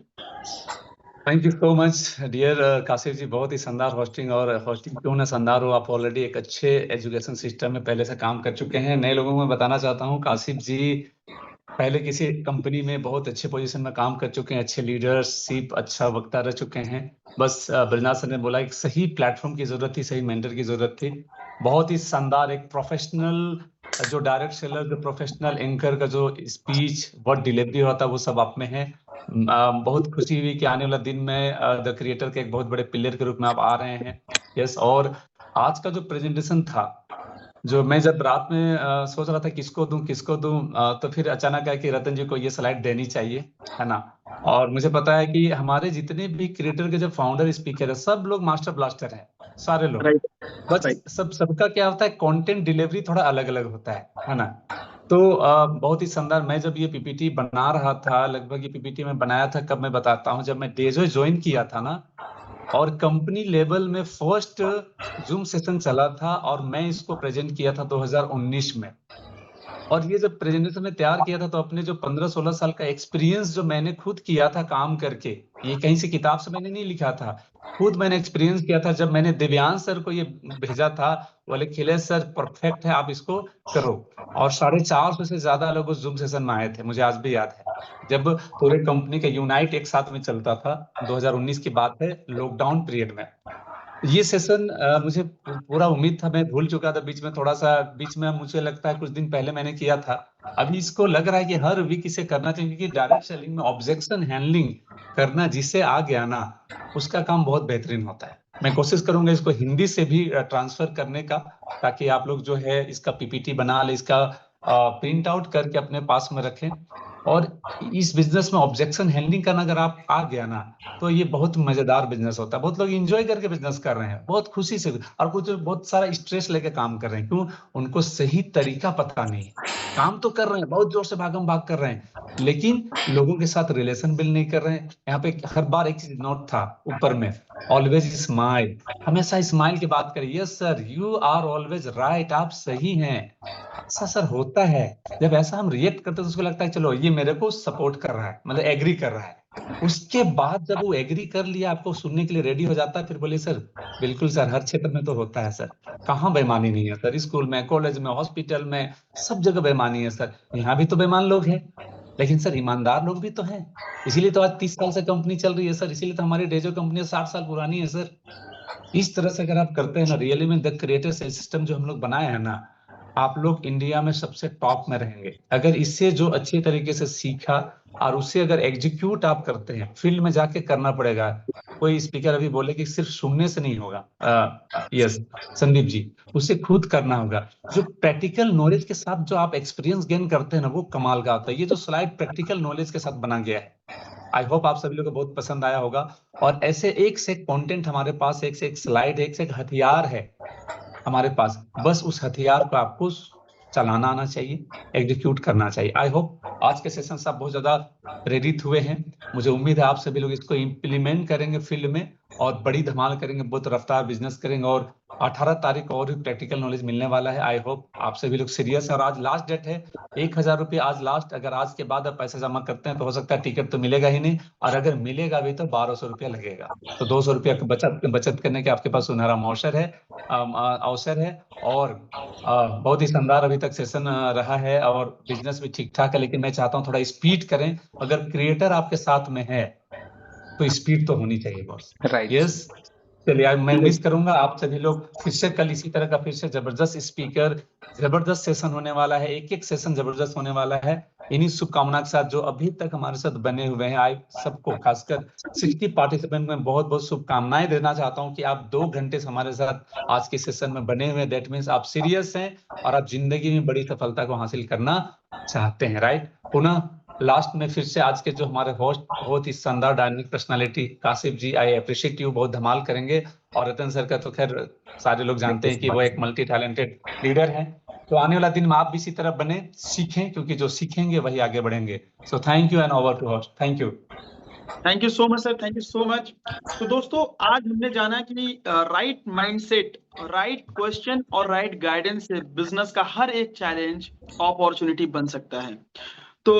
Thank you so much dear Kashif ji, बहुत ही शानदार होस्टिंग। और होस्टिंग क्यों ना शानदार हो, आप ऑलरेडी एक अच्छे एजुकेशन सिस्टम में पहले से काम कर चुके हैं। नए लोगों को मैं बताना चाहता हूँ, काशिफ जी पहले किसी कंपनी में बहुत अच्छे पोजीशन में काम कर चुके हैं, अच्छे लीडरशिप, अच्छा वक्ता रह चुके हैं। बस ब्रजनाथ सर ने बोला एक सही प्लेटफॉर्म की जरूरत थी, सही मेंटर की जरूरत थी। बहुत ही शानदार एक प्रोफेशनल जो डायरेक्ट सेलर, जो प्रोफेशनल एंकर का जो स्पीच, वर्ड डिलीवरी होता है, वो सब आप में है। बहुत खुशी हुई कि आने वाला दिन में द क्रिएटर के एक बहुत बड़े पिलर के रूप में आप आ रहे हैं। यस, और आज का जो प्रेजेंटेशन था, जो मैं जब रात में सोच रहा था किसको दूं, तो फिर अचानक है कि रतन जी को ये स्लाइड देनी चाहिए, है ना। और मुझे पता है कि हमारे जितने भी क्रिएटर के जो फाउंडर स्पीकर है, सब लोग मास्टर ब्लास्टर हैं, सारे लोग। बस सबका क्या होता है, कंटेंट डिलीवरी थोड़ा अलग अलग होता है ना। तो बहुत ही शानदार। मैं जब ये पीपीटी बना रहा था, लगभग ये पीपीटी में बनाया था कब, मैं बताता हूँ। जब मैं डेजो ज्वाइन किया था ना, और कंपनी लेवल में फर्स्ट जूम सेशन चला था, और मैं इसको प्रेजेंट किया था 2019 में। और ये जब प्रेजेंटेशन में तैयार किया था, तो अपने जो 15-16 साल का एक्सपीरियंस जो मैंने खुद किया था काम करके, ये कहीं से किताब से मैंने नहीं लिखा था, खुद मैंने एक्सपीरियंस किया था। जब मैंने दिव्यांश सर को ये भेजा था, बोले खिलेश सर परफेक्ट है, आप इसको करो। और 450 से ज्यादा लोग उस जूम सेशन में आए थे, मुझे आज भी याद है। जब पूरे कंपनी का यूनाइट एक साथ में चलता था, 2019 की बात है, लॉकडाउन पीरियड में ये सेशन मुझे पूरा उम्मीद था, मैं भूल चुका था बीच में मुझे लगता है कुछ दिन पहले मैंने किया था। अभी इसको लग रहा है कि हर वीक इसे करना चाहिए, क्योंकि डायरेक्ट सेलिंग में ऑब्जेक्शन हैंडलिंग करना जिसे आ गया ना, उसका काम बहुत बेहतरीन होता है। मैं कोशिश करूंगा इसको हिंदी से भी ट्रांसफर करने का, ताकि आप लोग जो है इसका पीपीटी बना ले, इसका प्रिंट आउट करके अपने पास में रखें। और इस बिजनेस में ऑब्जेक्शन हैंडलिंग करना अगर आप आ गया ना, तो ये बहुत मजेदार बिजनेस होता है। बहुत लोग एंजॉय करके बिजनेस कर रहे हैं, बहुत खुशी से, और कुछ बहुत सारा स्ट्रेस लेके काम कर रहे हैं। क्यों? उनको सही तरीका पता नहीं है। काम तो कर रहे हैं, बहुत जोर से भागम भाग कर रहे हैं, लेकिन लोगों के साथ रिलेशन बिल्ड नहीं कर रहे हैं। यहाँ पे हर बार एक चीज नोट था ऊपर में, ऑलवेज स्माइल, हमेशा स्माइल की बात करिए। Yes sir, you are always right, आप सही हैं। ऐसा सर होता है, जब ऐसा हम रिएक्ट करते हैं तो उसको लगता है चलो ये मेरे को सपोर्ट कर रहा है, मतलब एग्री कर रहा है। उसके बाद जब वो एग्री कर लिया, आपको सुनने के लिए रेडी हो जाता है, फिर बोले सर बिल्कुल सर, हर क्षेत्र में तो होता है सर, कहाँ बेईमानी नहीं है सर, स्कूल में, कॉलेज में, हॉस्पिटल में, सब जगह बेईमानी है सर, यहाँ भी तो बेईमान लोग हैं। लेकिन सर ईमानदार लोग भी तो हैं, इसीलिए तो आज 30 साल से कंपनी चल रही है सर, इसीलिए तो हमारी डेजो कंपनी 60 साल पुरानी है सर। इस तरह से अगर आप करते हैं ना, रियली में द क्रिएटर सिस्टम जो हम लोग बनाए हैं ना, आप लोग इंडिया में सबसे टॉप में रहेंगे। अगर इससे जो अच्छे तरीके से सीखा और उससे अगर एग्जीक्यूट आप करते हैं, फील्ड में जाके करना पड़ेगा। कोई स्पीकर अभी बोले कि सिर्फ सुनने से नहीं होगा, यस संदीप जी, उसे खुद करना होगा। जो प्रैक्टिकल नॉलेज के साथ जो आप एक्सपीरियंस गेन करते हैं ना, वो कमाल का होता है। ये जो स्लाइड प्रैक्टिकल नॉलेज के साथ बना गया है, आई होप आप सभी लोगों को बहुत पसंद आया होगा। और ऐसे एक से एक कंटेंट हमारे पास, एक से एक स्लाइड, एक से एक हथियार है हमारे पास, बस उस हथियार को आपको चलाना आना चाहिए, एग्जीक्यूट करना चाहिए। आई होप आज के सेशन से आप बहुत ज्यादा प्रेरित हुए हैं। मुझे उम्मीद है आप सभी लोग इसको इम्प्लीमेंट करेंगे फील्ड में और बड़ी धमाल करेंगे, बहुत रफ्तार बिजनेस करेंगे। और 18 तारीख को और भी प्रैक्टिकल नॉलेज मिलने वाला है। आई होप आप सभी लोग सीरियस है। और आज लास्ट डेट है, 1000 रुपये आज लास्ट। अगर आज के बाद आप पैसा जमा करते हैं तो हो सकता है टिकट तो मिलेगा ही नहीं, और अगर मिलेगा भी तो 1200 रुपया लगेगा। तो 200 रुपया बचत करने के आपके पास सुनहरा अवसर है। और बहुत ही शानदार अभी तक सेशन रहा है और बिजनेस भी ठीक ठाक है, लेकिन मैं चाहता हूँ थोड़ा स्पीड करें। अगर क्रिएटर आपके साथ में है तो स्पीड तो होनी चाहिए बॉस। राइट। यस, चलिए मैं मिस करूंगा। आप सभी लोग फिर से कल इसी तरह का फिर से जबरदस्त स्पीकर, जबरदस्त सेशन होने वाला है, एक एक सेशन जबरदस्त होने वाला है। इन्हीं शुभकामना के साथ जो अभी तक हमारे साथ बने हुए हैं, आप सबको खासकर 60 पार्टिसिपेंट में बहुत बहुत शुभकामनाएं देना चाहता हूं कि आप 2 घंटे से हमारे साथ आज के सेशन में बने हुए हैं। दैट मीन्स आप सीरियस हैं और आप जिंदगी में बड़ी सफलता को हासिल करना चाहते हैं, राइट। पुनः लास्ट में फिर से आज के जो हमारे होस्ट, बहुत ही शानदार dynamic personality Kashif ji, I appreciate you, बहुत धमाल करेंगे। और रतन सर का तो खैर सारे लोग जानते हैं कि वो एक मल्टी टैलेंटेड लीडर हैं। तो आने वाला दिन में आप भी इसी तरह बने, सीखें, क्योंकि जो सीखेंगे वही आगे बढ़ेंगे। So thank you and over to host. Thank you so much sir, thank you so much. तो दोस्तों आज हमने जाना कि राइट माइंडसेट, राइट क्वेश्चन और राइट गाइडेंस से बिजनेस का हर एक चैलेंज अपॉर्चुनिटी बन सकता है। तो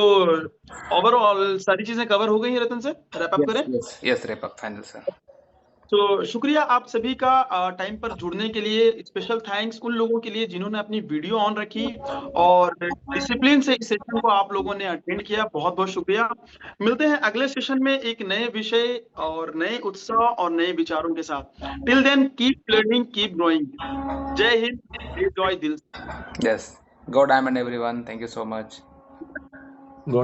ओवरऑल सारी चीजें कवर हो गई हैं रतन सर, रैप अप करें? Yes wrap up final sir. तो शुक्रिया आप सभी का टाइम पर जुड़ने के लिए। स्पेशल थैंक्स उन लोगों के लिए जिन्होंने अपनी वीडियो ऑन रखी और डिसिप्लिन से इस सेशन को आप लोगों ने अटेंड किया, बहुत बहुत शुक्रिया। मिलते हैं अगले सेशन में एक नए विषय और नए उत्साह और नए विचारों के साथ। Till then keep learning, keep growing. जय हिंद, एंजॉय दिल। Yes, go diamond everyone, thank you so much.